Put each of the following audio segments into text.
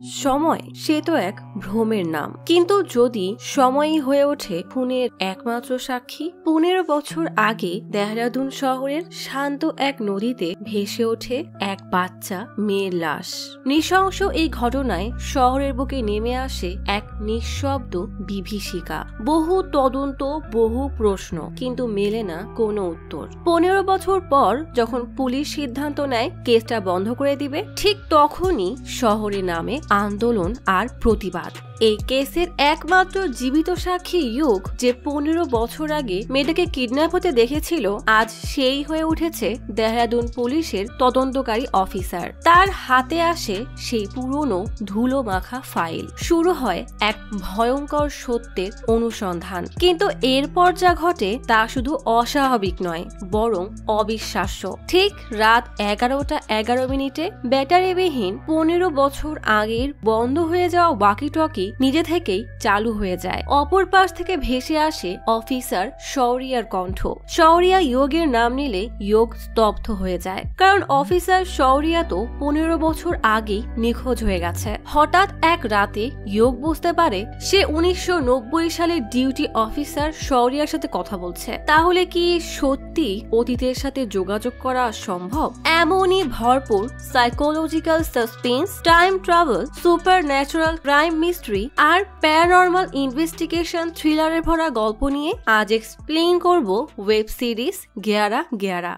সময় সে তো এক ভ্রমের নাম, কিন্তু যদি সময়ই হয়ে ওঠে খুনের একমাত্র সাক্ষী। 15 বছর আগে দেহরাদুন শহরের শান্ত এক নদীতে ভেসে ওঠে এক বাচ্চা মেয়ের লাশ। নৃশংস এই ঘটনায় শহরের বুকে নেমে আসে এক নিঃশব্দ বিভীষিকা। বহু তদন্ত, বহু প্রশ্ন, কিন্তু মেলে না কোনো উত্তর। 15 বছর পর যখন পুলিশ সিদ্ধান্ত নেয় কেসটা বন্ধ করে দিবে, ঠিক তখনই শহরে নামে আন্দোলন আর প্রতিবাদ। এই কেসের একমাত্র জীবিত সাক্ষী ইয়োগ, যে 15 বছর আগে মেয়েটাকে কিডন্যাপ হতে দেখেছিল, আজ সেই হয়ে উঠেছে দেহরাদুন পুলিশের তদন্তকারী অফিসার। তার হাতে আসে সেই পুরনো ধুলো মাখা ফাইল। শুরু হয় এক ভয়ঙ্কর সত্যের অনুসন্ধান। কিন্তু এরপর যা ঘটে তা শুধু অস্বাভাবিক নয়, বরং অবিশ্বাস্য। ঠিক রাত 11:11 ব্যাটারিবিহীন 15 বছর আগের বন্ধ হয়ে যাওয়া ওয়াকিটকি নিজে থেকেই চালু হয়ে যায়। অপর পাশ থেকে ভেসে আসে অফিসার শৌরিয়ার কণ্ঠ। শৌরিয়া ইয়োগের নাম নিলে ইয়োগ স্তব্ধ হয়ে যায়, কারণ অফিসার শৌরিয়া তো 15 বছর আগেই নিখোঁজ হয়ে গেছে। হঠাৎ এক রাতে ইয়োগ বুঝতে পারে সে 1990 সালের ডিউটি অফিসার শৌরিয়ার সাথে কথা বলছে। তাহলে কি সত্যি অতীতের সাথে যোগাযোগ করা সম্ভব? এমনই ভরপুর psychological suspense, time travel, supernatural, crime mystery আর প্যারানর্মাল ইনভেস্টিগেশন থ্রিলারের ভরা গল্প নিয়ে আজ এক্সপ্লেইন করব ওয়েব সিরিজ গেয়ারা গেয়ারা।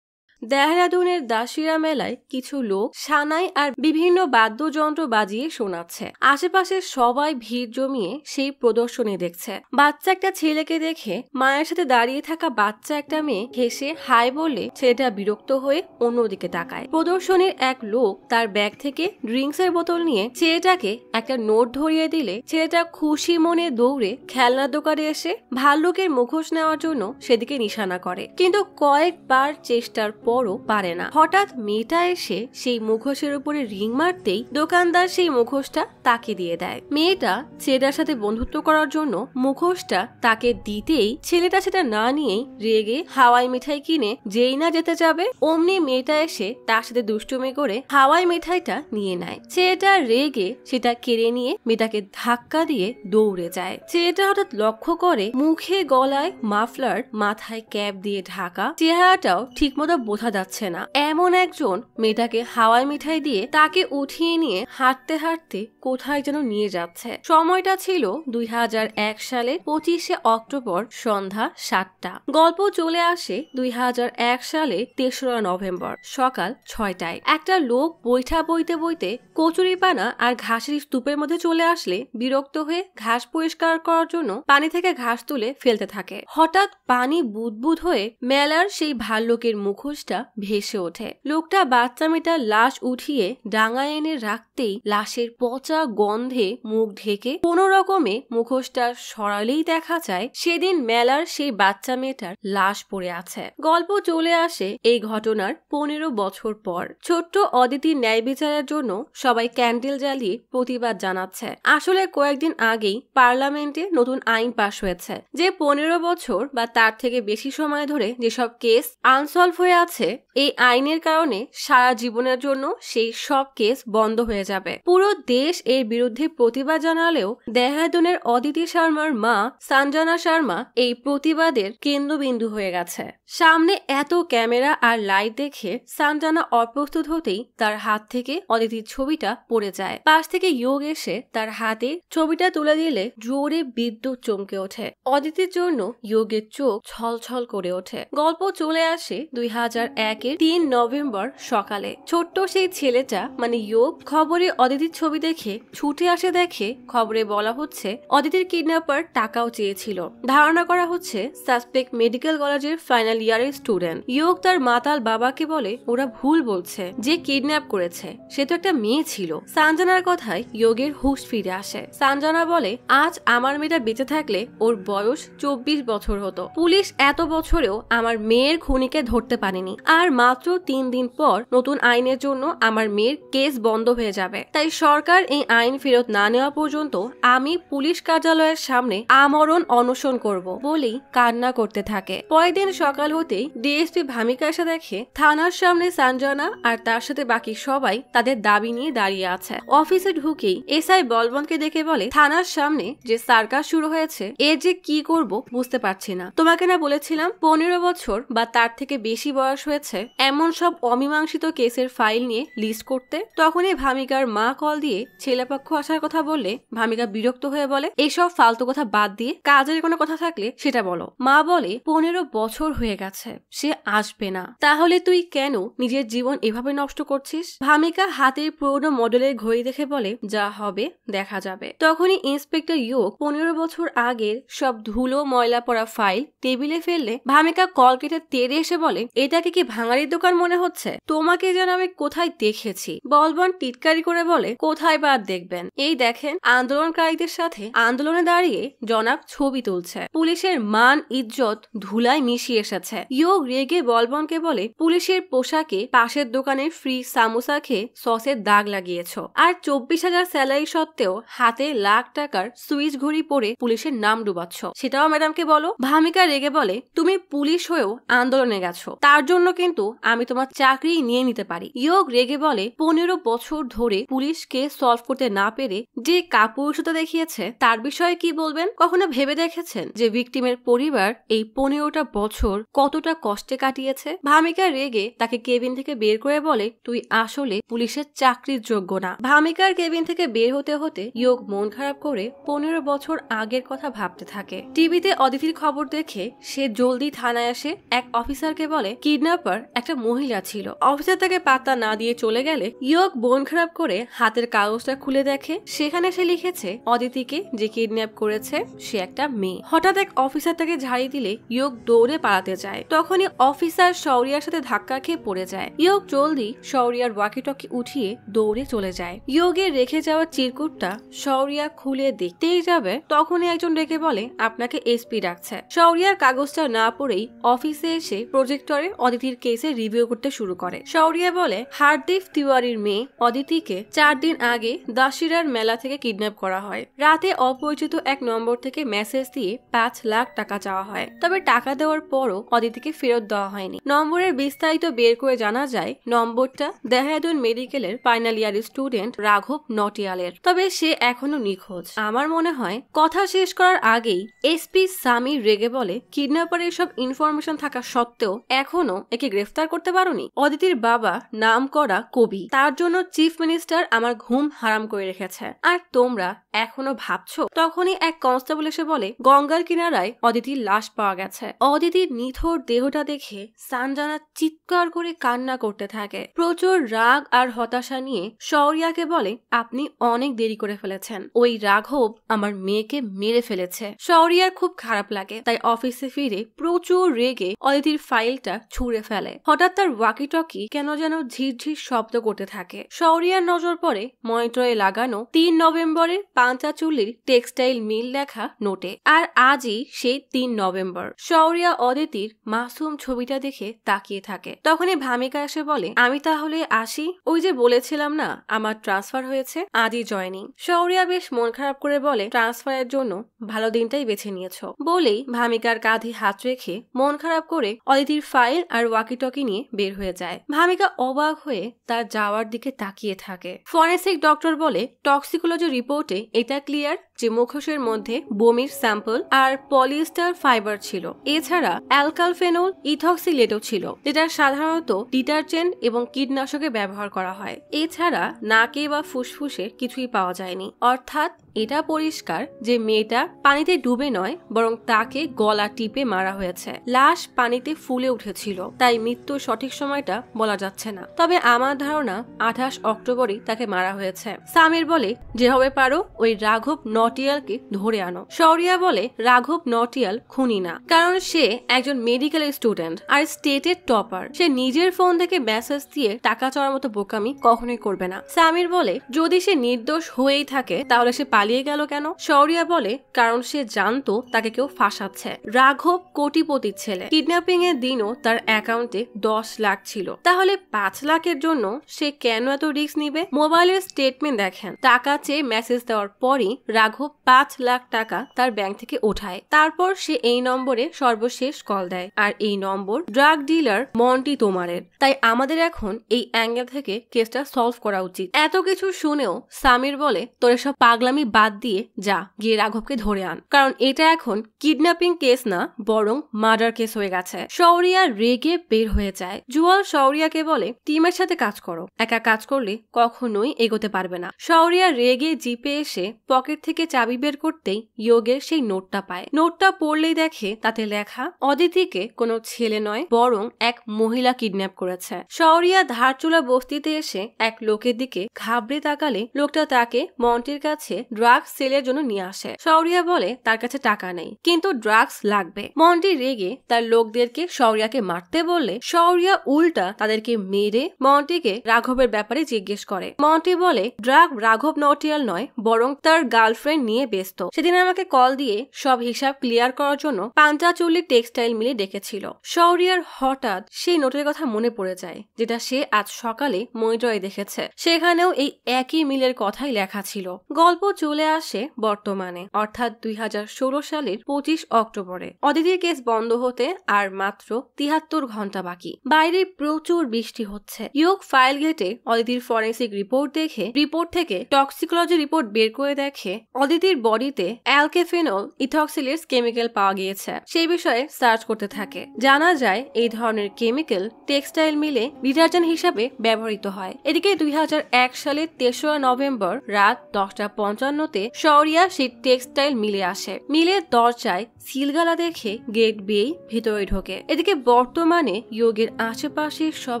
দেহরাদুনের দাসিরা মেলায় কিছু লোক সানাই আর বিভিন্ন বাদ্যযন্ত্র বাজিয়ে শোনাচ্ছে। আশেপাশে সবাই ভিড় জমিয়ে সেই প্রদর্শনী দেখছে। বাচ্চা একটা ছেলেকে দেখে মায়ের সাথে দাঁড়িয়ে থাকা বাচ্চা একটা মেয়ে হেসে হাই বলে ছেলেটা বিরক্ত হয়ে অন্যদিকে তাকায়। প্রদর্শনীর এক লোক তার ব্যাগ থেকে ড্রিঙ্কসের বোতল নিয়ে ছেলেটাকে একটা নোট ধরিয়ে দিলে ছেলেটা খুশি মনে দৌড়ে খেলনার দোকানে এসে ভাল্লুকের মুখোশ নেওয়ার জন্য সেদিকে নিশানা করে, কিন্তু কয়েকবার চেষ্টার পরও পারে না। হঠাৎ মেয়েটা এসে সেই মুখোশের উপরে রিং মারতেই দোকানদার সেই মুখোশটা তাকে দিয়ে দেয়। মেয়েটা ছেলেটার সাথে বন্ধুত্ব করার জন্য মুখোশটা তাকে দিতেই ছেলেটা সেটা না নিয়েই রেগে হাওয়াই মিঠাই কিনে যেই না যেতে যাবে, অমনি মেয়েটা এসে তার সাথে দুষ্টুমি করে হাওয়াই মিঠাইটা নিয়ে নেয়। ছেলেটা রেগে সেটা কেড়ে নিয়ে মেয়েটাকে ধাক্কা দিয়ে দৌড়ে যায়। ছেলেটা হঠাৎ লক্ষ্য করে মুখে গলায় মাফলার, মাথায় ক্যাপ দিয়ে ঢাকা, চেহারাটাও ঠিকমতো বোঝা যাচ্ছে না। এমন একজন মেয়েটাকে হাওয়াই মিঠাই দিয়ে তাকে উঠিয়ে নিয়ে হাঁটতে হাঁটতে কোথায় যেন নিয়ে যাচ্ছে। সময়টা ছিল 2001 সালের 25শে অক্টোবর সন্ধ্যা 7টা। গল্প চলে আসে 2001 সালের 3রা নভেম্বর সকাল 6টায়। একটা লোক বৈঠা বইতে বইতে কচুরিপানা আর ঘাসের স্তূপের মধ্যে চলে আসলে বিরক্ত হয়ে ঘাস পরিষ্কার করার জন্য পানি থেকে ঘাস তুলে ফেলতে থাকে। হঠাৎ পানি বুদবুদ হয়ে মেলার সেই ভাল্লুকের মুখোশটা ভেসে ওঠে। লোকটা বাচ্চা মেয়েটার লাশ উঠিয়ে ডাঙায় এনে রাখতেই লাশের পচা গন্ধে মুখ ঢেকে কোনো রকমে মুখোশটা সরালেই দেখা যায় সেদিন মেলার সেই বাচ্চা মেয়েটার লাশ পড়ে আছে। গল্প চলে আসে এই ঘটনার 15 বছর পর। ছোট্ট অদিতির ন্যায় বিচারের জন্য সবাই ক্যান্ডেল জ্বালিয়ে প্রতিবাদ জানাচ্ছে। আসলে কয়েকদিন আগেই পার্লামেন্টে নতুন আইন পাশ হয়েছে, যে 15 বছর বা তার থেকে বেশি সময় ধরে যেসব কেস আনসলভ হয়ে আছে, এই আইনের কারণে সারা জীবনের জন্য সেই সব কেস বন্ধ হয়ে যাবে। পুরো দেশ এর বিরুদ্ধে প্রতিবাদ জানালেও দেহরাদুনের অদিতি শর্মার মা সঞ্জনা শর্মা এই প্রতিবাদের কেন্দ্রবিন্দু হয়ে গেছে। সামনে এত ক্যামেরা আর লাইট দেখে সঞ্জনা অপ্রস্তুত হতেই তার হাত থেকে অদিতির ছবিটা পড়ে যায়। পাশ থেকে ইয়োগ এসে তার হাতে ছবিটা তুলে দিলে জোরে বিদ্যুৎ চমকে ওঠে। অদিতির জন্য ইয়োগের চোখ ছলছল করে ওঠে। গল্প চলে আসে 2001 3 নভেম্বর সকালে। ছোট্ট সেই ছেলেটা মানে ইয়োগ খবরে অদিতির ছবি দেখে ছুটে আসে। দেখে খবরে বলা হচ্ছে অদিতির কিডন্যাপার টাকাও চেয়েছিল। ধারণা করা হচ্ছে সাসপেক্ট মেডিকেল কলেজের ফাইনাল ইয়ারের স্টুডেন্ট। ইয়োগ তার মাতাল বাবাকে বলে ওরা ভুল বলছে, যে কিডন্যাপ করেছে সে তো একটা মেয়ে ছিল। সঞ্জনার কথায় ইয়োগের হুঁশ ফিরে আসে। সঞ্জনা বলে আজ আমার মেয়েটা বেঁচে থাকলে ওর বয়স 24 বছর হতো। পুলিশ এত বছরেও আমার মেয়ের খুনিকে ধরতে পারেনি। হয়নি, আর মাত্র 3 দিন পর নতুন আইনের জন্য আমার মেয়ের কেস বন্ধ হয়ে যাবে। তাই সরকার এই আইন ফেরত না নেওয়া পর্যন্ত আমি পুলিশ কার্যালয়ের সামনে আমরণ অনশন করব বলেই কান্না করতে থাকে। পরের দিন সকাল হতেই ডিএসপি ভামিকা এসে দেখে থানার সামনে সঞ্জনা আর তার সাথে বাকি সবাই তাদের দাবি নিয়ে দাঁড়িয়ে আছে। অফিসে ঢুকেই এসআই বলবন্তকে দেখে বলে, থানার সামনে যে সার্কাস শুরু হয়েছে এর যে কি করব বুঝতে পারছি না। তোমাকে না বলেছিলাম 15 বছর বা তার থেকে বেশি বয়স হয়েছে এমন সব অমীমাংসিত কেসের ফাইল নিয়ে লিস্ট করতে। তখনই ভামিকার মা কল দিয়ে ছেলেপক্ষ আসার কথা বললে ভামিকা বিরক্ত হয়ে বলে, এইসব ফালতু কথা বাদ দিয়ে কাজের কোনো কথা থাকলে সেটা বলো। মা বলে, 15 বছর হয়ে গেছে, সে আসবে না, তাহলে তুই কেন নিজের জীবন এভাবে নষ্ট করছিস? ভামিকা হাতের পুরনো মডেলের ঘড়ি দেখে বলে, যা হবে দেখা যাবে। তখনই ইন্সপেক্টর ইয়োগ 15 বছর আগের সব ধুলো ময়লা পড়া ফাইল টেবিলে ফেললে ভামিকা কল কেটে তেড়ে এসে বলে, এটাকে কি ভাঙারির দোকান মনে হচ্ছে? তোমাকে যেন আমি কোথায় দেখেছি। বলবন টিটকারি করে বলে, কোথায় বা দেখবেন, এই দেখেন আন্দোলনকারীদের সাথে আন্দোলনে দাঁড়িয়ে জনাব ছবি তুলছে। পুলিশের মান ইজ্জত ধুলায় মিশিয়ে এসেছে। ইয়োগ রেগে বলবনকে বলে, পুলিশের পোশাকে পাশের দোকানে ফ্রি সামোসা খেয়ে সসের দাগ লাগিয়েছ, আর 24,000 স্যালারি সত্ত্বেও হাতে লাখ টাকার সুইচ ঘড়ি পরে পুলিশের নাম ডুবাচ্ছ, সেটাও ম্যাডামকে বলো। ভামিকা রেগে বলে, তুমি পুলিশ হয়েও আন্দোলনে গেছো, তার জন্য কিন্তু আমি তোমার চাকরি নিয়ে নিতে পারি। ইয়োগ রেগে বলে, 15 বছর ধরে পুলিশকে সলভ করতে না পেরে যে কাপুরুষতা দেখিয়েছে তার বিষয়ে কি বলবেন? কখনো ভেবে দেখেছেন যে ভিকটিমের পরিবার এই 15টা বছর কতটা কষ্টে কাটিয়েছে? ভামিকা রেগে তাকে কেবিন থেকে বের করে বলে, তুই আসলে পুলিশের চাকরির যোগ্য না। ভামিকার কেবিন থেকে বের হতে হতে ইয়োগ মন খারাপ করে 15 বছর আগের কথা ভাবতে থাকে। টিভিতে অদিতির খবর দেখে সে জলদি থানায় আসে। এক অফিসারকে বলে, কিডন্যাপার একটা মহিলা ছিল। অফিসার তাকে পাত্তা না দিয়ে চলে গেলে ইয়োগ মন খারাপ করে হাতের কাগজটা খুলে দেখে সেখানে সে লিখেছে অদিতিকে যে কিডন্যাপ করেছে সে একটা মেয়ে। হঠাৎ এক অফিসার তাকে ঝাড়ি দিলে ইয়োগ দৌড়ে পালাতে যায়। তখনই অফিসার শৌরিয়ার সাথে ধাক্কা খেয়ে পড়ে যায়। ইয়োগ জলদি শৌরিয়ার ওয়াকিটকি উঠিয়ে দৌড়ে চলে যায়। ইয়োগের রেখে যাওয়া চিরকুটটা শৌরিয়া খুলে দেখতেই যাবে তখনই একজন ডেকে বলে, আপনাকে এসপি ডাকছে। শৌরিয়ার কাগজটা না পড়েই অফিসে এসে প্রজেক্টরে অদিতির কেসে রিভিউ করতে শুরু করে। শৌরিয়া বলে, হারদীপ তিওয়ারির মেয়ে অদিতিকে 4 দিন আগে দাসিরার মেলা থেকে কিডন্যাপ করা হয়। রাতে অপরিচিত এক নম্বর থেকে মেসেজ দিয়ে 5 লাখ টাকা চাওয়া হয়, তবে টাকা দেওয়ার পরও অদিতিকে ফেরত দেওয়া হয়নি। নম্বরের বিস্তারিত বের করে জানা যায় নম্বরটা দেহরাদুন মেডিকেলের ফাইনাল ইয়ার স্টুডেন্ট রাঘব নটিয়ালের, তবে সে এখনো নিখোঁজ। আমার মনে হয় কথা শেষ করার আগেই এসপি সামির রেগে বলে, কিডন্যাপারের সব ইনফরমেশন থাকা সত্ত্বেও এখনো একে গ্রেফতার করতে পারোনি? অদিতির বাবা নাম করা কবি, তার জন্য চিফ মিনিস্টার আমার ঘুম হারাম করে রেখেছে, আর তোমরা এখনো ভাবছো? তখনই এক কনস্টেবল এসে বলে, গঙ্গার কিনারায় অদিতির লাশ পাওয়া গেছে। অদিতির নিথর দেহটা দেখে সঞ্জনা চিৎকার করে কান্না করতে থাকে। প্রচুর রাগ আর হতাশা নিয়ে শৌরিয়াকে বলে, আপনি অনেক দেরি করে ফেলেছেন, ওই রাঘব আমার মেয়েকে মেরে ফেলেছে। শৌরিয়ার খুব খারাপ লাগে, তাই অফিসে ফিরে প্রচুর রেগে অদিতির ফাইলটা ছুঁড়ে ফেলে। হঠাৎ তার ওয়াকিটকি কেন যেন ঝিরঝির শব্দ করতে থাকে। শৌরিয়ার নজর পড়ে মনিটরে লাগানো 3 নভেম্বরের পাঞ্চাচুল্লির টেক্সটাইল মিল লেখা নোটে, আর আজই সেই 3 নভেম্বর। শৌরিয়া অদিতির মাসুম ছবিটা দেখে তাকিয়ে থাকে। তখনই ভামিকা এসে বলে, আমি তাহলে আসি, ওই যে বলেছিলাম না আমার ট্রান্সফার হয়েছে, আজই জয়েনিং। শৌরিয়া বেশ মন খারাপ করে বলে, ট্রান্সফারের জন্য ভালো দিনটাই বেছে নিয়েছো। বলেই ভামিকার কাঁধে হাত রেখে মন খারাপ করে অদিতির ফাইল আর ওয়াকিটকি নিয়ে বের হয়ে যায়। ভামিকা অবাক হয়ে তার যাওয়ার দিকে তাকিয়ে থাকে। ফরেন্সিক ডক্টর বলে, টক্সিকোলজি রিপোর্টে এটা ক্লিয়ার যে মুখোশের মধ্যে বমির স্যাম্পল আর পলিয়েস্টার ফাইবার ছিল। এছাড়া অ্যালকালফেনল ইথক্সিলেটও ছিল, যেটা সাধারণত ডিটারজেন্ট এবং কীটনাশকে ব্যবহার করা হয়। এছাড়া নাকে বা ফুসফুসে কিছুই পাওয়া যায়নি। অর্থাৎ এটা পরিষ্কার যে মেয়েটা পানিতে ডুবে নয়, বরং তাকে গলা টিপে মারা হয়েছে। লাশ পানিতে ফুলে উঠেছিল, তাই মৃত্যুর সঠিক সময়টা বলা যাচ্ছে না। তবে আমার ধারণা 28 অক্টোবরই তাকে মারা হয়েছে। সামির বলে, যেভাবে পারো ওই রাঘব নটিয়ালকে ধরে আনো। শৌরিয়া বলে রাঘব নটিয়াল খুনি না, কারণ সে একজন মেডিকেল স্টুডেন্ট আর স্টেটের টপার। সে নিজের ফোন থেকে মেসেজ দিয়ে টাকা চাওয়ার মতো বোকামি কখনোই করবে না। সামির বলে যদি সে নির্দোষ হয়েই থাকে তাহলে সে পালিয়ে গেল কেন? শৌরিয়া বলে কারণ সে জানতো তাকে কেউ ফাঁসাচ্ছে। রাঘব কোটিপতির ছেলে, কিডন্যাপিং এর দিনও তার অ্যাকাউন্টে 10 লাখ ছিল, তাহলে 5 লাখের জন্য সে কেন এত রিস্ক নিবে? মোবাইলের স্টেটমেন্ট দেখেন, টাকা চেয়ে মেসেজ দেওয়ার পরই রাঘব 5 লাখ টাকা তার ব্যাংক থেকে ওঠায়। তারপর সে এই নম্বরে সর্বশেষ কল দেয়, আর এই নম্বর ড্রাগ ডিলার মন্টি তোমারের। তাই আমাদের এখন এই অ্যাঙ্গেল থেকে কেসটা সলভ করা উচিত। এত কিছু শুনেও সামির বলে তোর সব পাগলামি বাদ দিয়ে যা গিয়ে রাঘবকে ধরে আন, কারণ এটা এখন কিডন্যাপিং কেস না বরং মার্ডার কেস হয়ে গেছে। শৌরিয়া রেগে বের হয়ে যায়। জুয়াল শৌরিয়াকে বলে টিমের সাথে কাজ করো, একা কাজ করলে কখনোই এগোতে পারবে না। শৌরিয়া রেগে জিপে এসে পকেট থেকে চাবি বের করতেই ইয়োগের সেই নোটটা পায়। নোটটা পড়লেই দেখে তাতে লেখা অদিতিকে কোনো ছেলে নয় বরং এক মহিলা কিডন্যাপ করেছে। শৌরিয়া ধারচুলা বস্তিতে এসে এক লোকের দিকে ঘাবড়ে তাকালে লোকটা তাকে মন্টির কাছে ড্রাগস সেলের জন্য নিয়ে আসে। শৌরিয়া বলে তার কাছে টাকা নেই কিন্তু ড্রাগস লাগবে। মন্টি রেগে তার লোকদেরকে শৌরিয়াকে মারতে বললে শৌরিয়া উল্টা তাদেরকে মেরে মন্টিকে রাঘবের ব্যাপারে জিজ্ঞেস করে। মন্টি বলে ড্রাগ রাঘব নটিয়াল নয় বরং তার গার্লফ্রেন্ড নিয়ে ব্যস্ত। সেদিন আমাকে কল দিয়ে সব হিসাব ক্লিয়ার করার জন্য পাঞ্চাচুল্লি টেক্সটাইল মিলে ডেকেছিল। শৌরিয়ার হঠাৎ সেই নোটের কথা মনে পড়ে যায় যেটা সে আজ সকালে মনিটরে দেখেছে। সেখানেও এই একই মিলের কথাই লেখা ছিল। গল্প চলে আসে বর্তমানে, অর্থাৎ 2016 সালের 25 অক্টোবরে। অদিতির কেস বন্ধ হতে আর মাত্র 73 ঘন্টা বাকি। বাইরে প্রচুর বৃষ্টি হচ্ছে। ইয়োগ ফাইল ঘেটে অদিতির ফরেন্সিক রিপোর্ট দেখে রিপোর্ট থেকে টক্সিকোলজি রিপোর্ট বের করে দেখে অদিতির বডিতে অ্যালকেফেনল ইথক্সিলেটস কেমিক্যাল পাওয়া গিয়েছে। সেই বিষয়ে সার্চ করতে থাকে। জানা যায় এই ধরনের কেমিক্যাল টেক্সটাইল মিলে ডিটারজেন্ট হিসাবে ব্যবহৃত হয়। এদিকে 2001 সালের 3রা নভেম্বর রাত 10:55-তে শৌরিয়া সেই টেক্সটাইল মিলে আসে। মিলের দরজায় সিলগালা দেখে গেট বেয়ে ভেতরে ঢোকে। এদিকে বর্তমানে ইয়োগের আশেপাশে সব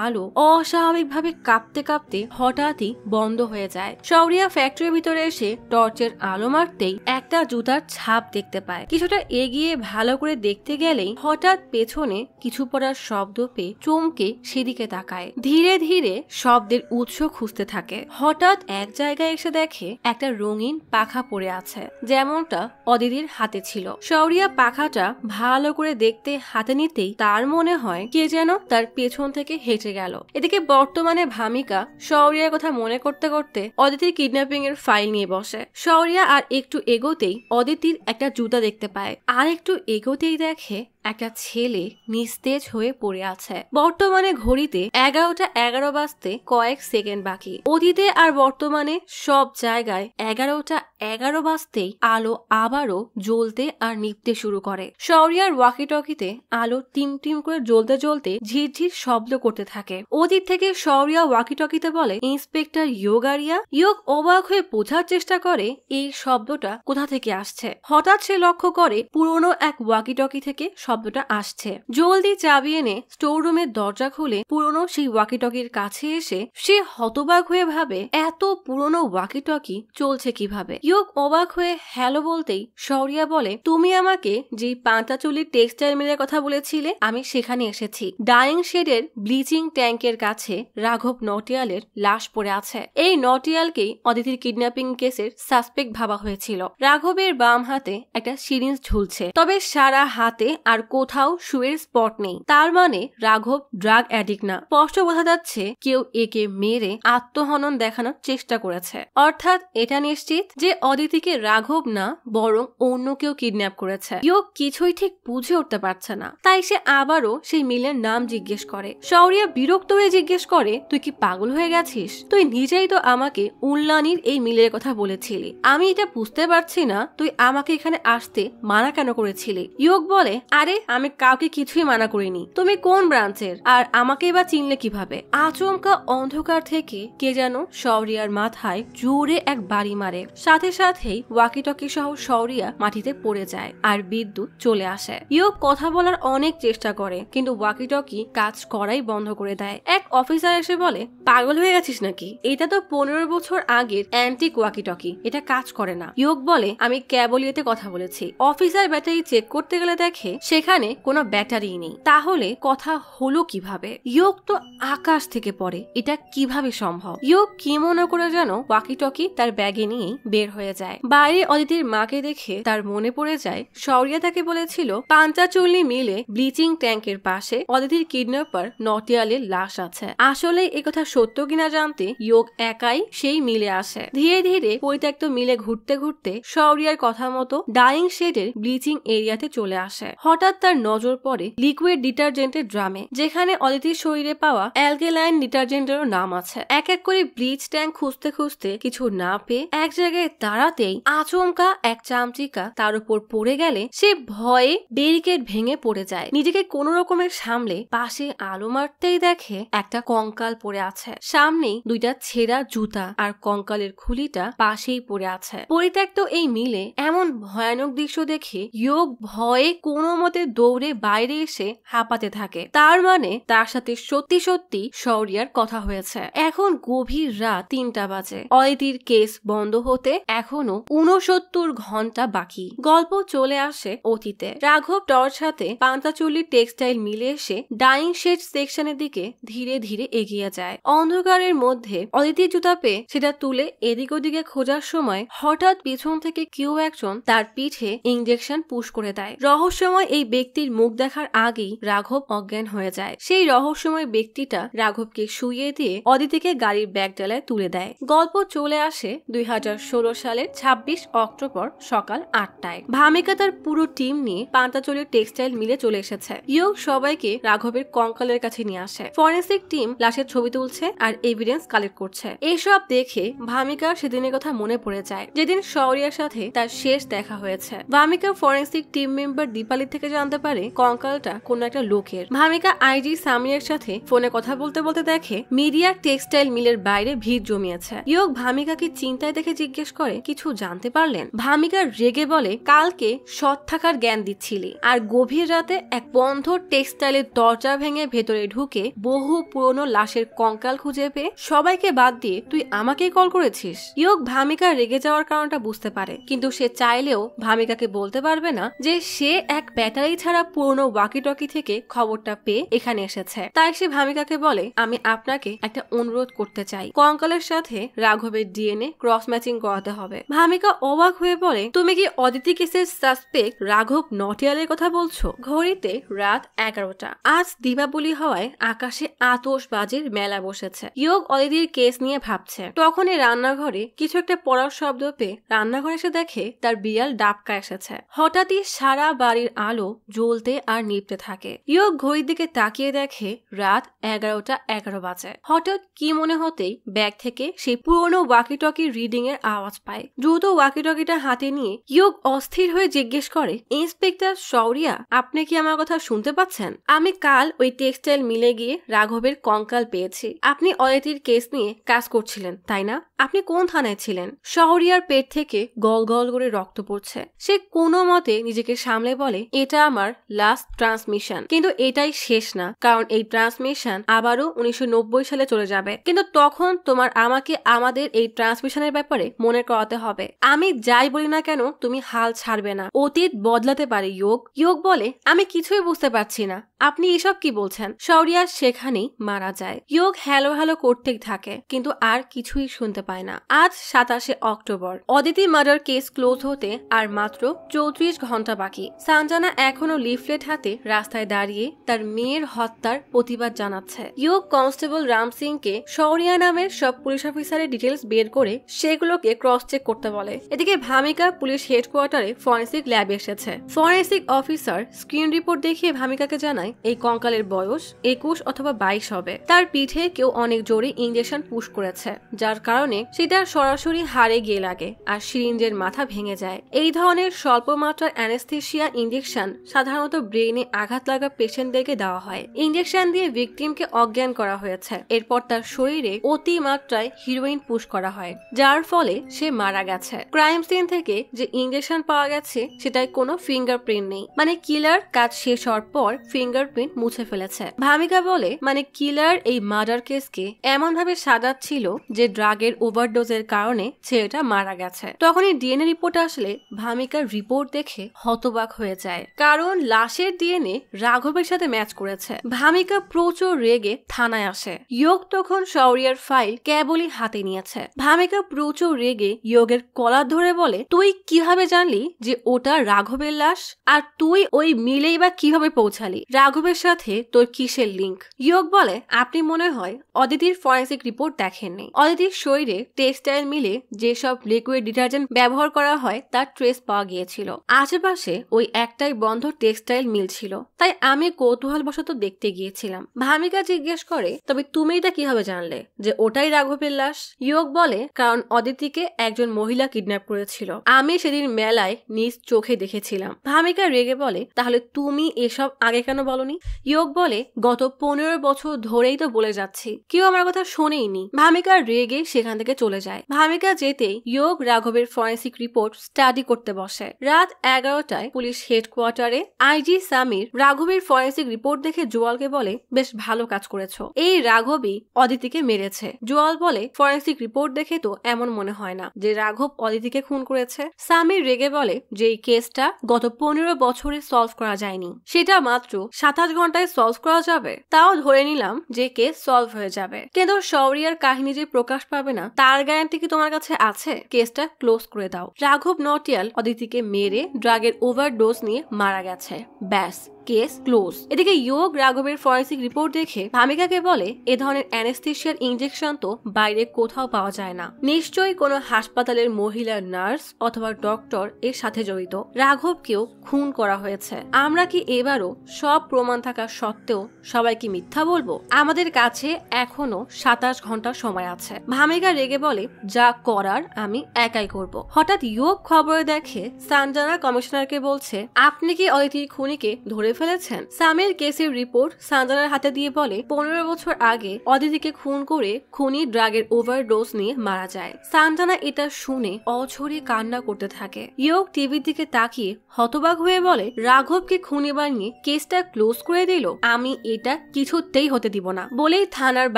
আলো অস্বাভাবিকভাবে কাঁপতে কাঁপতে হঠাৎই বন্ধ হয়ে যায়। শৌরিয়া ফ্যাক্টরির ভিতরে এসে টর্চের আলো মারতেই একটা জুতার ছাপ দেখতে পায়। কিছুটা এগিয়ে ভালো করে দেখতে গেলেই হঠাৎ পেছনে কিছু পড়ার শব্দ পেয়ে চমকে সেদিকে তাকায়। ধীরে ধীরে শব্দের উৎস খুঁজতে থাকে। হঠাৎ এক জায়গায় এসে দেখে একটা রঙিন পাখা পড়ে আছে, যেমনটা অদিতির হাতে ছিল। শৌরিয়া পাখাটা ভালো করে দেখতে হাতে নিতেই তার মনে হয় কে যেন তার পেছন থেকে হেঁটে গেল। এদিকে বর্তমানে ভামিকা শৌরিয়ার কথা মনে করতে করতে অদিতির কিডন্যাপিং এর ফাইল নিয়ে বসে। শৌরিয়া আর একটু এগোতেই অদিতির একটা জুতা দেখতে পায়। আর একটু এগোতেই দেখে একটা ছেলে নিস্তেজ হয়ে পড়ে আছে। বর্তমানে ঘড়িতে 11:11 বাজতে কয়েক সেকেন্ড বাকি। অতীতে আর বর্তমানে সব জায়গায় 11:11 বাজতেই আলো আবারও জ্বলতে আর নিভতে শুরু করে। শৌরিয়ার ওয়াকি টকিতে আলো টিম টিম করে জ্বলতে জ্বলতে ঝিরঝির শব্দ করতে থাকে। অতীত থেকে শৌরিয়া ওয়াকি টকিতে বলে ইন্সপেক্টর ইয়োগারিয়া। ইয়োগ অবাক হয়ে বোঝার চেষ্টা করে এই শব্দটা কোথা থেকে আসছে। হঠাৎ সে লক্ষ্য করে পুরনো এক ওয়াকি টকি থেকে শব্দটা আসছে। জলদি চাবি এনে স্টোর রুমের দরজা খুলে পুরনো সেই ওয়াকি টকির কাছে এসে সে হতবাক হয়ে ভাবে এত পুরনো ওয়াকি টকি চলছে কিভাবে। ইয়োগ অবাক হয়ে হ্যালো বলতেই শৌরিয়া বলে তুমি আমাকে যে পাঞ্চাচুলির টেক্সটাইল মিলের কথা বলেছিলে আমি সেখানে এসেছি। ডাইং শেডের ব্লিচিং ট্যাঙ্কের কাছে রাঘব নটিয়ালের লাশ পড়ে আছে। এই নটিয়ালকেই অদিতির কিডন্যাপিং কেসের সাসপেক্ট ভাবা হয়েছিল। রাঘবের বাম হাতে একটা সিরিঞ্জ ঝুলছে, তবে সারা হাতে আর কোথাও শুয়ের স্পট নেই। তার মানে রাঘব ড্রাগ অ্যাডিক্ট না। স্পষ্ট বোঝা যাচ্ছে কেউ একে মেরে আত্মহনন দেখানোর চেষ্টা করেছে। অর্থাৎ এটা নিশ্চিত যে অদিতিকে রাঘব না বরং অন্য কেউ কিডন্যাপ করেছে। ইয়োগ কিছুই ঠিক বুঝে উঠতে পারছে না। তাই সে আবারও সেই মিলের নাম জিজ্ঞেস করে। শৌরিয়া বিরক্ত হয়ে জিজ্ঞেস করে তুই কি পাগল হয়ে গেছিস? তুই নিজেই তো আমাকে উল্লানির এই মিলের কথা বলেছিলি। আমি এটা বুঝতে পারছি না তুই আমাকে এখানে আসতে মানা কেন করেছিলি। ইয়োগ বলে আরে আরে আমি কাউকে কিছুই মানা করিনি। তুমি কোন ব্রাঞ্চের আর আমাকে এবার চিনলে কিভাবে? আচমকা অন্ধকার থেকে কে যেন শৌরিয়ার মাথায় জোরে এক বাড়ি মারে। সাথে সাথেই ওয়াকিটকি সহ শৌরিয়া মাটিতে পড়ে যায় আর বিদ্যুৎ চলে আসে। ইয়োগ কথা বলার অনেক চেষ্টা করে কিন্তু ওয়াকিটকি কাজ করাই বন্ধ করে দেয়। এক অফিসার এসে বলে, পাগল হয়ে গেছিস নাকি? এটা তো 15 বছর আগের অ্যান্টিক ওয়াকিটকি, এটা কাজ করে না। ইয়োগ বলে, আমি কেবল এতে কথা বলেছি। অফিসার ব্যাটারি চেক করতে গেলে দেখে সেখানে কোনো ব্যাটারি নেই। তাহলে কথা হলো কিভাবে? ইয়োগ তো আকাশ থেকে পড়ে, এটা কিভাবে সম্ভব? ইয়োগ কি মনে করে যেন ওয়াকিটকি তার ব্যাগে নিয়েই বের হয়ে যায়। বাইরে অদিতির মাকে দেখে তার মনে পড়ে যায় শৌরিয়া তাকে বলেছিল পাঞ্চাচল্লি মিলে ব্লিচিং ট্যাঙ্কের পাশে অদিতির কিডন্যাপার নটিয়ালের লাশ আছে। আসলে একথা সত্য কিনা জানতে ইয়োগ একাই সেই মিলে আসে। ধীরে ধীরে পরিত্যক্ত মিলে ঘুরতে ঘুরতে শৌরিয়ার কথা মতো ডাইং শেডের ব্লিচিং এরিয়াতে চলে আসে। হঠাৎ তার নজর পড়ে লিকুইড ডিটারজেন্টের ড্রামে, যেখানে অদিতির শরীরে পাওয়া অ্যালকেলাইন ডিটারজেন্টেরও নাম আছে। এক এক করে ব্লিচ ট্যাঙ্ক খুঁজতে খুঁজতে কিছু না পেয়ে এক জায়গায় দাঁড়াতেই আচমকা এক চামচিকা তার উপর পড়ে গেলে সে ভয়ে ব্যারিকেড ভেঙে পড়ে যায়। নিজেকে কোন রকমের সামলে পাশে আলো মারতেই দেখে একটা কঙ্কাল পড়ে আছে। সামনেই দুইটা ছেঁড়া জুতা আর কঙ্কালের খুলিটা পাশেই পড়ে আছে। পরিত্যক্ত এই মিলে এমন ভয়ানক দৃশ্য দেখে ইয়োগ ভয়ে কোনো মতে দৌড়ে বাইরে এসে হাঁপাতে থাকে। তার মানে তার সাথে সত্যি সত্যি শৌরিয়ার কথা হয়েছে। এখন গভীর রাত 3টা বাজে। অদিতির কেস বন্ধ হতে এখনো 69 ঘন্টা বাকি। গল্প চলে আসে অতীতে। রাঘব টর্চ হাতে পান্তাচুল্লির টেক্সটাইল মিলে এসে ডাইং শেড সেকশনের দিকে ধীরে ধীরে এগিয়ে যায়। অন্ধকারের মধ্যে অদিতির জুতা পেয়ে সেটা তুলে এদিক ওদিকে খোঁজার সময় হঠাৎ পিছন থেকে কেউ একজন তার পিঠে ইঞ্জেকশন পুশ করে দেয়। রহস্যময় এই ব্যক্তির মুখ দেখার আগেই রাঘব অজ্ঞান হয়ে যায়। সেই রহস্যময় ব্যক্তিটা রাঘবকে শুইয়ে দিয়ে অদিতিকে গাড়ির ব্যাগডালায় তুলে দেয়। গল্প চলে আসে 2016 সালের 26 অক্টোবর সকাল 8টায়। ভামিকা তার পুরো টিম নিয়ে পান্তাচুল্লির টেক্সটাইল মিলে চলে এসেছে। ইয়োগ সবাইকে রাঘবের কঙ্কালের কাছে নিয়ে আসে। ফরেন্সিক টিম লাশের ছবি তুলছে আর এভিডেন্স কালেক্ট করছে। এসব দেখে ভামিকার সেদিনের কথা মনে পড়ে যায়, যেদিন শৌরিয়ার সাথে তার শেষ দেখা হয়েছে। Bhamika forensic team member Dipali থেকে জানতে পারে কঙ্কালটা কোন একটা লোকের। ভামিকা আইজি সামিয়ার সাথে ফোনে কথা বলতে বলতে দেখে মিডিয়া টেক্সটাইল মিলের বাইরে ভিড় জমিয়েছে। ইয়োগ ভামিকাকে চিন্তায় দেখে জিজ্ঞেস করে, কিছু জানতে পারলেন? ভামিকা রেগে বলে, কালকে সৎ থাকার জ্ঞান দিচ্ছিলি আর গভীর রাতে এক বন্ধ টেক্সটাইলের দরজা ভেঙে ভেতরে ঢুকে বহু পুরনো লাশের কঙ্কাল খুঁজে পেয়ে সবাইকে বাদ দিয়ে তুই আমাকেই কল করেছিস। ইয়োগ ভামিকা রেগে যাওয়ার কারণটা বুঝতে পারে, কিন্তু সে চাইলেও ভামিকাকে বলতে পারবে না যে সে এক ব্যাটারি ছাড়া পুরনো ওয়াকিটকি থেকে খবরটা পেয়ে এখানে এসেছে। তাই সে ভামিকাকে বলে, আমি আপনাকে একটা অনুরোধ করতে চাই, কঙ্কালের সাথে রাঘবের ডিএনএ ক্রস ম্যাচিং করাতে হবে। ভামিকা অবাক হয়ে বলে, তুমি কি অদিতি কেসের সাসপেক্ট রাঘব নটিয়ালের কথা বলছো? ঘড়িতে রাত 11টা। আজ দীপাবলি হওয়ায় আকাশে আতশবাজির মেলা বসেছে। ইয়োগ অদিতির কেস নিয়ে ভাবছে। তখনই রান্নাঘরে কিছু একটা পড়ার শব্দ পেয়ে রান্নাঘরে এসে দেখে তার বিড়াল ডাবকা এসেছে। হঠাৎই সারা বাড়ির আলো জ্বলতে আর নিভতে থাকে। ইয়োগ ঘড়ির দিকে তাকিয়ে দেখে রাত 11টা 11 বাজে। হঠাৎ কি মনে হতেই ব্যাগ থেকে সেই পুরনো ওয়াকিটকি রিডিং এর আওয়াজ পায়। দ্রুত ওয়াকিটকিটা হাতে নিয়ে ইয়োগ অস্থির হয়ে জিজ্ঞেস করে, ইন্সপেক্টর শৌরিয়া, আপনি কি আমার কথা শুনতে পাচ্ছেন? আমি কাল ওই টেক্সটাইল মিলে গিয়ে রাঘবের কঙ্কাল পেয়েছি। আপনি অদিতির কেস নিয়ে কাজ করছিলেন তাই না? আপনি কোন থানায় ছিলেন? শৌরিয়ার পেট থেকে গল গল করে রক্ত পড়ছে। সে কোনো মতে নিজেকে সামলে বলে, এটা আমার লাস্ট ট্রান্সমিশন, কিন্তু এটাই শেষ না, কারণ এই ট্রান্সমিশন আবারও 1990 সালে চলে যাবে। কিন্তু তখন তোমার আমাকে আমাদের এই ট্রান্সমিশনের ব্যাপারে মনে করাতে হবে। আমি যাই বলি না কেন তুমি হাল ছাড়বে না। অতীত বদলাতে পারে ইয়োগ। ইয়োগ বলে, আমি কিছুই বুঝতে পারছি না, আপনি এসব কি বলছেন? শৌরিয়া সেখানেই মারা যায়। ইয়োগ হ্যালো হ্যালো করতেই থাকে, কিন্তু আর কিছুই শুনতে পায় না। আজ 27 October. Aditi murder case close হতে আর মাত্র 34 ঘন্টা বাকি। সানজানা এখনো লিফলেট হাতে রাস্তায় দাঁড়িয়ে তার মেয়ের হত্যার প্রতিবাদ জানাচ্ছে। ইয়োগ কনস্টেবল রাম সিং কে শৌরিয়া নামের সব পুলিশ অফিসারের ডিটেলস বের করে সেগুলোকে ক্রস চেক করতে বলে। এদিকে ভামিকা পুলিশ হেডকোয়ার্টারে ফরেন্সিক ল্যাবে এসেছে। ফরেন্সিক অফিসার স্ক্রিন রিপোর্ট দেখিয়ে ভামিকাকে জানায় হয় এই কঙ্কালের বয়স 21 অথবা 22 হবে। তার পিঠে কেউ অনেক জোরে ইঞ্জেকশন পুশ করেছে, যার কারণে সেটা সরাসরি হাড়ে গিয়ে লাগে আর সিরিঞ্জের মাথা ভেঙে যায়। এই ধরনের স্বল্প মাত্রার অ্যানেস্থেশিয়া ইঞ্জেকশন সাধারণত ব্রেইনে আঘাত লাগা পেশেন্টদেরকে দেওয়া হয়। ইঞ্জেকশন দিয়ে ভিকটিমকে অজ্ঞান করা হয়েছে। এরপর তার শরীরে অতিমাত্রায় হিরোইন পুশ করা হয়, যার ফলে সে মারা গেছে। ক্রাইম সিন থেকে যে ইঞ্জেকশন পাওয়া গেছে সেটায় কোনো ফিঙ্গারপ্রিন্ট নেই, মানে কিলার কাজ শেষ হওয়ার পর ফিঙ্গারপ্রিন্ট মুছে ফেলেছে। ভামিকা বলে মানে কিলার এই মার্ডার কেসকে এমন ভাবে সাজাচ্ছিল যে ড্রাগের ওভারডোজের কারণে ছেলেটা মারা গেছে। তখনই ডিএনএ রিপোর্ট আসলে ভামিকার রিপোর্ট দেখে হতবাক হয়ে যায়, কারণ লাশের ডিএনএ রাঘবের সাথে ম্যাচ করেছে। ভামিকা প্রচুর রেগে থানায় আসে। ইয়োগ তখন শৌরিয়ার ফাইল কেবলই হাতে নিয়েছে। ভামিকা প্রচুর রেগে ইয়োগের কলার ধরে বলে, তুই কিভাবে জানলি যে ওটা রাঘবের লাশ? আর তুই ওই মিলেই বা কিভাবে পৌঁছালি? রাঘবের সাথে তোর কিসের লিঙ্ক? ইয়োগ বলে, আপনি মনে হয় অদিতির ফরেন্সিক রিপোর্ট দেখেননি। অদিতির শরীরে টেক্সটাইল মিলে যেসব লিকুইড ডিটারজেন্ট ব্যবহার করা হয় তার ট্রেস পাওয়া গিয়েছিল। আশেপাশে ওই একটাই বন্ধ টেক্সটাইল মিল ছিল, তাই আমি কৌতূহলবশত দেখতে গিয়েছিলাম। ভামিকা জিজ্ঞেস করে, তবে তুমি এটা কিভাবে জানলে যে ওটাই রাঘবের লাশ? ইয়োগ বলে, কারণ অদিতিকে একজন মহিলা কিডন্যাপ করেছিল। আমি সেদিন মেলায় নিজ চোখে দেখেছিলাম। ভামিকা রেগে বলে, তাহলে তুমি এসব আগে কেন বলনি? ইয়োগ বলে, গত 15 বছর ধরেই তো বলে যাচ্ছি, কেউ আমার কথা শোনেইনি। ভামিকা রেগে সেখান থেকে চলে যায়। ভামিকা যেতেই ইয়োগ রাঘবের ফরেন্সিক রিপোর্ট স্টাডি করতে বসে। রাত 11টায় পুলিশ হেডকোয়ার্টারে আইজি সামির রাঘবের ফরেন্সিক রিপোর্ট দেখে জোয়ালকে বলে, বেশ ভালো কাজ করেছো, এই রাঘবই অদিতিকে মেরেছে। জোয়াল বলে, ফরেন্সিক রিপোর্ট দেখে তো এমন মনে হয় না যে রাঘব অদিতিকে খুন করেছে। সামির রেগে বলে যে এই কেসটা গত 15 বছরে সলভ করা যায়নি, সেটা মাত্র 27 ঘন্টায় সলভ করা যাবে। তাও ধরে নিলাম যে কেস সলভ হয়ে যাবে, কিন্তু শৌরিয়ার কাহিনী যে প্রকাশ পাবে না তার গ্যারান্টি কি তোমার কাছে আছে? কেসটা ক্লোজ করে দাও। রাঘব নটিয়াল অদিতিকে মেরে ড্রাগের ওভারডোজ নিয়ে মারা গেছে, ব্যাস কেস ক্লোজ। এদিকে ইয়োগ রাঘবের ফরেন্সিক রিপোর্ট দেখে ভামিকাকে বলে, এ ধরনের অ্যানেস্থেশিয়ার ইনজেকশন তো বাইরে কোথাও পাওয়া যায় না, নিশ্চয়ই কোনো হাসপাতালের মহিলা নার্স অথবা ডক্টর এর সাথে জড়িত। রাঘবকেও খুন করা হয়েছে। আমরা কি এবারও সব প্রমাণ থাকা সত্ত্বেও সবাইকে মিথ্যা বলবো? আমাদের কাছে এখনো 27 ঘন্টা সময় আছে। ভামিকা রেগে বলে, যা করার আমি একাই করব। হঠাৎ ইয়োগ খবরে দেখে সানজানা কমিশনারকে বলছে, আপনি কি অদিতির খুনিকে ধরে ফেলেছেন? সামির কেসের রিপোর্ট সানজানার হাতে দিয়ে বলে, 15 বছর আগে অদিতিকে খুন করে খুনি ড্রাগের ওভারডোজ নিয়ে মারা যায়। সানজানা এটা শুনে অঝরে কান্না করতে থাকে। ইয়োগ টিভির দিকে তাকিয়ে হতবাক হয়ে বলে, রাঘবকে খুনি বানিয়ে কেসটা ক্লোজ করে দিল? আমি এটা কিছুতেই হতে দিব না। বলেই থানার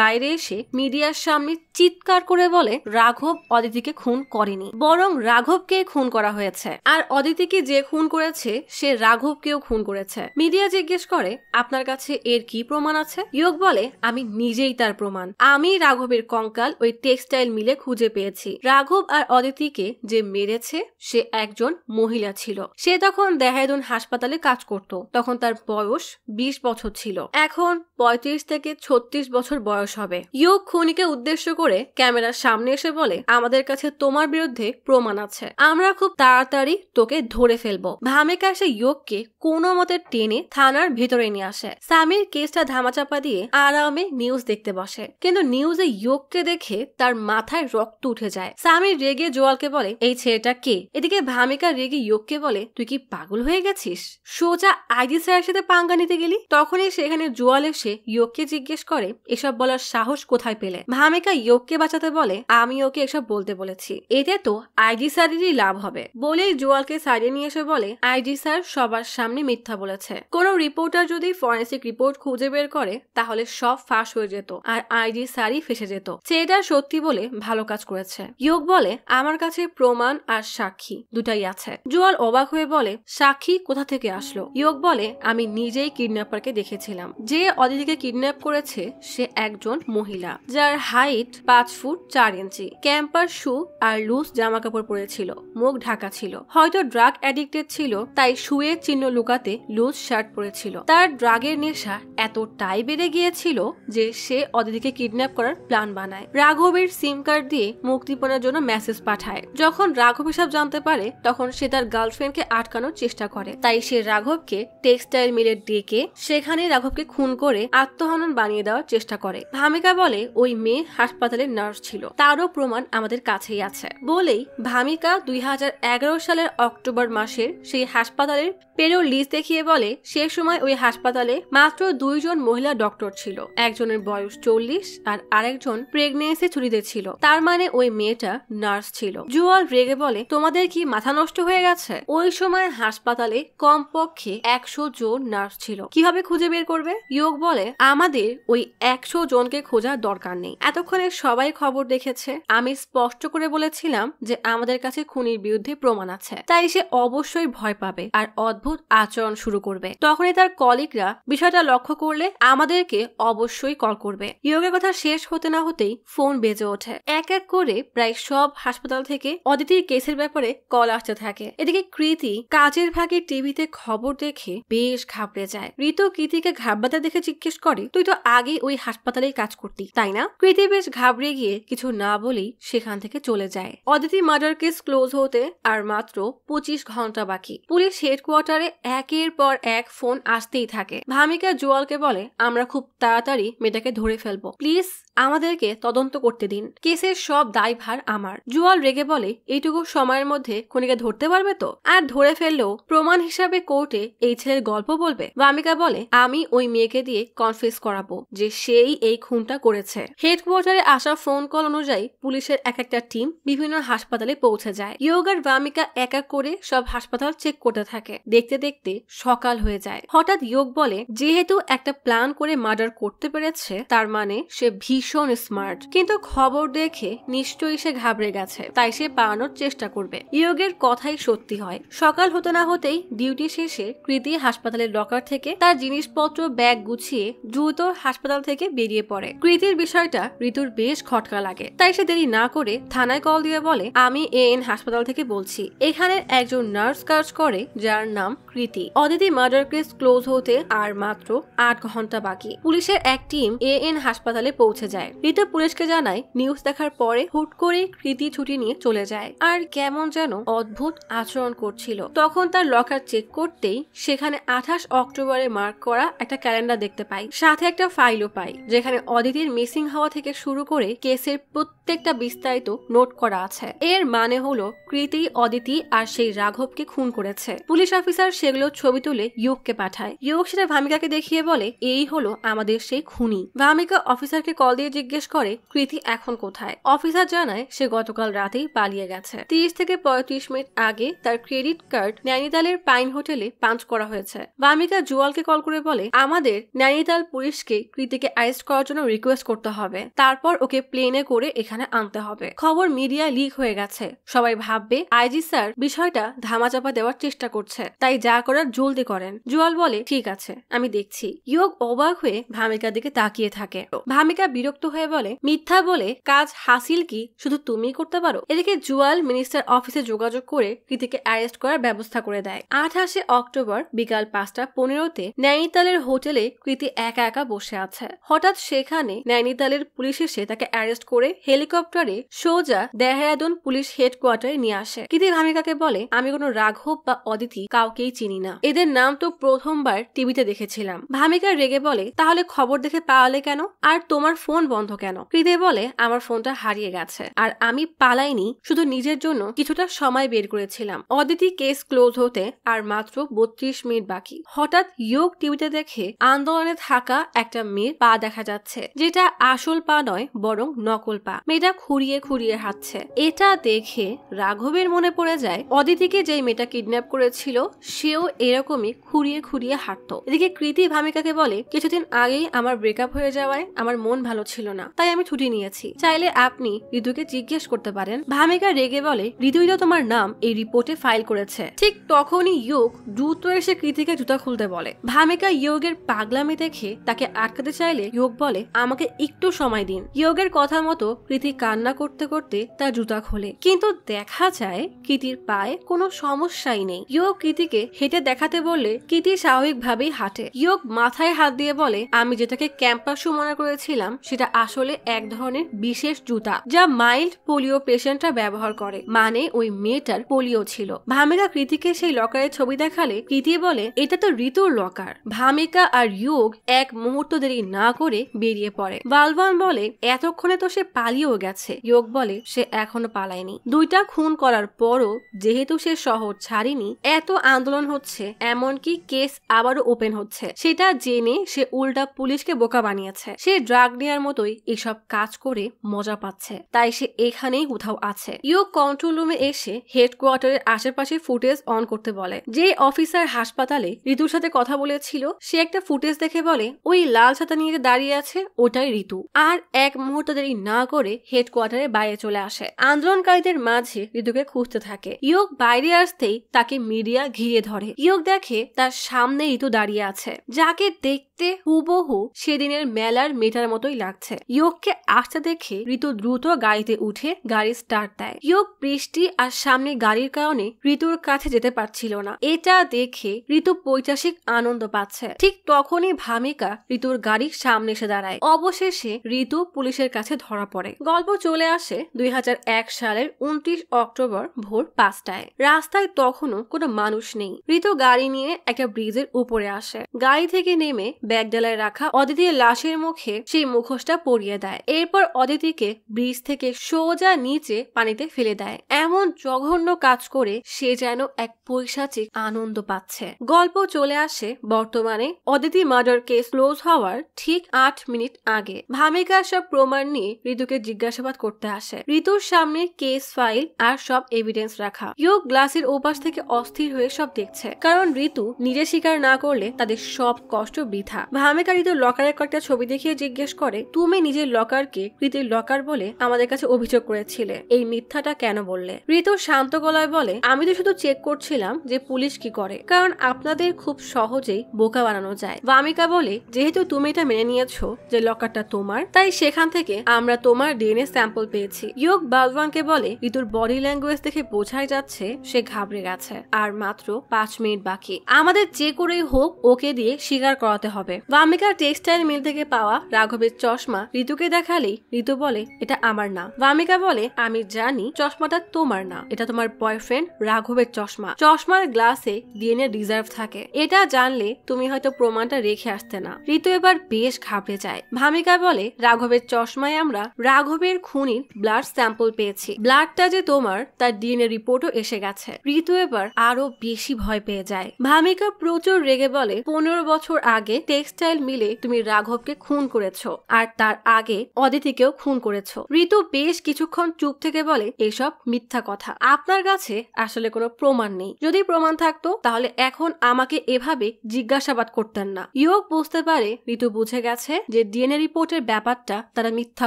বাইরে এসে মিডিয়ার সামনে চিৎকার করে বলে, রাঘব অদিতিকে খুন করেনি, বরং রাঘবকে খুন করা হয়েছে। আর অদিতিকে যে খুন করেছে সে রাঘবকেও খুন করেছে। মিডিয়া জিজ্ঞেস করে, আপনার কাছে এর কি প্রমাণ আছে? ইয়োগ বলে, আমি নিজেই তার প্রমাণ। আমি রাঘবের কঙ্কাল ওই টেক্সটাইল মিলে খুঁজে পেয়েছি। রাঘব আর অদিতিকে যে মেরেছে সে একজন মহিলা ছিল। সে তখন দেহরাদুন হাসপাতালে কাজ করত। তখন তার বয়স 20 বছর ছিল। এখন 35 থেকে 36 বছর বয়স হবে। ইয়োগ খুনিকে উদ্দেশ্য করে ক্যামেরার সামনে এসে বলে, আমাদের কাছে তোমার বিরুদ্ধে প্রমাণ আছে, আমরা খুব তাড়াতাড়ি তোকে ধরে ফেলবো। ভামিকা এসে ইয়োগকে কোনো মতে টেনে থানার ভেতরে নিয়ে আসে। সামির কেসটা ধামাচাপা দিয়ে আরামে নিউজ দেখতে বসে, কিন্তু নিউজে ইয়োগকে দেখে তার মাথায় রক্ত উঠে যায়। সামির রেগে জোয়ালকে বলে, এই ছেলেটা কে? এদিকে ভামিকা রেগে ইয়োগকে বলে, তুই কি পাগল হয়ে গেছিস? সোজা আইজি স্যারের সাথে পাঙ্গা নিতে গেলি? তখনই সেখানে জোয়াল এসে ইয়োগকে জিজ্ঞেস করে, এসব বলার সাহস কোথায় পেলে? ভামিকা ইয়োগকে বাঁচাতে বলে, আমি ওকে এসব বলতে বলেছি, এতে তো আইজি স্যারেরই লাভ হবে। বলেই জোয়ালকে সাইডে নিয়ে এসে বলে, আইজি স্যার সবার সামনে মিথ্যা বলেছে। কোন রিপোর্টার যদি ফরেন্সিক রিপোর্ট খুঁজে বের করে তাহলে সব ফাঁস হয়ে যেত আর আইজি স্যারই ফেসে যেত। সেটা সত্যি বলে ভালো কাজ করেছে। ইয়োগ বলে, আমার কাছে প্রমাণ আর সাক্ষী দুটাই আছে। জোয়াল অবাক হয়ে বলে, সাক্ষী কোথা থেকে আসলো? ইয়োগ বলে, আমি নিজেই কিডন্যাপারকে দেখেছিলাম। যে অদিতিকে কিডন্যাপ করেছে সে একজন মহিলা, যার হাইট 5 ফুট 4 ইঞ্চি, ক্যাম্পার শু আর লুজ জামা কাপড় পরেছিল, মুখ ঢাকা ছিল। হয়তো ড্রাগ অ্যাডিক্টেড ছিল, তাই শুয়ের চিহ্ন লুকাতে লুজ শার্ট পরেছিল। তার ড্রাগের নেশা এতটাই বেড়ে গিয়েছিল যে সে অদিতিকে কিডন্যাপ করার প্ল্যান বানায়। রাঘবের সিম কার্ড দিয়ে মুক্তিপণের জন্য মেসেজ পাঠায়। যখন রাঘব এসব জানতে পারে তখন সে তার গার্লফ্রেন্ডকে আটকানোর চেষ্টা করে। তাই সে রাঘবকে টেক্সটাইল মিলে ডেকে সেখানে রাঘবকে খুন করে আত্মহনন বানিয়ে দেওয়ার চেষ্টা করে। ভামিকা বলে ওই মেয়ে হাসপাতালের নার্স ছিল, তারও প্রমাণ আমাদের কাছেই আছে বলেই ভামিকা 2011 সালের অক্টোবর মাসের সেই হাসপাতালের পেরোল লিস্ট দেখিয়ে বলে সে সময় ওই হাসপাতালে মাত্র 2 জন মহিলা ডক্টর ছিল। একজনের বয়স 40 আর আরেকজন প্রেগনেন্সি ছুটিতে ছিল। তার মানে ওই মেয়েটা নার্স ছিল। জুয়াল রেগে বলে তোমাদের কি মাথা নষ্ট হয়ে গেছে? ওই সময় হাসপাতালে কমপক্ষে 100 জন নার্স ছিল, কিভাবে খুঁজে বের করবে? ইয়োগ বলে আমাদের ওই 100 জনকে খোঁজার দরকার নেই, এতক্ষণে সবাই খবর দেখেছে। আমি স্পষ্ট করে বলেছিলাম যে আমাদের কাছে খুনির বিরুদ্ধে প্রমাণ আছে, তাই সে অবশ্যই ভয় পাবে আর অদ্ভুত আচরণ শুরু করবে। তখনই তার কলিগরা বিষয়টা লক্ষ্য করলে আমাদেরকে অবশ্যই কল করবে। ইয়োগের কথা শেষ হতে না হতেই ফোন বেজে ওঠে। এক এক করে প্রায় সব হাসপাতাল থেকে অদিতির কেসের ব্যাপারে কল আসতে থাকে। এদিকে কৃতি কাজের ফাঁকে টিভিতে খবর দেখে বেশ ঘাবড়ে যায়। ঋতু কৃতিকে ঘাবড়াতে দেখে জিজ্ঞেস করে তুই তো আগে ওই হাসপাতালেই কাজ করতি তাই না? কৃতি বেশ ঘাবড়ে গিয়ে কিছু না বলেই সেখান থেকে চলে যায়। অদিতি মার্ডার কেস ক্লোজ হতে আর মাত্র 25 ঘন্টা বাকি। পুলিশ হেডকোয়ার্টারে একের পর এক ফোন আসতেই থাকে। ভামিকা জুয়ালকে বলে আমরা খুব তাড়াতাড়ি মেয়েটাকে ধরে ফেলবো, প্লিজ আমাদেরকে তদন্ত করতে দিন, কেসের সব দায়ভার আমার। জুয়াল রেগে বলে এইটুকু সময়ের মধ্যে খুনিকে ধরতে পারবে তো? আর ধরে ফেললেও প্রমাণ হিসাবে কোর্টে এই ছেলের গল্প বলবে। ভামিকা বলে আমি ওই মেয়েকে দিয়ে কনফেস করাবো যে সেই এই খুনটা করেছে। হেডকোয়ার্টারে আসা ফোন কল অনুযায়ী পুলিশের এক একটা টিম বিভিন্ন হাসপাতালে পৌঁছে যায়। ইয়োগ আর ভামিকা এক এক করে সব হাসপাতাল চেক করতে থাকে। দেখতে দেখতে সকাল হয়ে যায়। হঠাৎ ইয়োগ বলে যেহেতু একটা প্ল্যান করে মার্ডার করতে পেরেছে তার মানে সে ভীষণ স্মার্ট, কিন্তু খবর দেখে নিশ্চয়ই সে ঘাবড়ে গেছে, তাই সে পালানোর চেষ্টা করবে। ইয়োগের কথাই সত্যি হয়। সকাল হতে না হতেই ডিউটি শেষে কৃতি হাসপাতালের লকার থেকে তার জিনিসপত্র ব্যাগ গুছিয়ে দ্রুত হাসপাতাল থেকে বেরিয়ে পড়ে। কৃতির বিষয়টা ঋতুর বেশ খটকা লাগে, তাই সে দেরি না করে থানায় কল দিয়ে বলে আমি এএন হাসপাতাল থেকে বলছি, এখানে একজন নার্স কাজ করে যার নাম কৃতি। অদিতি মার্ডার কেস ক্লোজ হতে আর মাত্র 8 ঘন্টা বাকি। পুলিশের এক টিম এএন হাসপাতালে পৌঁছে যায়। ঋতু পুলিশকে জানায় নিউজ দেখার পরে হুট করে কৃতি ছুটি নিয়ে চলে যায় আর কেমন যেন অদ্ভুত আচরণ করছিল। তখন তার লকার চেক করতেই সেখানে 28 অক্টোবরে মার্ক করা একটা ক্যালেন্ডার দেখতে পাই, সাথে একটা ফাইলও পাই যেখানে অদিতির মিসিং হওয়া থেকে শুরু করে কেসের প্রত্যেকটা বিস্তারিত নোট করা আছে। এর মানে হলো কৃতি অদিতি আর সেই রাঘবকে খুন করেছে। পুলিশ অফিসার সেগুলো ছবি তুলে ইয়োগকে পাঠায়। ইয়োগ সেটা ভামিকাকে দেখিয়ে বলে এই হলো আমাদের সেই খুনি। ভামিকা অফিসারকে কল দিয়ে জিজ্ঞেস করে কৃতি এখন কোথায়। অফিসার জানায় সে গতকাল রাতেই পালিয়ে গেছে। 30 থেকে 35 মিনিট আগে তার ক্রেডিট কার্ড নৈনিতালের পাইন হোটেলে পাঞ্চ করা হয়েছে। ভামিকা জুয়ালকে কল করে বলে আমাদের নৈনিতাল পুলিশকে কৃতিকে অ্যারেস্ট করার জন্য রিকোয়েস্ট করতে হবে, তারপর ওকে প্লেনে করে এখানে আনতে হবে। খবর মিডিয়া লিক হয়ে গেছে, সবাই ভাববে আইজি স্যার বিষয়টা ধামাচাপা দেওয়ার চেষ্টা করছে, তাই যা করার জলদি করেন। জুয়াল বলে ঠিক আছে আমি দেখছি। ইয়োগ অবাক হয়ে ভামিকার দিকে তাকিয়ে থাকে। ভামিকা বিরক্ত হয়ে বলে মিথ্যা বলে কাজ হাসিল কি শুধু তুমিই করতে পারো? এদিকে জুয়াল মিনিস্টার অফিসে যোগাযোগ করে কৃতিকে অ্যারেস্ট করার ব্যবস্থা করে দেয়। 28 অক্টোবর বিকাল 5:15 নৈনিতালের হোটেলে কৃতি একা একা বসে আছে। হঠাৎ সেখানে নৈনিতালের পুলিশ এসে তাকে অ্যারেস্ট করে হেলিকপ্টারে সোজা দেহরাদুন পুলিশ হেডকোয়ার্টারে নিয়ে আসে। কৃতি ভামিকাকে বলে আমি কোনো রাঘব বা অদিতি কাউকেই চিনি না, এদের নাম তো প্রথমবার টিভিতে দেখেছিলাম। ভামিকা রেগে বলে তাহলে খবর দেখে পালালে কেন? আর তোমার ফোন বন্ধ কেন? কৃতি বলে আমার ফোনটা হারিয়ে গেছে আর আমি পালাইনি, শুধু নিজের জন্য কিছুটা সময় বের করেছিলাম। অদিতি কেস ক্লোজ হতে আর মাত্র 32 মিনিট বাকি। হঠাৎ ইয়োগ টিভিতে দেখে আন্দোলনে থাকা একটা মেয়ের পা দেখা যাচ্ছে, যেটা আসল পা নয় বরং নকল পা। মেয়েটা খুঁড়িয়ে খুঁড়িয়ে হাঁটছে। এটা দেখে রাঘবের মনে পড়ে যায় অদিতিকে যেই মেয়েটা কিডন্যাপ করেছিল সেও এরকমই খুঁড়িয়ে খুঁড়িয়ে হাঁটতো। এদিকে কৃতি ভামিকাকে বলে কিছুদিন আগেই আমার ব্রেকআপ হয়ে যাওয়ায় আমার মন ভালো ছিল না, তাই আমি ছুটি নিয়েছি, চাইলে আপনি ঋতুকে জিজ্ঞেস করতে পারেন। ভামিকা রেগে বলে ঋতুই তো তোমার নাম এই রিপোর্টে ফাইল করেছে। ঠিক তখনই ইয়োগ দ্রুত এসে কৃতিকে জুতা খুলতে বলে। ভামিকা ইয়োগের পাগলামি দেখে তাকে আটকাতে চাইলে ইয়োগ বলে আমাকে একটু সময় দিন। ইয়োগের কথা মতো কৃতি কান্না করতে করতে তার জুতা খোলে, কিন্তু দেখা যায় কৃতির পায়ে কোনো সমস্যাই নেই। ইয়োগ কৃতিকে হেঁটে দেখাতে বললে কৃতি স্বাভাবিকভাবেই হাঁটে। ইয়োগ মাথায় হাত দিয়ে বলে, আমি যেটাকে ক্যাম্পাস শু মনে করেছিলাম সেটা আসলে এক ধরনের বিশেষ জুতা যা মাইল্ড পোলিও পেশেন্টরা ব্যবহার করে, মানে ওই মেয়েটার পোলিও ছিল। ভামিকা কৃতিকে সেই লকারের ছবি দেখালে কৃতি বলে, এটা তো ঋতুর লকার। ভামিকা আর ইয়োগ এক মুহূর্ত দেরি না করে বেরিয়ে পড়ে। বালওয়ান বলে, এতক্ষণে তো সে পালিয়েও গেছে। ইয়োগ বলে, সে এখনো পালায়নি। দুইটা খুন করার পরও যেহেতু সে শহর ছাড়েনি, এত আন্দোলন হচ্ছে, এমনকি কেস আবারও ওপেন হচ্ছে, সেটা জেনে সে উল্টা পুলিশকে বোকা বানিয়েছে। সে ড্রাগ নেওয়ার মতোই এসব কাজ করে মজা পাচ্ছে, তাই সে এখানেই কোথাও আছে। ইয়োগ কন্ট্রোল রুমে এসে হেডকোয়ার্টারের আশেপাশে ফুটেজ অন করতে বলে। যে অফিসার হাসপাতালে ঋতুর সাথে কথা বলেছিল সে একটা ফুটেজ দেখে বলে, ওই লাল ছাতা নিয়ে দাঁড়িয়ে আছে ওটাই ঋতু। আর এক মুহূর্ত দেরি না করে হেডকোয়ার্টারের বাইরে চলে আসে। আন্দোলনকারীদের মাঝে ঋতুকে খুঁজতে থাকে। ইয়োগ বাইরে আসতেই তাকে মিডিয়া ঘিরে ধরে। ইয়োগ দেখে তার সামনে ঋতু দাঁড়িয়ে আছে, যাকে দেখতে হুবহু সেদিনের মেলার মেটার মতোই লাগছে। ইয়োগকে আসতে দেখে ঋতু দ্রুত গাড়িতে উঠে গাড়ি স্টার্ট দেয়। ইয়োগ বৃষ্টি আর সামনে গাড়ির কারণে ঋতুর কাছে যেতে পারছিল না। এটা দেখে ঋতু পৈশাসিক আনন্দ পাচ্ছে। ঠিক তখনই ভামিকা ঋতুর গাড়ির সামনে এসে দাঁড়ায়। অবশেষে ঋতু পুলিশের কাছে ধরা পড়ে। গল্প চলে আসে 2001 সালের 29 অক্টোবর ভোর 5টায়। রাস্তায় তখনও কোনো মানুষ নেই। ঋতু গাড়ি নিয়ে একটা ব্রিজের উপরে আসে। গাড়ি থেকে নেমে ব্যাগডালায় রাখা অদিতির লাশের মুখে সেই মুখোশটা পরিয়ে দেয়। এরপর অদিতিকে ব্রিজ থেকে সোজা নিচে পানিতে ফেলে দেয়। এমন জঘন্য কাজ করে সে যেন এক পৈশাচিক আনন্দ পাচ্ছে। গল্প চলে আসে বর্তমানে অদিতি মার্ডার কেস ক্লোজ হওয়ার ঠিক 8 মিনিট আগে। ভামিকার সব প্রমাণ নিয়ে ঋতুকে জিজ্ঞাসাবাদ করতে আসে। ঋতুর সামনে কেস ফাইল আর সব এভিডেন্স রাখা। ইয়োগ গ্লাসের ওপাশ থেকে অস্থির হয়ে সব দেখছে, কারণ ঋতু নিজে স্বীকার না করলে তাদের সব কষ্ট বৃথা। ভামিকা ঋতুর লকারের কয়েকটা ছবি দেখিয়ে জিজ্ঞেস করে, তুমি নিজের লকারকে ঋতুর লকার বলে আমাদের কাছে অভিযোগ করেছিলে, এই মিথ্যাটা কেন বললে? ঋতু শান্ত গলায় বলে, আমি তো শুধু চেক করছিলাম যে পুলিশ কি করে, কারণ আপনাদের খুব সহজেই বোকা বানানো যায়। ভামিকা বলে, যেহেতু তুমি এটা মেনে নিয়েছো যে লকারটা তোমার, তাই সেখান থেকে আমরা তোমার ডিএনএ স্যাম্পল পেয়েছি। ইয়োগ বালওয়ানকে বলে, ঋতুর বডি ল্যাঙ্গুয়েজ দেখে বোঝাই যাচ্ছে সে ঘাবড়ে গেছে। আর মাত্র 5 মিনিট বাকি, আমাদের যে করেই হোক ওকে দিয়ে স্বীকার করাতে হবে। ভামিকা টেক্সটাইল মিল থেকে পাওয়া রাঘবের চশমা ঋতুকে দেখালেই ঋতু বলে, এটা আমার না। ভামিকা বলে, আমি জানি চশমাটা তোমার না, এটা তোমার বয়ফ্রেন্ড রাঘবের চশমা। চশমার গ্লাসে ডিএনএ রিজার্ভ থাকে, এটা জানলে তুমি হয়তো প্রমাণটা রেখে আসতে না। ঋতু এবার বেশ ঘাবড়ে যায়। ভামিকা বলে, রাঘবের চশমায় আমরা রাঘবের খুনির ব্লাড স্যাম্পল পেয়েছি, ব্লাডটা যে তোমার তার ডিএনএ রিপোর্টও এসে গেছে। ঋতু এবার আরো বেশি ভয় পেয়ে যায়। ভামিকা প্রচুর রেগে বলে, 15 বছর আগে টেক্সটাইল মিলে তুমি রাঘবকে খুন করেছো, আর তার আগে অদিতিকেও খুন করেছো। ঋতু বেশ কিছুক্ষণ চুপ থেকে বলে, এসব মিথ্যা কথা, আপনার কাছে আসলে কোনো প্রমাণ নেই। যদি প্রমাণ থাকতো তাহলে এখন আমাকে এভাবে জিজ্ঞাসাবাদ করতেন না। ইয়োগ বুঝতে পারে ঋতু বুঝে গেছে যে ডিএনএ রিপোর্টের ব্যাপারটা তারা মিথ্যা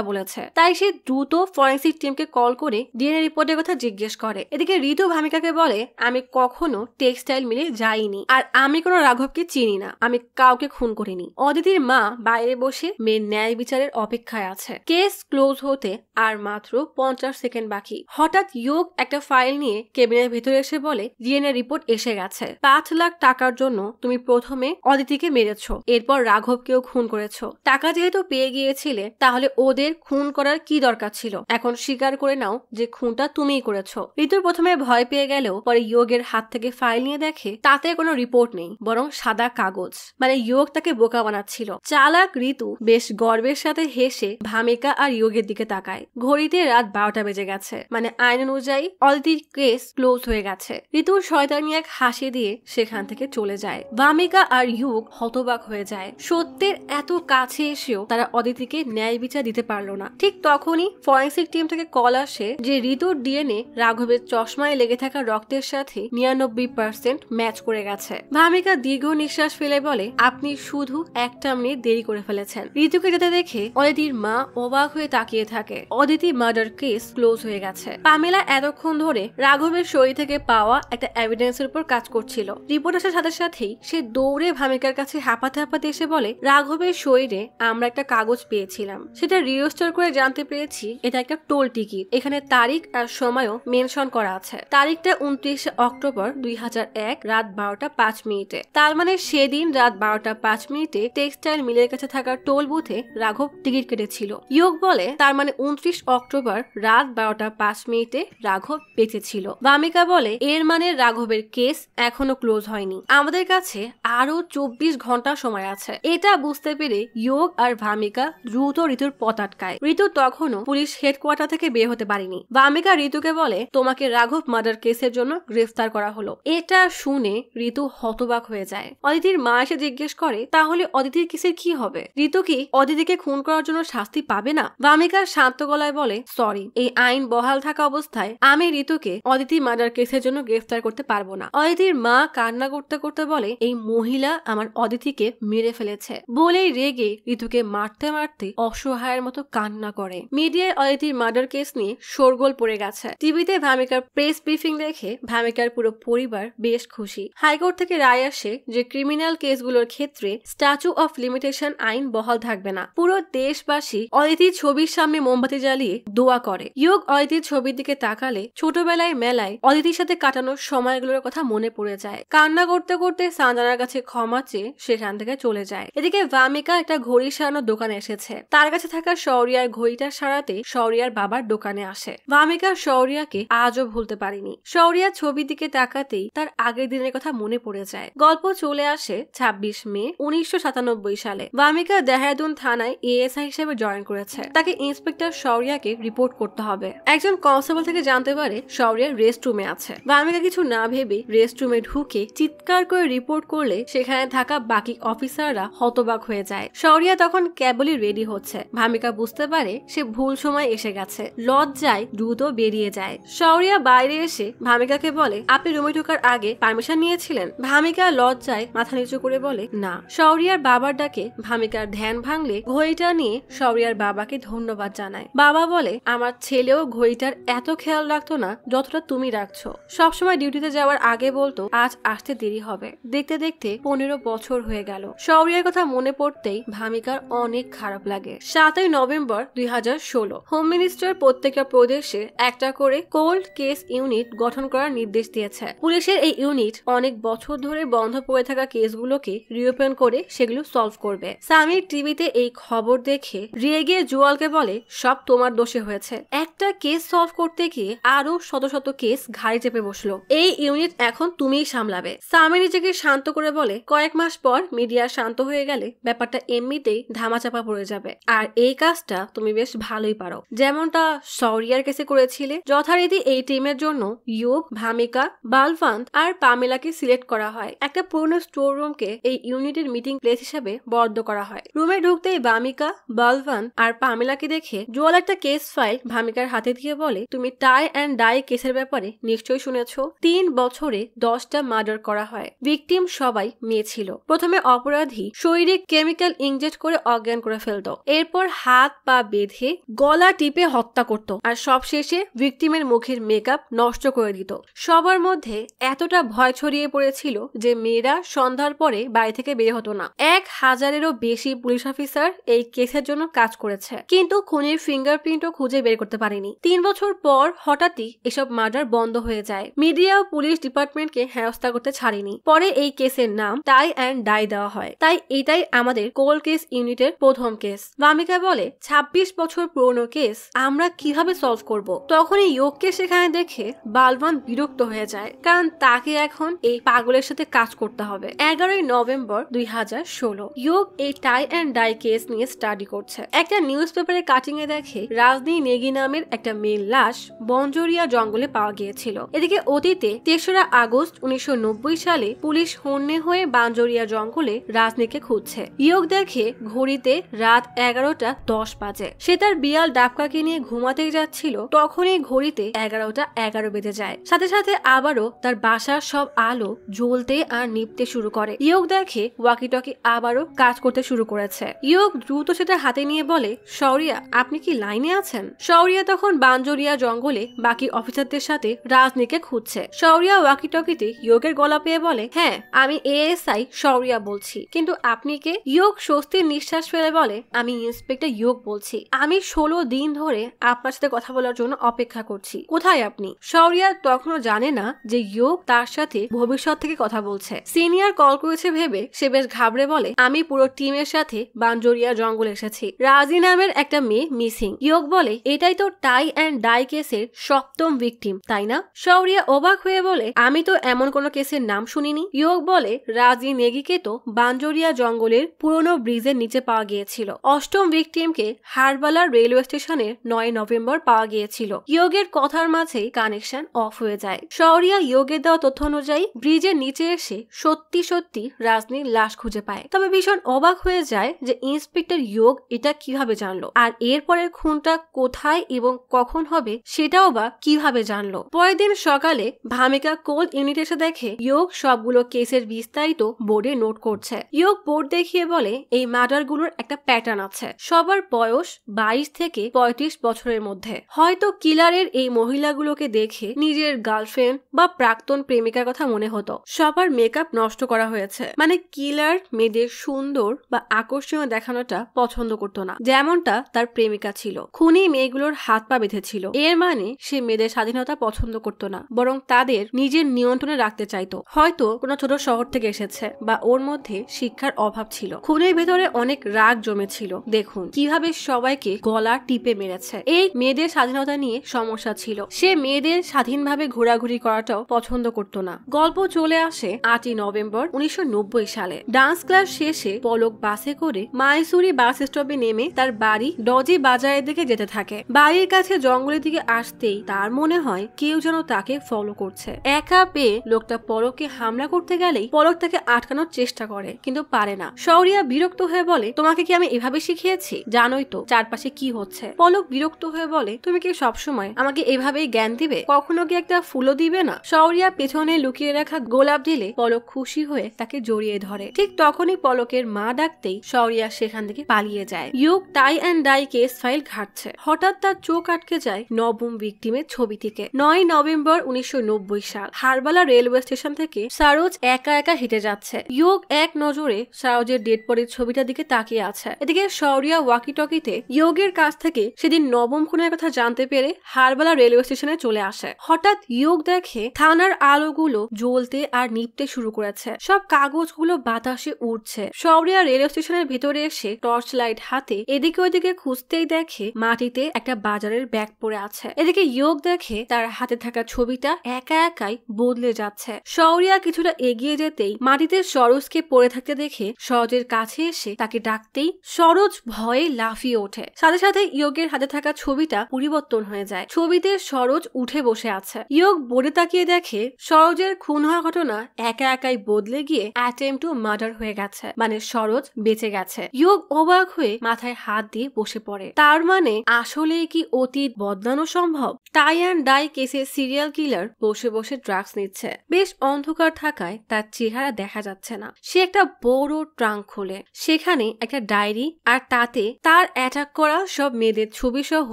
বলেছে, তাই সে দ্রুত ফরেন্সিক টিমকে কল করে ডিএনএ রিপোর্টের কথা জিজ্ঞেস করে। এদিকে ঋতু ভামিকাকে বলে, আমি কখনো টেক্সটাইল মিলে যাইনি, আর আমি কোনো রাঘবকে চিনি না, আমি কাউকে খুন করিনি। অদিতির মা বাইরে বসে মেয়ের ন্যায় বিচারের অপেক্ষায় আছে। কেস ক্লোজ হতে আর মাত্র 50 সেকেন্ড বাকি। হঠাৎ ইয়োগ একটা ফাইল নিয়ে কেবিনের ভেতরে এসে বলে, ডিএনএ রিপোর্ট এসে গেছে। 5 লাখ টাকার জন্য তুমি প্রথমে অদিতিকে মেরেছো, এরপর রাঘবকেও খুন করেছো। টাকা যেহেতু পেয়ে গিয়েছিলে, তাহলে ওদের খুন করার কি দরকার ছিল? এখন স্বীকার করে নাও যে খুনটা তুমিই করেছো। ঋতুর প্রথমে ভয় পেয়ে গেলেও পরে ইয়োগের হাত থেকে ফাইল নিয়ে দেখে তাতে কোনো রিপোর্ট নেই, বরং সাদা কাগজ। মানে ইয়োগ তাকে বোকা বানাচ্ছিল। চালাক ঋতু বেশ গর্বের সাথে হেসে ভামিকা আর ইয়োগের দিকে তাকায়। ঘড়িতে রাত 12টা বেজে গেছে, মানে আইন অনুযায়ী অদিতির কেস ক্লোজ হয়ে গেছে। ঋতুর শয়তানি এক হাসি দিয়ে সেখান থেকে চলে যায়। ভামিকা আর ইয়োগ হতবাক হয়ে যায়। সত্যের এত কাছে এসেও তারা অদিতিকে ন্যায় বিচার দিতে পারলো না। ঠিক তখনই ফরেন্সিক টিম থেকে কল আসে যে ঋতুর ডিএনএ রাঘবের চশমায় লেগে থাকা রক্তের সাথে 99% ম্যাচ করে গেছে। ভামিকা দীর্ঘ নিঃশ্বাস ফেলে বলে, আপনি শুধু 1টা মিনিট দেরি করে ফেলেছেন। ঋতুকে যেতে দেখে অদিতির মা অবাক হয়ে তাকিয়ে থাকে। অদিতি মার্ডার কেস ক্লোজ হয়ে গেছে। পামেলা এতক্ষণ ধরে রাঘবের শরীর থেকে পাওয়া একটা এভিডেন্সের উপর কাজ করছিল। রিপোর্ট আসার সাথে সাথেই সে দৌড়ে ভামিকার কাছে হাঁপাতে হাঁপাতে এসে বলে, রাঘবের শরীরে আমরা একটা কাগজ পেয়েছিলাম, সেটা রিস্টোর করে জানতে পেরেছি এটা একটা টোল টিকিট। এখানে তারিখ আর সময়ও মেনশন করা আছে। তারিখটা 29 অক্টোবর 2001 রাত 12টা 5 মিনিটে। তার মানে সেদিন রাত 12টা 5 মিনিটে টেক্সটাইল মিলের কাছে থাকা টোল বুথে রাঘব টিকিট কেটেছিল। ইয়োগ বলে তার মানে 29 অক্টোবর রাত 12টা 5 মিনিটে রাঘব বেঁচে ছিল। ভামিকা বলে এর মানে রাঘবের কেস এখনো ক্লোজ হয়নি, আমাদের কাছে আরো 24 ঘন্টা সময় আছে। এটা বুঝতে পেরে ইয়োগ আর ভামিকা দ্রুত ঋতুর পথ আটকায়। ঋতু তখনও পুলিশ হেডকোয়ার্টার থেকে বের হতে পারেনি। ভামিকা ঋতুকে বলে তোমাকে রাঘব মার্ডার কেসের জন্য গ্রেফতার করা হলো। এটা শুনে ঋতু হতবাক হয়ে যায়। অদিতির মা এসে জিজ্ঞেস করে তাহলে অদিতির কেসের কি হবে? ঋতু কি অদিতিকে খুন করার জন্য শাস্তি পাবে না? ভামিকা শান্ত গলায় বলে সরি, এই আইন বহাল থাকা অবস্থায় আমি ঋতুকে অদিতি মার্ডার কেসের জন্য গ্রেফতার করতে পারবো না। অদিতির মা কান্না করতে করতে বলে এই মহিলা আমার অদিতিকে মেরে ফেলেছে বলেই রেগে ঋতুকে মারতে মারতে অসহায়ের মতো কান্না করে। মিডিয়ায় অদিতির মার্ডার কেস নিয়ে শোরগোল পড়ে গেছে। টিভিতে ভামিকার প্রেস ব্রিফিং দেখে ভামিকার পুরো পরিবার বেশ খুশি। হাইকোর্ট থেকে রায় আসে যে ক্রিমিনাল কেসগুলোর ক্ষেত্রে স্ট্যাচু অফ লিমিটেশন আইন বহাল থাকবে না। পুরো দেশবাসী অদিতির ছবির সামনে মোমবাতি জ্বালিয়ে দোয়া করে। ইয়োগ অদিতির ছবির দিকে তাকালে ছোটবেলায় মেলায় অদিতির সাথে কাটানোর সময়গুলোর কথা মনে পড়ে যায়। কান্না করতে করতে সানজানার কাছে ক্ষমা চেয়ে সেখান থেকে চলে যায়। এদিকে ভামিকা একটা ঘড়ি সারানোর দোকানে এসেছে। তার কাছে থাকা শৌরিয়ার ঘড়িটা সারাতে শৌরিয়ার বাবার দোকানে আসে। ভামিকা শৌরিয়াকে আজও ভুলতে পারেনি। শৌরিয়া ছবির দিকে তাকাতেই তার আগের দিনের কথা মনে পড়ে যায়। গল্প চলে আসে 26 মে 1997 সালে। ভামিকা দেহরাদুন থানায় এএসআই হিসেবে জয়েন করেছে। তাকে ইন্সপেক্টর শৌরিয়াকে রিপোর্ট করতে হবে। একজন কনস্টেবল থেকে জানতে পারে শৌরিয়া রেস্ট রুমে আছে। ভামিকা কিছু না ভেবে রেস্ট রুমে ঢুকে চিৎকার করে রিপোর্ট করলে সেখানে থাকা বাকি অফিসাররা হতবাক হয়ে যায়। শৌরিয়া তখন কেবলই রেডি হচ্ছে। ভামিকা বুঝতে পারে সে ভুল সময় এসে গেছে। লজ্জায় দ্রুত বেরিয়ে যায়। শৌরিয়া বাইরে এসে ভামিকাকে বলে আপনি রুমে ঢোকার আগে পারমিশন নিয়েছিলেন? ভামিকা লজ্জায় মাথা নিচু করে বলে না। শৌরিয়ার বাবার ডাকে ভামিকার ধ্যান ভাঙলে ঘড়িটা নিয়ে শৌরিয়ার বাবাকে ধন্যবাদ জানায়। বাবা বলে আমার ছেলেও ঘড়িটার এত খেয়াল রাখতো না যতটা তুমি রাখছো। সবসময় ডিউটিতে যাওয়ার আগে বলতো আজ আসতে দেরি হবে। দেখতে দেখতে 15 বছর হয়ে গেল। শৌরিয়ার কথা মনে পড়তেই ভামিকার অনেক খারাপ লাগে। 7 নভেম্বর 2016 হোম মিনিস্টার প্রত্যেকটা প্রদেশে একটা করে কোল্ড কেস ইউনিট গঠন করার নির্দেশ দিয়েছে। পুলিশের এই ইউনিট অনেক বছর ধরে বন্ধ পড়ে থাকা কেসগুলোকে রিওপেন করে সেগুলো সলভ করবে। সামির টিভিতে এই খবর দেখে রেগে জুয়ালকে বলে সব তোমার দোষে হয়েছে। একটা কেস সলভ করতে গিয়ে আরো শত শত কেস ঘাড়ে চেপে বসলো। এই ইউনিট এখন তুমিই সামলাবে। সামি নিজেকে শান্ত করে বলে কয়েক মাস পর মিডিয়া শান্ত হয়ে গেলে ব্যাপারটা এমনিতেই ধামাচাপা পড়ে যাবে। আর এই কাজটা তুমি বেশ ভালোই পারো, যেমনটা শৌরিয়ার কেসে করেছিলে। যথারীতি এই টিমের জন্য ইয়োগ, ভামিকা, বালভান্ত আর পামেলাকে সিলেক্ট করা হয়। একটা পুরনো স্টোর রুমকে এই ইউনিটের মিটিং প্লেস হিসেবে বরাদ্দ করা হয়। রুমে ঢুকতেই ভামিকা, বালভান্ত আর পামেলাকে দেখে জুয়াল একটা কেস ফাইল ভামিকার হাতে দিয়ে বলে তুমি টাই অ্যান্ড ডাই কেসের ব্যাপারে নিশ্চয়ই শুনেছো। 3 বছরে 10টা মার্ডার করা হয়। ভিকটিম সবাই মেয়ে ছিল। প্রথমে অপরাধী শরীরে কেমিক্যাল ইনজেক্ট করে অজ্ঞান করে ফেলতো, এরপর হাত পা বেঁধে গলা টিপে হত্যা করত, আর সবশেষে ভিকটিমের মুখের মেকআপ নষ্ট করে দিত। সবার মধ্যে এতটা ভয় ছড়িয়ে পড়েছিল যে মেয়েরা সন্ধ্যার পরে বাড়ি থেকে বের হতো না। 1000-এরও বেশি পুলিশ অফিসার এই কেসের জন্য কাজ করেছে, কিন্তু খুনির ফিঙ্গারপ্রিন্টও খুঁজে বের করতে পারেনি। 3 বছর পর হঠাৎই এসব মার্ডার বন্ধ হয়ে যায়। মিডিয়া ও পুলিশ ডিপার্টমেন্টকে হেনস্থা করতে ছাড়েনি। পরে এই কেসের নাম টাই অ্যান্ড ডাই দেওয়া হয়। তাই এটাই আমাদের কোল্ড কেস ইউনিটের প্রথম কেস। ভামিকা বলে 26 বছর পুরনো কেস আমরা কিভাবে সলভ করব? তখনই ইয়োগকে সেখানে দেখে বালভান্ত বিরক্ত হয়ে যায়, কারণ তাকে এখন এই পাগলের সাথে কাজ করতে হবে। 11 নভেম্বর 2016 ইয়োগ এই টাই অ্যান্ড ডাই কেস নিয়ে স্টাডি করছে। একটা নিউজ পেপারে কাটিং এ দেখে রাজনী নেগি নামের একটা মেয়ের লাশ বঞ্জরিয়া জঙ্গলে পাওয়া গিয়েছিল। এদিকে অতীতে 3রা আগস্ট 1990 সালে পুলিশ হন্যে হয়ে বাঞ্জরিয়া জঙ্গলে রাজনীকে খুঁজছে। ইয়োগ দেখে ঘড়িতে রাত 11টা 10 বাজে। সে তার বিড়াল ডাবকাকে নিয়ে ঘুমাতেই যাচ্ছিল, তখনই ঘড়িতে 11টা 11 বেজে যায়। সাথে সাথে আবারও তার বাসার সব আলো জ্বলতে আর নিভতে শুরু করে। ইয়োগ দেখে ওয়াকি ওয়াকি টকি আবারও কাজ করতে শুরু করেছে। ইয়োগ দ্রুত সেটা হাতে নিয়ে বলে, শৌরিয়া আপনি কি লাইনে আছেন? শৌরিয়া তখন বাঞ্জরিয়া জঙ্গলে বাকি অফিসারদের সাথে রাজনীকে খুঁজছে। শৌরিয়া ওয়াকি টকিতে ইয়োগের গলা পেয়ে বলে, হ্যাঁ আমি এএসআই শৌরিয়া বলছি, কিন্তু আপনি কে? ইয়োগ স্বস্তির নিঃশ্বাস ফেলে বলে, আমি ইন্সপেক্টর ইয়োগ বলছি। আমি 16 দিন ধরে আপনার সাথে কথা বলার জন্য অপেক্ষা করছি। কোথায় আপনি? শৌরিয়া তখনও জানে না যে ইয়োগ তার সাথে ভবিষ্যৎ থেকে কথা বলছে। সিনিয়র কল করেছে ভেবে সে বেশ ঘাবড়ে বলে, আমি পুরো টিমের সাথে বাঞ্জরিয়া জঙ্গলে এসেছি। রাজি নামের একটা মেয়ে মিসিং। ইয়োগ বলে, এটাই তো টাই অ্যান্ড ডাই কেসের 7ম ভিকটিম, তাই না? শৌরিয়া অবাক হয়ে বলে, আমি তো এমন কোনো কেসের নাম শুনিনি। ইয়োগ বলে, রাজি নেগিকে তো বাঞ্জরিয়া জঙ্গলের পুরনো ব্রিজের নিচে পাওয়া গিয়েছিল। 8ম ভিকটিমকে হারবালা রেলওয়ে স্টেশনের 9 নভেম্বর পাওয়া গিয়েছিল। ইয়োগের কথার মাঝেই কানেকশন অফ হয়ে যায়। শৌরিয়া ইয়োগের দেওয়া তথ্য অনুযায়ী ব্রিজের নিচে এসে সত্যি সত্যি রাজনীর লাশ খুঁজে পায়। তবে ভীষণ অবাক হয়ে যায় যে ইন্সপেক্টর ইয়োগ এটা কিভাবে জানলো, আর এরপরের খুনটা কোথায় এবং কখন হবে সেটাও বা কিভাবে জানলো। পরের দিন সকালে ভামিকা কোল্ড ইউনিট এসে দেখে ইয়োগ সবগুলো কেসের বিস্তারিত বোর্ডে নোট করছে। ইয়োগ বোর্ড দেখিয়ে বলে, এই মার্ডারগুলোর একটা প্যাটার্ন আছে। সবার বয়স 22 থেকে 35 বছরের মধ্যে। হয়তো কিলারের এই মহিলাগুলোকে দেখে নিজের গার্লফ্রেন্ড বা প্রাক্তন প্রেমিকার কথা মনে হতো। সবার মেকআপ নষ্ট করা হয়েছে, মানে কিলার মেয়েদের সুন্দর বা আকর্ষণীয় দেখানোটা পছন্দ করতো না, যেমনটা তার প্রেমিকা ছিল। খুনি মেয়েগুলোর হাত পা বেঁধেছিল, এর মানে সে মেয়েদের স্বাধীনতা পছন্দ করতো না, বরং তাদের নিজের নিয়ন্ত্রণে রাখতে চাইতো। হয়তো কোনো ছোট শহর থেকে এসেছে বা ওর মধ্যে শিক্ষার অভাব ছিল। খুনের ভেতরে অনেক রাগ জমেছিল। দেখুন কিভাবে সবাইকে গলা টিপে মেরেছে। এই মেয়েদের স্বাধীনতা নিয়ে সমস্যা ছিল। সে মেয়েদের স্বাধীনভাবে ঘোরাঘুরি করাটাও পছন্দ করতো না। গল্প চলে আসে 8ই নভেম্বর 1990 সালে। ডান্স ক্লাস শেষে পলক বাসে করে মাইসুরি বাস স্টপে নেমে তার বাড়ি ডজি বাজারের দিকে যেতে থাকে। বাড়ির কাছে জঙ্গলের দিকে আসতেই তার মনে হয় কেউ যেন তাকে ফলো করছে। একা পেয়ে লোকটা পলককে হামলা করতে গেলেই পলক তাকে আটকানোর চেষ্টা করে, কিন্তু পারে না। শৌরিয়া বিরক্ত হয়ে বলে, তোমাকে কি আমি এভাবে শিখিয়েছি? জানোই তো চারপাশে কি হচ্ছে। পলক বিরক্ত হয়ে বলে, তুমি কি সবসময় আমাকে এভাবেই জ্ঞান দিবে? কখনো কি একটা ফুলও দিবে না? শৌরিয়া পেছনে লুকিয়ে রাখা গোলাপ দিলে পলক খুশি হয়ে তাকে জড়িয়ে ধরে। ঠিক তখনই পলকের মা ডাকতেই শৌরিয়া সেখান থেকে পালিয়ে যায়। Yog tie and die case file ঘাটছে। হঠাৎ তার চোখ আটকে যায় 9ম ভিকটিমের ছবি থেকে। 9 নভেম্বর 1990 সাল। হারবালা রেলওয়ে স্টেশন থেকে সারোজ একা একা হেঁটে যাচ্ছে। ইয়োগ এক নজরে সারোজের ডেড বডির ছবিটার দিকে তাকিয়ে আছে। এদিকে শৌরিয়া ওয়াকি টকিতে ইয়োগের কাছ থেকে সেদিন 9ম খুনের কথা জানতে পেরে হারবালা রেলওয়ে স্টেশনে চলে আসে। হঠাৎ ইয়োগ দেখে থানার আলোগুলো জ্বলতে আর নিভতে শুরু করেছে। সব কাগজগুলো বাতাসে উড়ছে। শৌরিয়া রেলওয়ে স্টেশনের ভেতরে এসে টর্চ লাইট হাতে এদিকে ওদিকে খুঁজতেই দেখে মাটিতে একটা বাজারের ব্যাগ পড়ে আছে। এদিকে ইয়োগ দেখে তার হাতে থাকা ছবিটা একা একাই বদলে যাচ্ছে। শৌরিয়া কিছুটা এগিয়ে যেতেই মাটিতে সরোজকে পড়ে থাকতে দেখে সরোজের কাছে এসে তাকে ডাকতেই সরোজ ভয়ে লাফিয়ে ওঠে। সাথে সাথে ইয়োগের হাতে থাকা ছবিটা পরিবর্তন হয়ে যায়। ছবিতে সরোজ উঠে বসে আছে। ইয়োগ বোর্ডে তাকিয়ে দেখে সরোজের খুন হওয়া ঘটনা একা একাই বদলে গিয়ে অ্যাটেম্প টু মার্ডার হয়ে গেছে, মানে সরোজ বেঁচে গেছে। ইয়োগ অবাক হয়ে মাথায় হাত দিয়ে বসে পড়ে। তার মানে আসলে কি অতীত বদলানো সম্ভব? টাই অ্যান্ড ডাই কেসের সিরিয়াল কিলার বসে বসে ড্রাগস নিচ্ছে। বেশ অন্ধকার থাকায় তার চেহারা দেখা যাচ্ছে না। সে একটা বড় ট্রাঙ্ক খোলে, সেখানে একটা ডায়েরি আর তাতে তার অ্যাটাক করা সব মেয়েদের ছবি সহ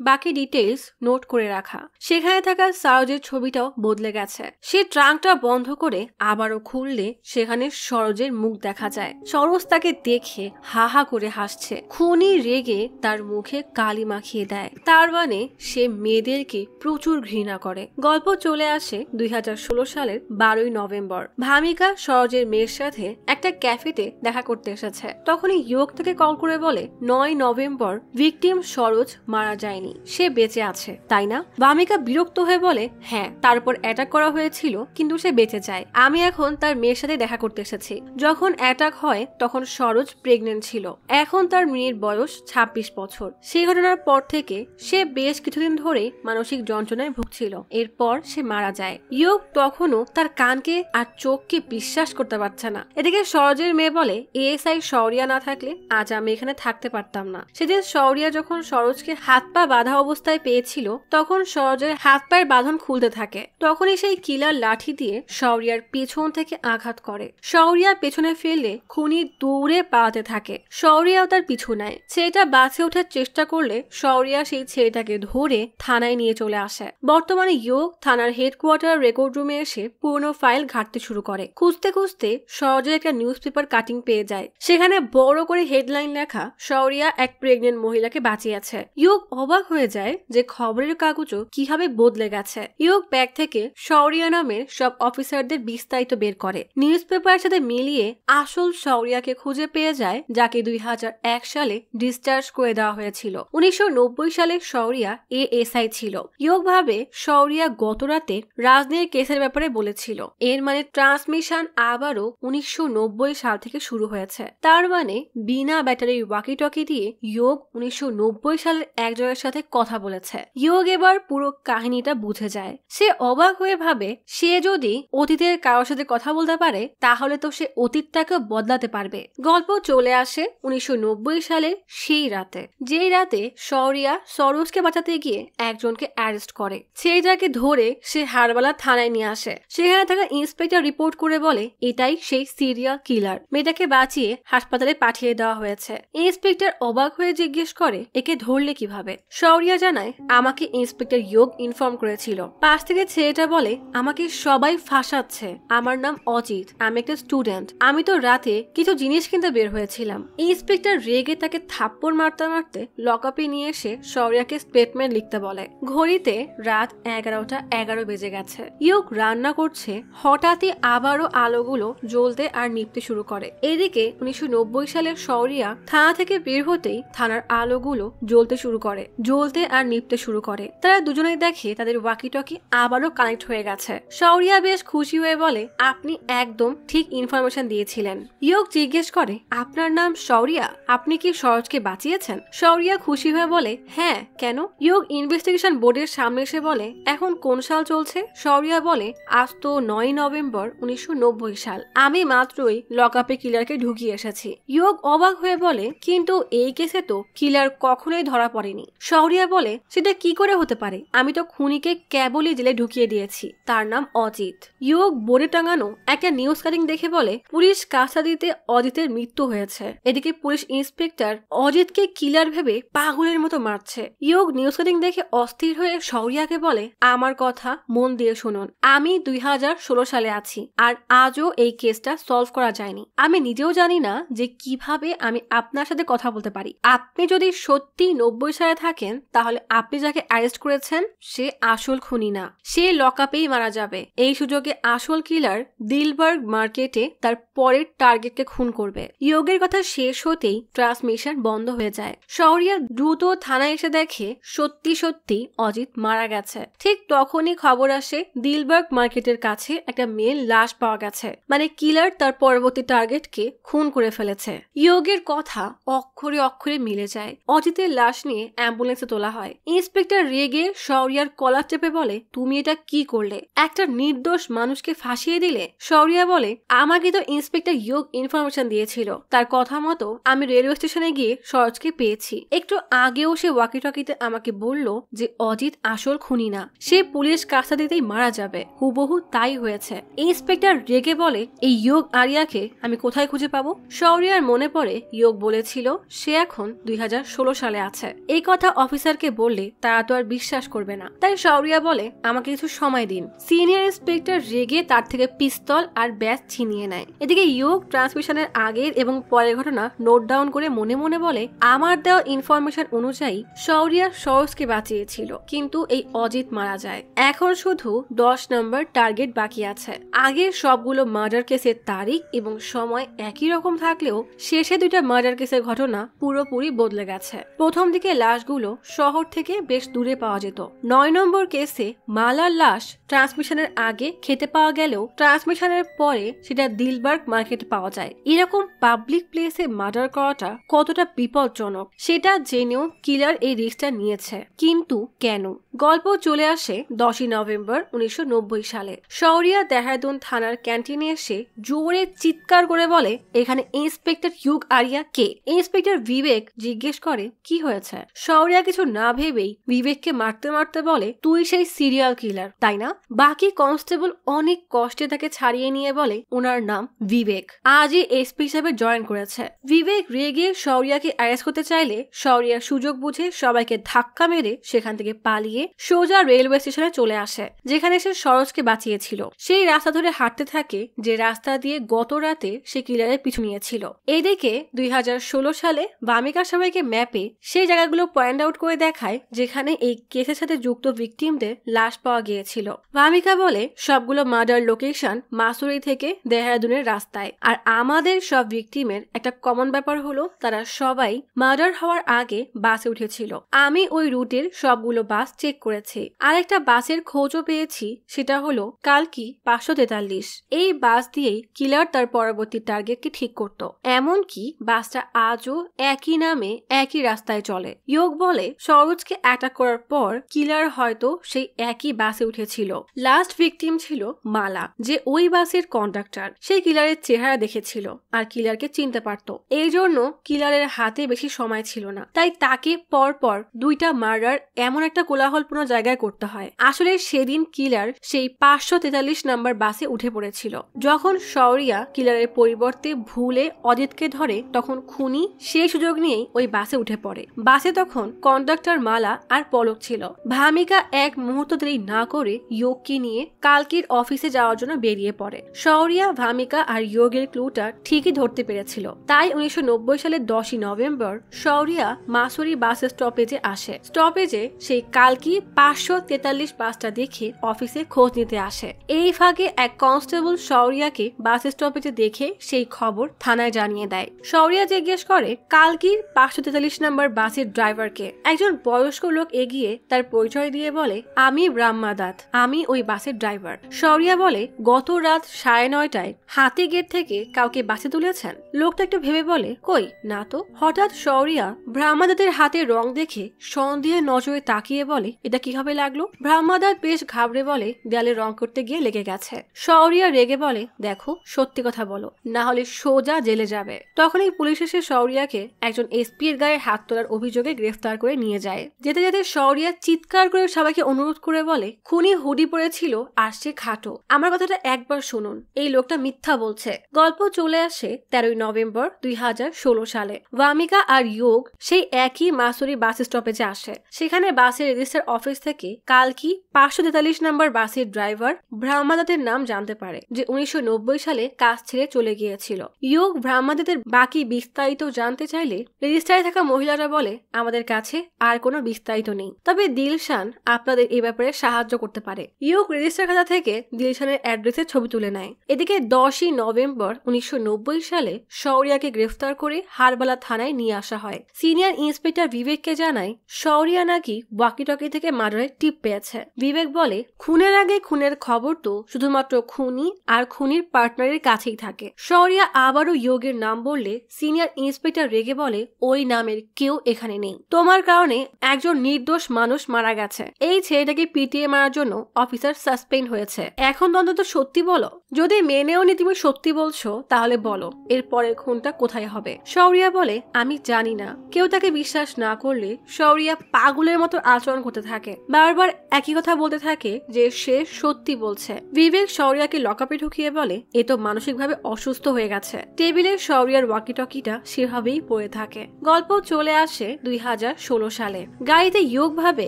বাকি ডিটেইলস নোট করে রাখা। সেখানে থাকা সরোজের ছবিটাও বদলে গেছে। সে ট্রাঙ্কটা বন্ধ করে আবারও খুললে সেখানে সরোজের মুখ দেখা যায়। সরোজ তাকে দেখে হা হা করে হাসছে। খুনি রেগে তার মুখে কালি মাখিয়ে দেয়। তার মানে সে মেয়েদেরকে প্রচুর ঘৃণা করে। গল্প চলে আসে 2016 সালের 12ই নভেম্বর। ভামিকা সরোজের মেয়ের সাথে একটা ক্যাফেতে দেখা করতে এসেছে। তখনই ইয়োগ থেকে কল করে বলে, 9 নভেম্বর ভিকটিম সরোজ মারা যায়নি, সে বেঁচে আছে, তাই না? ভামিকা বিরক্ত হয়ে বলে, হ্যাঁ, তার উপর অ্যাটাক করা হয়েছিল কিন্তু সে বেঁচে যায়। আমি এখন তার মেয়ের সাথে দেখা করতে এসেছি। যখন অ্যাটাক হয় তখন সরোজ প্রেগনেন্ট ছিল। এখন তার মেয়ের বয়স 26 বছর। সেই ঘটনার পর থেকে সে বেশ কিছুদিন ধরে মানসিক যন্ত্রণায় ভুগছিল। এরপর সে মারা যায়। ইয়োগ তখনও তার কানকে আর চোখকে বিশ্বাস করতে পারছে না। এদিকে সরোজের মেয়ে বলে, এএসআই শৌরিয়া না থাকলে আজ আমি এখানে থাকতে পারতাম না। সেদিন শৌরিয়া যখন সরোজকে হাত পা বাঁধা অবস্থায় পেয়েছিল তখন সরোজের হাত পায়ের বাঁধন খুলতে থাকে। তখনই সেই কিলার লাঠি দিয়ে শৌরিয়ার পেছন থেকে আঘাত করে। শৌরিয়া পেছনে ফেললে খুনি দৌড়ে পালাতে থাকে। শৌরিয়াও তার পিছু নেয়। ছেলেটা বাসে ওঠার চেষ্টা করলে শৌরিয়া সেই ছেলেটাকে ধরে থানায় নিয়ে চলে আসে। বর্তমানে ইয়োগ থানার হেডকোয়ার্টার রেকর্ড রুমে এসে পুরনো ফাইল ঘাঁটতে শুরু করে। খুঁজতে খুঁজতে সহজে একটা নিউজ পেপার কাটিং পেয়ে যায়। সেখানে বড় করে হেডলাইন লেখা, শৌরিয়া এক প্রেগনেন্ট মহিলাকে বাঁচিয়েছে। ইয়োগ অবাক হয়ে যায় যে খবরের কাগজও কিভাবে বদলে গেছে। ইয়োগ ব্যাগ থেকে শৌরিয়া নামের সব অফিসারদের বিস্তারিত বের করে। নিউজ পেপারের সাথে মিলিয়ে আসল শৌরিয়াকে খুঁজে পেয়ে যায়, যাকে 2001 সালে ডিসচার্জ করে দেওয়া হয়েছিল। 1990 সালে শৌরিয়া এএসআই ছিল। ইয়োগ ভাবে শৌরিয়া গত রাতে রাজনীতির কেসের ব্যাপারে বলেছিল। এর মানে ট্রান্সমিশন আবারও 1990 সাল থেকে শুরু হয়েছে। তার মানে বিনা ব্যাটারির ওয়াকি টকি দিয়ে ইয়োগ 1990 সালের একজনের সাথে কথা বলেছে। ইয়োগ এবার পুরো কাহিনীটা বুঝে যায়। সে অবাক হয়ে ভাবে, সে যদি অতীতের কারোর সাথে কথা বলতে পারে তাহলে তো সে অতীতটাকে বদলাতে পারবে। গল্প চলে আসে 1990 সালের সেই রাতে, যেই রাতে শৌরিয়া সরোজকে বাঁচাতে গিয়ে একজনকে অ্যারেস্ট করে। ছেলেটাকে ধরে সে হারবালা থানায় নিয়ে আসে। সেখানে থাকা ইন্সপেক্টর রিপোর্ট করে বলে এটাই সেই সিরিয়াল কিলার। মেয়েটাকে বাঁচিয়ে হাসপাতালে পাঠিয়ে দেওয়া হয়েছে। ইন্সপেক্টর অবাক হয়ে জিজ্ঞেস করে, একে ধরলে কিভাবে? শৌরিয়া জানায়, আমাকে ইন্সপেক্টর ইয়োগ ইনফর্ম করেছিল। পাশ থেকে ছেলেটা বলে, আমাকে সবাই ফাঁসাচ্ছে। আমার নাম অজিত, আমি একটা স্টুডেন্ট। আমি তো রাতে কিছু জিনিস কিনতে বের হয়েছিলাম। ইন্সপেক্টর রেগে তাকে থাপ্পড় মারতে মারতে লকআপে নিয়ে এসে শৌরিয়াকে স্টেটমেন্ট লিখতে বলে। ঘড়িতে রাত 11:11 বেজে গেছে। ইয়োগ রান্না করছে। হঠাৎই আবারও আলোগুলো জ্বলতে আর নিভতে শুরু করে। এদিকে 1990 সালের শৌরিয়া থানা থেকে বের হতেই থানার আলোগুলো জ্বলতে শুরু করে, জ্বলতে আর নিভতে শুরু করে। তারা দুজনেই দেখে তাদের ওয়াকি টকি আবারও কানেক্ট হয়ে গেছে। শৌরিয়া বেশ খুশি হয়ে বলে, আপনি একদম ঠিক ইনফরমেশন দিয়েছিলেন। ইয়োগ জিজ্ঞেস করে, আপনার নাম শৌরিয়া? আপনি কি সরোজকে বাঁচিয়েছেন? শৌরিয়া খুশি হয়ে বলে, হ্যাঁ, কেন? ইয়োগ ইনভেস্টিগেশন বোর্ডের সামনে এসে বলে, এখন কোন সাল চলছে? শৌরিয়া বলে, আজ তো 9 নভেম্বর 1990 সাল। আমি মাত্রই লকআপে কিলারকে ঢুকিয়ে এসেছি। ইয়োগ অবাক হয়ে বলে, কিন্তু এই কেসে তো কিলার কখনোই ধরা পড়েনি। শৌরিয়া বলে, সেটা কি করে হতে পারে? আমি তো খুনিকে কেবলই জেলে ঢুকিয়ে দিয়েছি। তার নাম অজিত। ইয়োগ বোর্ডে টাঙানো একটা নিউজ কাটিং দেখে বলে, পুলিশ কাস্টাডিতে অজিতের মৃত্যু হয়েছে। এদিকে পুলিশ ইন্সপেক্টর অজিতকে কিলার ভেবে পাগলের মতো মারছে। ইয়োগ নিউজ কাটিং দেখে অস্থির হয়ে শৌরিয়াকে বলে, আমার কথা মন দিয়ে শুনুন। আমি 2016 সালে আছি, আর আজও এই কেসটা সলভ করা যায়নি। আমি নিজেও জানি না যে কিভাবে আমি আপনার সাথে কথা বলতে পারি। আপনি যদি সত্যি 90 সালে থাকেন তাহলে আপনি যাকে অ্যারেস্ট করেছেন সে আসল খুনি না, সে লকআপেই মারা যাবে। এই সুযোগে আসল কিলার দিলবার্গ মার্কেটে তার পরের টার্গেটকে খুন করবে। ইয়োগের কথা শেষ হতেই ট্রান্সমিশন বন্ধ হয়ে যায়। শৌরিয়া দ্রুত থানায় এসে দেখে সত্যি সত্যি অজিত মারা গেছে। ঠিক তখনই খবর আসে দিলবার্গ মার্কেটের কাছে একটা মেয়ের লাশ পাওয়া গেছে, মানে কিলার তার পরবর্তী টার্গেটকে খুন করে ফেলেছে। ইয়োগের কথা অক্ষরে অক্ষরে মিলে যায়। অজিতের লাশ নিয়ে অ্যাম্বুলেন্সে তোলা হয়। ইন্সপেক্টর রেগে শৌরিয়ার কলার চেপে বলে, তুমি এটা কি করলে? একটা নির্দোষ মানুষকে ফাঁসিয়ে দিলে। শৌরিয়া বলে, আমাকে তো ইন্সপেক্টর ইয়োগ ইনফরমেশন দিয়েছিল। তার কথা মতো আমি রেলওয়ে স্টেশনে গিয়ে সরোজকে পেয়েছি। একটু আগেও সে ওয়াকি টকিতে আমাকে বলল যে অজিত আসল খুনি না, সে পুলিশ কাস্টাডিতেই মারা যাবে। হুবহু তাই হয়েছে। ইন্সপেক্টর রেগে বলে, এই ইয়োগ আরিয়াকে আমি কোথায় খুঁজে পাবো? শৌরিয়ার মনে পড়ে ইয়োগ বলেছিল সে এখন 2016 সালে আছে। এই কথা অফিসারকে বললে তারা তো আর বিশ্বাস করবে না। তাই শৌরিয়া বলে, আমাকে কিছু সময় দিন। সিনিয়র ইন্সপেক্টর রেগে তার থেকে পিস্তল আর ব্যাজ ছিনিয়ে নেয়। এদিকে ইয়োগ ট্রান্সমিশনের আগের এবং পরের ঘটনা নোট ডাউন করে মনে মনে বলে, আমার দেওয়া ইনফরমেশন অনুযায়ী শৌরিয়া সরোজকে বাঁচিয়েছিল, কিন্তু এই অজিত মারা যায়। এখন শুধু 10 নম্বর টার্গেট বাকি আছে। আগের সবগুলো মার্ডার কেসের তারিখ এবং সময় একই রকম থাকলেও শেষে দুইটা মার্ডার কেসের ঘটনা পুরোপুরি বদলে গেছে। প্রথম দিকে লাশগুলো শহর থেকে বেশ দূরে পাওয়া যেত। 9 নম্বর কেসে মালার লাশ ট্রান্সমিশনের আগে খেতে পাওয়া গেলেও ট্রান্সমিশনের পরে সেটা দিলবার্গ মার্কেটে পাওয়া যায়। এরকম পাবলিক প্লেসে মার্ডার করাটা কতটা বিপজ্জনক সেটা জেনেও কিলার এই রিস্কটা নিয়েছে, কিন্তু কেন? গল্প চলে আসে 10 নভেম্বর 1990 সালে। শৌরিয়া দেহরাদুন থানার ক্যান্টিনে এসে জোরে চিৎকার করে বলে, এখানে ইন্সপেক্টর ইয়োগ আরিয়া কে? ইন্সপেক্টর বিবেক জিজ্ঞেস করে, কি হয়েছে? শৌরিয়া কিছু না ভেবেই বিবেককে মারতে মারতে বলে, তুই সেই সিরিয়াল কিলার তাই না? বাকি কনস্টেবল অনেক কষ্টে তাকে ছাড়িয়ে নিয়ে বলে, ওনার নাম বিবেক। বিবেক আজই এসপি হিসেবে জয়েন করেছে। বিবেক রেগে শৌরিয়াকে অ্যারেস্ট করতে চাইলে শৌরিয়া সুযোগ বুঝে সবাইকে ধাক্কা মেরে সেখান থেকে পালিয়ে সোজা রেলওয়ে স্টেশনে চলে আসে, যেখানে সে সরোজকে বাঁচিয়েছিল। সেই রাস্তা ধরে হাঁটতে থাকে যে রাস্তা দিয়ে গত রাতে সে কিলারের পিছু নিয়েছিল। এদিকে 2016 সালে ভামিকা সবাইকে ম্যাপে সেই জায়গাগুলো পয়েন্ট আউট করে দেখায় যেখানে এই কেসের সাথে যুক্ত ভিকটিমদের লাশ পাওয়া গিয়েছিল। ভামিকা বলে সবগুলো মার্ডার লোকেশন মাসুরি থেকে দেহরাদুনের রাস্তায়, আর আমাদের সব ভিকটিমের একটা কমন ব্যাপার হলো তারা সবাই মার্ডার হওয়ার আগে বাসে উঠেছিল। আমি ওই রুটের সবগুলো বাস চেক করেছি, আর একটা বাসের খোঁজও পেয়েছি, সেটা হলো কালকি 543। এই বাস দিয়েই কিলার তার পরবর্তী টার্গেটকে ঠিক করত। এমনকি বাসটা আজও একই নামে একই রাস্তায় চলে। ইয়োগ বলে সরোজকে অ্যাটাক করার পর কিলার হয়তো সেই একই বাসে উঠেছিল। লাস্ট ভিকটিম ছিল মালা, যে ওই বাসের কন্ডাক্টর। সেই কিলারের চেহারা দেখেছিল আর কিলারকে চিনতে পারত। এই জন্য কিলারের হাতে বেশি সময় ছিল না, তাই তাকে পরপর দুইটা মার্ডার এমন একটা কোলাহলপূর্ণ জায়গায় করতে হয়। আসলে সেদিন কিলার সেই 543 নাম্বার বাসে উঠে পড়েছিল। যখন শৌরিয়া কিলারের পরিবর্তে ভুলে অজিতকে ধরে তখন খুনি সেই সুযোগ নিয়েই ওই বাসে উঠে পড়ে। বাসে তখন কন্ডাক্টর মালা আর পলক ছিল। ভামিকা এক মুহূর্ত দেরি না করে ইয়োগকে নিয়ে কালকির অফিসে যাওয়ার জন্য বেরিয়ে পড়ে। শৌরিয়া ভামিকা আর ইয়োগের ক্লুটা ঠিকই ধরতে পেরেছিল, তাই 1990 সালের 10ই নভেম্বর শৌরিয়া মাসুরি বাস স্টপেজে আসে। স্টপেজে সেই কালকি 543 বাসটা দেখে অফিসে খোঁজ নিতে আসে। এই ফাঁকে এক কনস্টেবল শৌরিয়াকে বাস স্টপেজে দেখে সেই খবর থানায় জানিয়ে দেয়। শৌরিয়া জিজ্ঞেস করে কালকির 543 নাম্বার বাসের ড্রাইভারকে। একজন বয়স্ক লোক এগিয়ে তার পরিচয় দিয়ে বলে, আমি ব্রহ্মাদাত, আমি ওই বাসের ড্রাইভার। শৌরিয়া বলে, গত রাত 9:30টায় হাতি গেট থেকে কাউকে বাসে তুলেছেন? লোকটা একটু ভেবে বলে, কই না তো। হঠাৎ শৌরিয়া ব্রহ্মাদাতের হাতে রং দেখে সন্দেহের নজরে তাকিয়ে বলে, এটা কিভাবে লাগলো? ব্রহ্মাদাত বেশ ঘাবড়ে বলে, দেয়ালে রং করতে গিয়ে লেগে গেছে। শৌরিয়া রেগে বলে, দেখো সত্যি কথা বলো, না হলে সোজা জেলে যাবে। তখনই পুলিশ এসে শৌরিয়াকে একজন এসপি এর গায়ে হাত তোলার অভিযোগে গ্রেফতার করে নিয়ে যায়। যেতে যেতে শৌরিয়া চিৎকার করে সবাইকে অনুরোধ করে বলে, খুনি হুডি পড়েছিল আর সে খাটো, আমার কথাটা একবার শুনুন, এই লোকটা মিথ্যা বলছে। গল্প চলে আসে 13ই নভেম্বর 2016 সালে। ভামিকা আর ইয়োগ সেই একই মাসুরি বাস স্টপেজে আসে। সেখানে বাসের রেজিস্টার অফিস থেকে কালকি 543 নাম্বার বাসের ড্রাইভার ব্রহ্মাদাতের নাম জানতে পারে, যে 1990 সালে কাজ ছেড়ে চলে গিয়েছিল। ইয়োগ ব্রহ্মাদাতের বাকি বিস্তারিত জানতে চাইলে রেজিস্টারে থাকা মহিলারা বলে, আমাদের কাছে আর কোনো বিস্তারিত নেই, তবে দিলশান আপনাদের এই ব্যাপারে সাহায্য করতে পারে। ইয়োগ রেজিস্টার খাতা থেকে দিলশানের অ্যাড্রেসের ছবি তুলে নেয়। এদিকে 10ই নভেম্বর 1990 সালে শৌরিয়াকে গ্রেফতার করে হারবালা থানায় নিয়ে আসা হয়। সিনিয়র ইন্সপেক্টর বিবেককে জানায় শৌরিয়া নাকি ওয়াকিটকি থেকে মার্ডারের টিপ পেয়েছে। বিবেক বলে, খুনের আগে খুনের খবর তো শুধুমাত্র খুনি আর খুনির পার্টনারের কাছেই থাকে। শৌরিয়া আবারও ইয়োগের নাম বললে সিনিয়র ইন্সপেক্টর রেগে বলে, ওই নামের কেউ এখানে নেই, তোমার কারণে একজন নির্দোষ মানুষ মারা গেছে। এই ছেলেটাকে পিটিয়ে মারার জন্য অফিসার সাসপেন্ড হয়েছে। এখন অন্তত সত্যি বলো, যদি মেনেও নি তুমি সত্যি বলছো তাহলে বলো এর পরের খুনটা কোথায় হবে। শৌরিয়া বলে, আমি জানি না। কেউ তাকে বিশ্বাস না করলে শৌরিয়া পাগলের মতো আচরণ করতে থাকে, বারবার একই কথা বলতে থাকে যে সে সত্যি বলছে। বিবেক শৌরিয়াকে লকআপে ঢুকিয়ে বলে, এ তো মানসিকভাবে অসুস্থ হয়ে গেছে। টেবিলে শৌরিয়ার ওয়াকিটকিটা সেভাবেই পড়ে থাকে। গল্প চলে আসে 2016 সালে। গাড়িতে ইয়োগ ভাবে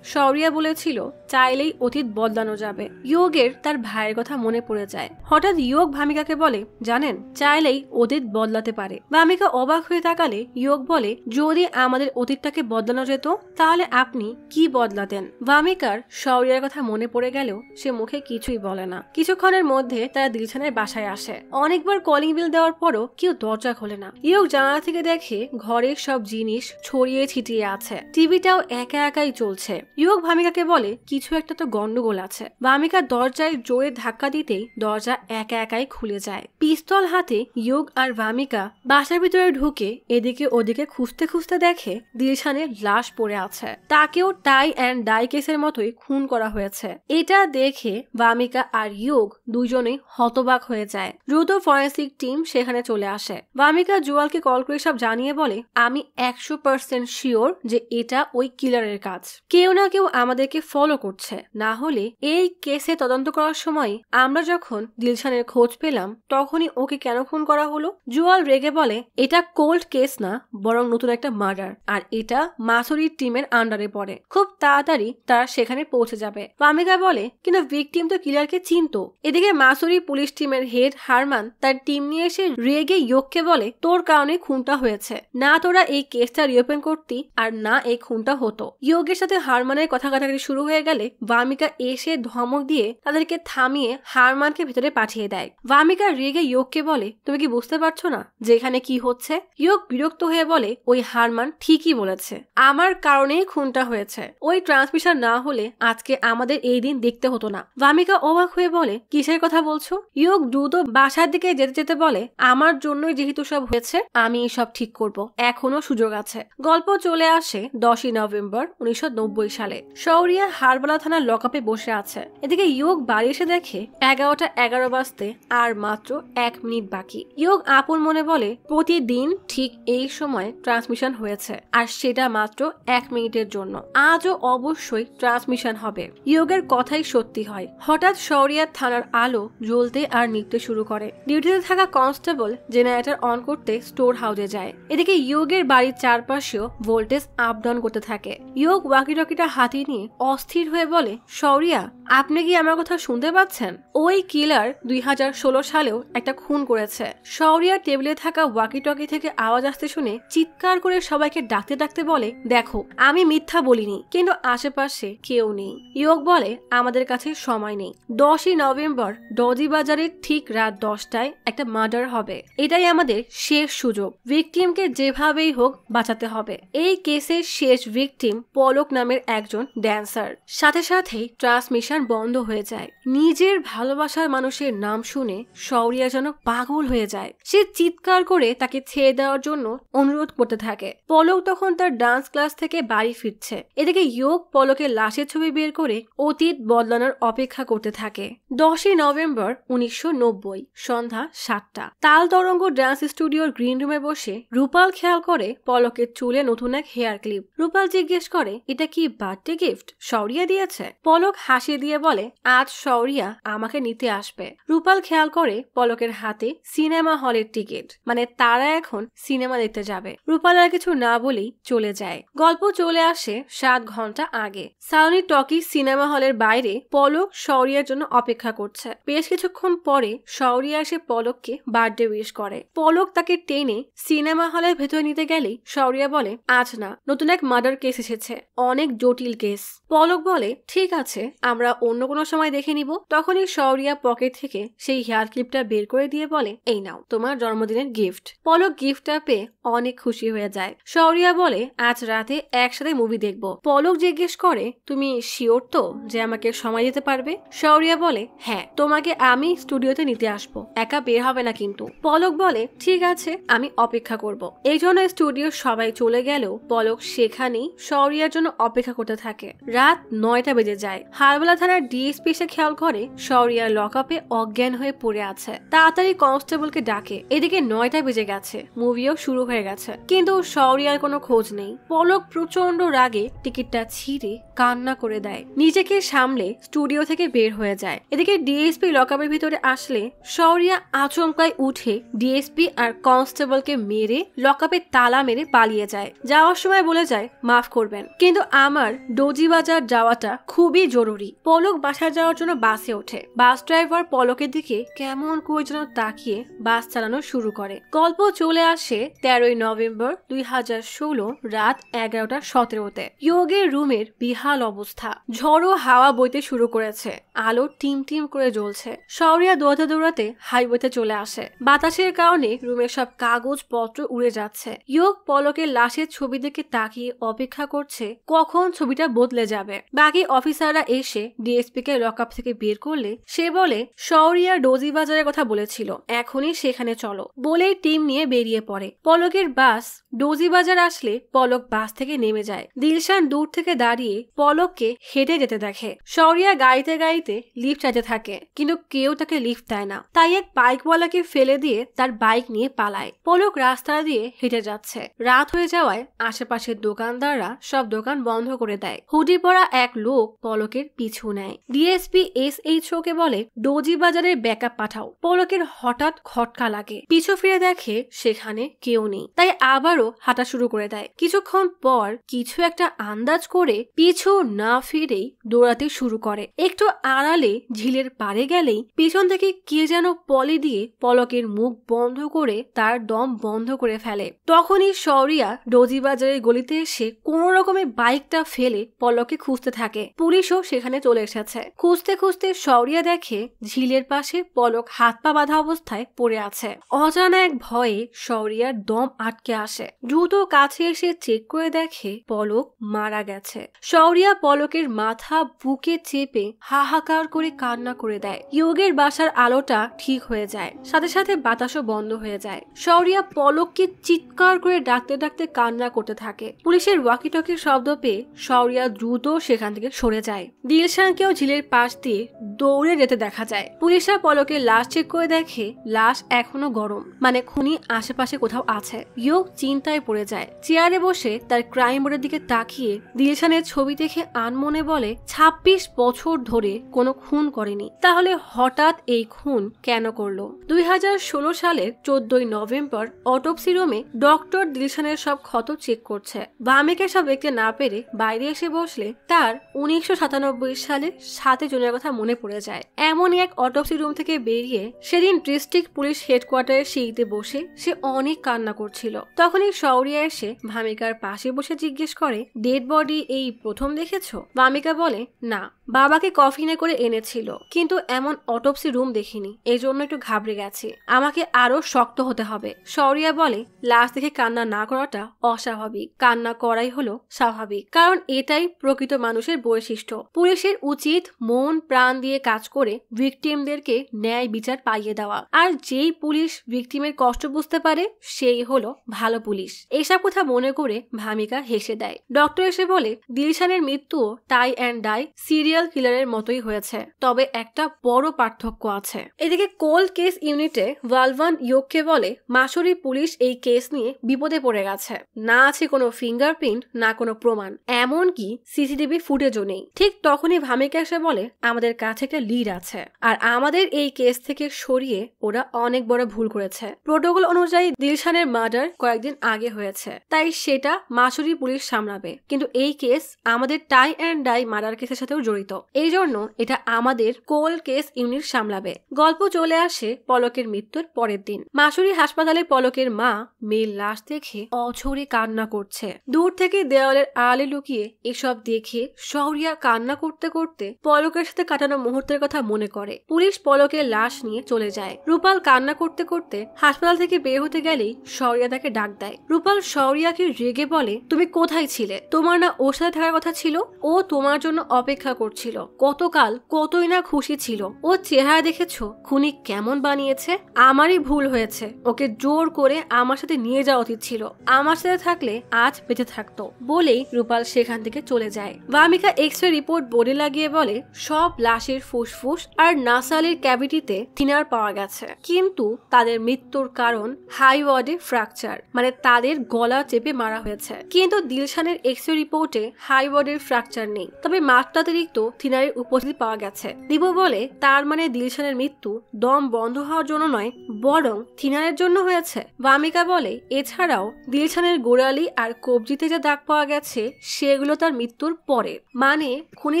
শৌরিয়া বলেছিল চাইলেই অতীত বদলানো যাবে। ইয়োগের তার ভাইয়ের কথা মনে পড়ে যায়। হঠাৎ ইয়োগ ভামিকাকে বলে, জানেন চাইলেই অতীত বদলাতে পারে। ভামিকা অবাক হয়ে তাকালে ইয়োগ বলে, যদি আমাদের অতীতটাকে বদলানো যেত তাহলে আপনি কি বদলাতেন? ভামিকার শৌরিয়ার কথা মনে পড়ে গেলেও সে মুখে কিছুই বলে না। কিছুক্ষণের মধ্যে তারা দিলশানের বাসায় আসে। অনেকবার কলিং বেল দেওয়ার পরও কেউ দরজা খোলে না। ইয়োগ জানালা থেকে দেখে ঘরের সব জিনিস ছড়িয়ে ছিটিয়ে আছে, টিভিটাও একা একাই চলছে। ইয়োগ ভামিকাকে বলে, কিছু একটা তো গন্ডগোল আছে। ভামিকা দরজায় জোরে ধাক্কা দিতেই দরজা একা একাই খুলে যায়। পিস্তল হাতে ইয়োগ আর ভামিকা বাসার ভিতরে ঢুকে এদিকে ওদিকে খুঁজতে খুঁজতে দেখে দিলশানের লাশ পড়ে আছে। তাকেও টাই অ্যান্ড ডাই কেসের মতোই খুন করা হয়েছে। এটা দেখে ভামিকা আর ইয়োগ দুজনেই হতবাক হয়ে যায়। দ্রুত ফরেন্সিক টিম সেখানে চলে আসে। ভামিকা জুয়ালকে কল করে সব জানিয়ে বলে, আমি 100% শিওর যে এটা ওই কিলারের কাজ। কেউ না কেউ আমাদেরকে ফলো করছে, না হলে এই কেসে তদন্ত করার সময় আমরা যখন দিলশানের খোঁজ পেলাম তখন তখনই ওকে কেন খুন করা হলো? জুয়াল রেগে বলে এটা কোল্ড কেস না, বরং নতুন একটা মার্ডার, আর এটা মাসুরির টিমের আন্ডারে পড়ে। খুব তাড়াতাড়ি তারা সেখানে পৌঁছে যাবে। ভামিকা বলে কিন্তু ভিকটিম তো কিলারকে চিনতো। এদিকে মাসুরি পুলিশ টিমের হেড হারমান তার টিম নিয়ে এসে রেগে ইয়োগকে বলে তোর কারণে খুনটা হয়েছে, না তোরা এই কেসটা রিওপেন করতি আর না এই খুনটা হতো। ইয়োগের সাথে হারমানের কথা কাটাকাটি শুরু হয়ে গেলে ভামিকা এসে ধমক দিয়ে তাদেরকে থামিয়ে হারমানকে ভেতরে পাঠিয়ে দেয়। ভামিকা রেগে ইয়োগকে বলে তুমি কি বুঝতে পারছো না যে এখানে কি হচ্ছে? ইয়োগ বিরক্ত হয়ে বলে ওই হারমান ঠিকই বলেছে, আমার কারণেই খুনটা হয়েছে। ওই ট্রান্সমিশন না হলে আজকে আমাদের এই দিন দেখতে হতো না। ভামিকা অবাক হয়ে বলে কিসের কথা বলছো? ইয়োগ দ্রুত বাসার দিকে যেতে যেতে বলে আমার জন্যই যেহেতু সব হয়েছে আমি সব ঠিক করব, এখনো সুযোগ আছে। গল্প চলে আসে 10ই নভেম্বর 1990 সালে। শৌরিয়া হারবালা থানার লকআপে বসে আছে। এদিকে ইয়োগ বাড়ি এসে দেখে 11টা 11 বাজতে আর মাত্র 1 মিনিট বাকি। ইয়োগ আপন মনে বলে প্রতিদিন ঠিক এই সময় ট্রান্সমিশন হয়েছে আর সেটা মাত্র 1 মিনিটের জন্য। আজও অবশ্যই ট্রান্সমিশন হবে। ইয়োগের কথাই সত্যি হয়। হঠাৎ শৌরিয়ার থানার আলো জ্বলতে আর নিভতে শুরু করে। ডিউটিতে থাকা কনস্টেবল জেনারেটর অন করতে স্টোর হাউসে যায়। এদিকে ইয়োগের বাড়ির চারপাশেও ভোল্টেজ আপ ডাউন করতে থাকে। ইয়োগ ওয়াকিটকিটা হাতে নিয়ে অস্থির হয়ে বলে শৌরিয়া আপনি কি আমার কথা শুনতে পাচ্ছেন? ওই কিলার 2016 সালেও একটা খুন করেছে। শৌরিয়া টেবিলে থাকা ওয়াকিটকি থেকে আওয়াজ আসতে শুনে চিৎকার করে সবাইকে ডাকতে ডাকতে বলে দেখো আমি মিথ্যা বলিনি, কিন্তু আশেপাশে কেউ নেই। ইয়োগ বলে আমাদের কাছে সময় নেই। 10ই নভেম্বর ডজি বাজারে ঠিক রাত 10টায় একটা মার্ডার হবে। এটাই আমাদের শেষ সুযোগ। ভিকটিমকে যেভাবেই হোক বাঁচাতে হবে। এই কেসের শেষ ভিকটিম পলক নামের একজন ড্যান্সার। সাথে সাথেই ট্রান্সমিশন বন্ধ হয়ে যায়। নিজের ভালোবাসার মানুষের নাম শুনে শৌরিয়া যেন পাগল হয়ে যায়। সে চিৎকার করে তাকে ছেড়ে দেওয়ার জন্য অনুরোধ করতে থাকে। পলক তখন তার ডান্স ক্লাস থেকে বাড়ি ফিরছে। এদিকে ইয়োগ পলকের লাশের ছবি বের করে অতীত বদলানোর অপেক্ষা করতে থাকে। 10ই নভেম্বর 1990 সন্ধ্যা 7টা। তাল তরঙ্গ ডান্স স্টুডিওর গ্রিন রুমে বসে রূপাল খেয়াল করে পলকের চুলে নতুন এক হেয়ার ক্লিপ। রূপাল জিজ্ঞেস করে এটা কি বার্থডে গিফট শৌরিয়া দিয়েছে? পলক হাসি দিয়ে বলে আজ শৌরিয়া আমাকে নিতে আসবে। রূপাল খেয়াল করে পলকের হাতে সিনেমা হলের টিকিট, মানে তারা এখন সিনেমা দেখতে যাবে। রূপাল আর কিছু না বলেই চলে যায়। গল্প চলে আসে 7 ঘন্টা আগে। সাউনি টকি সিনেমা হলের বাইরে পলক শৌরিয়ার জন্য অপেক্ষা করছে। বেশ কিছুক্ষণ পরে শৌরিয়া এসে পলককে বার্থডে উইশ করে। পলক তাকে টেনে সিনেমা হলের ভেতরে নিতে গেলেই শৌরিয়া বলে আজ না, নতুন এক মার্ডার কেস এসেছে, অনেক জটিল কেস। পলক বলে ঠিক আছে আমরা অন্য কোনো সময় দেখে নিব। তখনই শৌরিয়া পকেট থেকে সেই হেয়ার ক্লিপটা বের করে দিয়ে বলে এই নাও তোমার জন্মদিনের গিফট। পলক গিফটটা পেয়ে অনেক খুশি হয়ে যায়। শৌরিয়া বলে আজ রাতে একসাথে মুভি দেখবো। পলক জিজ্ঞেস করে তুমি শিওর তো যে আমাকে সময় দিতে পারবে? শৌরিয়া বলে হ্যাঁ, তোমাকে আমি স্টুডিওতে নিতে আসবো, একা বের হবে না কিন্তু। পলক বলে ঠিক আছে আমি অপেক্ষা করব। এই জন্য স্টুডিওর সবাই চলে গেলেও পলক সেখানেই শৌরিয়ার জন্য অপেক্ষা করতে থাকে। রাত 9টা বেজে যায়। হারবালা থানার ডিএসপি এসে খেয়াল করে শৌরিয়া লকআপে অজ্ঞান হয়ে পড়ে আছে। তাড়াতাড়ি কনস্টেবলকে ডাকে। এদিকে 9টা বেজে গেছে, মুভিও শুরু হয়ে গেছে, কিন্তু শৌরিয়ার কোনো খোঁজ নেই। পলক প্রচন্ড রাগে টিকিটটা ছিঁড়ে কান্না করে দেয়। নিজেকে সামলে স্টুডিও থেকে বের হয়ে যায়। এদিকে ডিএসপি লকআপের ভিতরে আসলে শৌরিয়া আচমকায় উঠে ডিএসপি আর কনস্টেবলকে মেরে লকআপে তালা মেরে পালিয়ে যায়। যাওয়ার সময় বলে যায় মাফ করবেন, কিন্তু আমার ডজি বাজার যাওয়াটা খুবই জরুরি। পলক বাসায় যাওয়ার জন্য বাসে ওঠে। বাস ড্রাইভার পলকের দিকে কেমন করে যেন তাকিয়ে বাস চালানো শুরু করে। গল্প চলে আসে 13ই নভেম্বর 2016 রাত 11টা 17-তে। ইয়োগের রুমের বিহাল অবস্থা। ঝড়ো হাওয়া বইতে শুরু করেছে। আলো টিম টিম করে জ্বলছে। শৌরিয়া দৌড়াতে দৌড়াতে হাইওয়েতে চলে আসে। বাতাসের কারণে রুমের সব কাগজপত্র উড়ে যাচ্ছে। ইয়োগ পলকের লাশের ছবি দেখে তাকিয়ে অপেক্ষা করছে কখন ছবিটা বদলে যাবে। বাকি অফিসাররা এসে ডিএসপি কে লকআপ থেকে বের করলে সে বলে শৌরিয়া ডোজি বাজারের কথা বলেছিল, এখনই সেখানে চলো বলেই টিম নিয়ে বেরিয়ে পড়ে। পলকের বাস ডোজি বাজার আসলে পলক বাস থেকে নেমে যায়। দিলশান দূর থেকে দাঁড়িয়ে পলককে হেঁটে যেতে দেখে। শৌরিয়া গাইতে গাইতে লিফট চাইতে থাকে, কিন্তু কেউ তাকে লিফট দেয় না। তাই এক বাইকওয়ালাকে ফেলে দিয়ে তার বাইক নিয়ে পালায়। পলক রাস্তা দিয়ে হেঁটে যাচ্ছে। রাত হয়ে যাওয়ায় আশেপাশের দোকানদাররা সব দোকান বন্ধ করে দেয়। হুডি পরা এক লোক পলকের পিছু নেয়। ডিএসপি SHO কে বলে ডোজি বাজারের ব্যাকআপ পাঠাও। পলকের হঠাৎ খটকা লাগে, পিছু ফিরে দেখে সেখানে কেউ নেই। তাই আবারও হাঁটা শুরু করে দেয়। কিছুক্ষণ পর কিছু একটা আন্দাজ করে পিছু না ফিরেই দৌড়াতে শুরু করে। একটু আড়ালে ঝিলের পাড়ে গেলেই পিছন থেকে কে যেন পলি দিয়ে পলকের মুখ বন্ধ করে তার দম বন্ধ করে ফেলে। তখনই শৌরিয়া ডোজি বাজারের গলিতে এসে কোনো রকমে বাইকটা ফেলে পলককে খুঁজতে থাকে। পুলিশও সেখানে চলে এসেছে। খুঁজতে খুঁজতে শৌরিয়া দেখে ঝিলের পাশে পলক হাত পা বাঁধা অবস্থায় পড়ে আছে। অজানা এক ভয়ে শৌরিয়ার দম আটকে আসে। দ্রুত কাছে এসে চেক করে দেখে পলক মারা গেছে। শৌরিয়া পলকের মাথা বুকে চেপে হাহাকার করে কান্না করে দেয়। ইয়োগের বাসার আলোটা ঠিক হয়ে যায়, সাথে সাথে বাতাসও বন্ধ হয়ে যায়। শৌরিয়া পলককে চিৎকার করে ডাকতে ডাকতে কান্না করতে থাকে। পুলিশের ওয়াকিটকির শব্দ পেয়ে শৌরিয়া দ্রুত সেখান থেকে সরে যায়। দিলশানকেও ঝিলের পাশ দিয়ে দৌড়ে যেতে দেখা যায়। পুলিশরা পলকের লাশ চেক করে দেখে লাশ এখনো গরম, মানে খুনি আশেপাশে কোথাও আছে। ইয়োগ চিন্তায় পড়ে যায়। চেয়ারে বসে তার ক্রাইম বোর্ডের দিকে তাকিয়ে দিলশানের ছবি দেখে আনমনে বলে 26 বছর ধরে কোনো খুন করেনি, তাহলে হঠাৎ এই খুন কেন করলো? 2016 সালের 14 নভেম্বর অটোপসি রুমে ডক্টর দিলশানের সব ক্ষত চেক করছে। বামেকে সব দেখতে না পেরে বাইরে এসে বসলে তার 1997 সালে 7 জনের কথা মনে পড়ে যায়। এমনই এক অটোপসি রুম থেকে বেরিয়ে সেদিন ডিস্ট্রিক্ট পুলিশ হেডকোয়ার্টারের সিঁড়িতে বসে সে অনেক কান্না করছিল। তখনই শৌরিয়া এসে ভামিকার পাশে বসে জিজ্ঞেস করে, ডেড বডি এই প্রথম দেখেছো? ভামিকা বলে, না, বাবাকে কফিনে করে এনেছিল, কিন্তু এমন অটোপসি রুম দেখিনি, এই জন্য একটু ঘাবড়ে গেছি। আমাকে আরো শক্ত হতে হবে। শৌরিয়া বলে, লাশ দেখে কান্না না করাটা অস্বাভাবিক, কান্না করাই হলো স্বাভাবিক, কারণ এটাই প্রকৃত মানুষের বৈশিষ্ট্য। পুলিশের উচিত মন প্রাণ দিয়ে কাজ করে ভিকটিমদেরকে ন্যায় বিচার পাইয়ে দেওয়া, আর যেই পুলিশ ভিকটিমের কষ্ট বুঝতে পারে সেই হলো ভালো পুলিশ। এসব কথা মনে করে ভামিকা হেসে দেয়। ডক্টর এসে বলে, দিলশানের মৃত্যুও টাই অ্যান্ড ডাই সিরিয়াল কিলারের মতোই হয়েছে, তবে একটা বড় পার্থক্য আছে। এদিকে কোল্ড কেস ইউনিটে ভালভান ইয়োগকে বলে, মাসুরি পুলিশ এই কেস নিয়ে বিপদে পড়ে গেছে। না আছে কোনো ফিঙ্গারপ্রিন্ট, না কোনো প্রমাণ, এমনকি সিসিটিভি ফুটেজও নেই। ঠিক তখনই ভামিকা এসে বলে, আমাদের কাছে একটা লিড আছে, আর আমাদের এই কেস থেকে সরিয়ে ওরা অনেক বড় ভুল করেছে। প্রোটোকল অনুযায়ী দিলশানের মার্ডার কয়েকদিন আগে হয়েছে, তাই সেটা মাসুরি পুলিশ সামলাবে, কিন্তু এই কেস আমাদের টাই অ্যান্ড ডাই মার্ডার কেসের সাথেও জড়িত, এই জন্য এটা আমাদের কোল্ড কেস ইউনিট সামলাবে। গল্প চলে আসে পলকের মৃত্যুর পরের দিন। মাসুরি হাসপাতালে পলকের মা মেয়ের লাশ দেখে অঝরে কান্না করছে। দূর থেকে দেওয়ালের আড়ালে লুকিয়ে এসব দেখে শৌরিয়া কান্না করতে করতে পলকের সাথে কাটানো মুহূর্তের কথা মনে করে। পুলিশ পলকের লাশ নিয়ে চলে যায়। রূপাল কান্না করতে করতে হাসপাতাল থেকে বের হতে গেলেই শৌরিয়া তাকে ডাক দেয়। রূপাল শৌরিয়াকে রেগে বলে, তুমি কোথায় ছিলে? তোমার না ওর সাথে থাকার কথা ছিল? ও তোমার জন্য অপেক্ষা করছিল, গতকাল কতই না খুশি ছিল। ও চেহারা দেখেছো খুনি কেমন বানিয়েছে? আমারই ভুল হয়েছে, ওকে জোর করে আমার সাথে নিয়ে যাওয়া উচিত ছিল, আমার সাথে থাকলে আজ বেঁচে থাকতো। বলেই রূপাল সেখান থেকে চলে যায়। ভামিকা এক্সরে রিপোর্ট বোর্ডে লাগিয়ে বলে, সব লাশের ফুসফুস আর নাসালের ক্যাভিটিতে থিনার পাওয়া গেছে, কিন্তু তাদের মৃত্যুর কারণ হাই ওয়ার্ডে ফ্র্যাকচার, মানে তাদের গলা চেপে মারা হয়েছে। কিন্তু দিলশানের এক্সরে রিপোর্টে হাই ওয়ার্ডের ফ্র্যাকচার নেই, তবে মাত্রাতিরিক্ত থিনারের উপস্থিতি পাওয়া গেছে। দিবু বলে, তার মানে দিলশানের মৃত্যু দম বন্ধ হওয়ার জন্য নয়, বরং থিনারের জন্য হয়েছে। ভামিকা বলে, এছাড়াও দিলশানের গোড়ালি আর কবজিতে যে দাগ পাওয়া গেছে সেগুলো তার মৃত্যুর পরে, মানে খুনি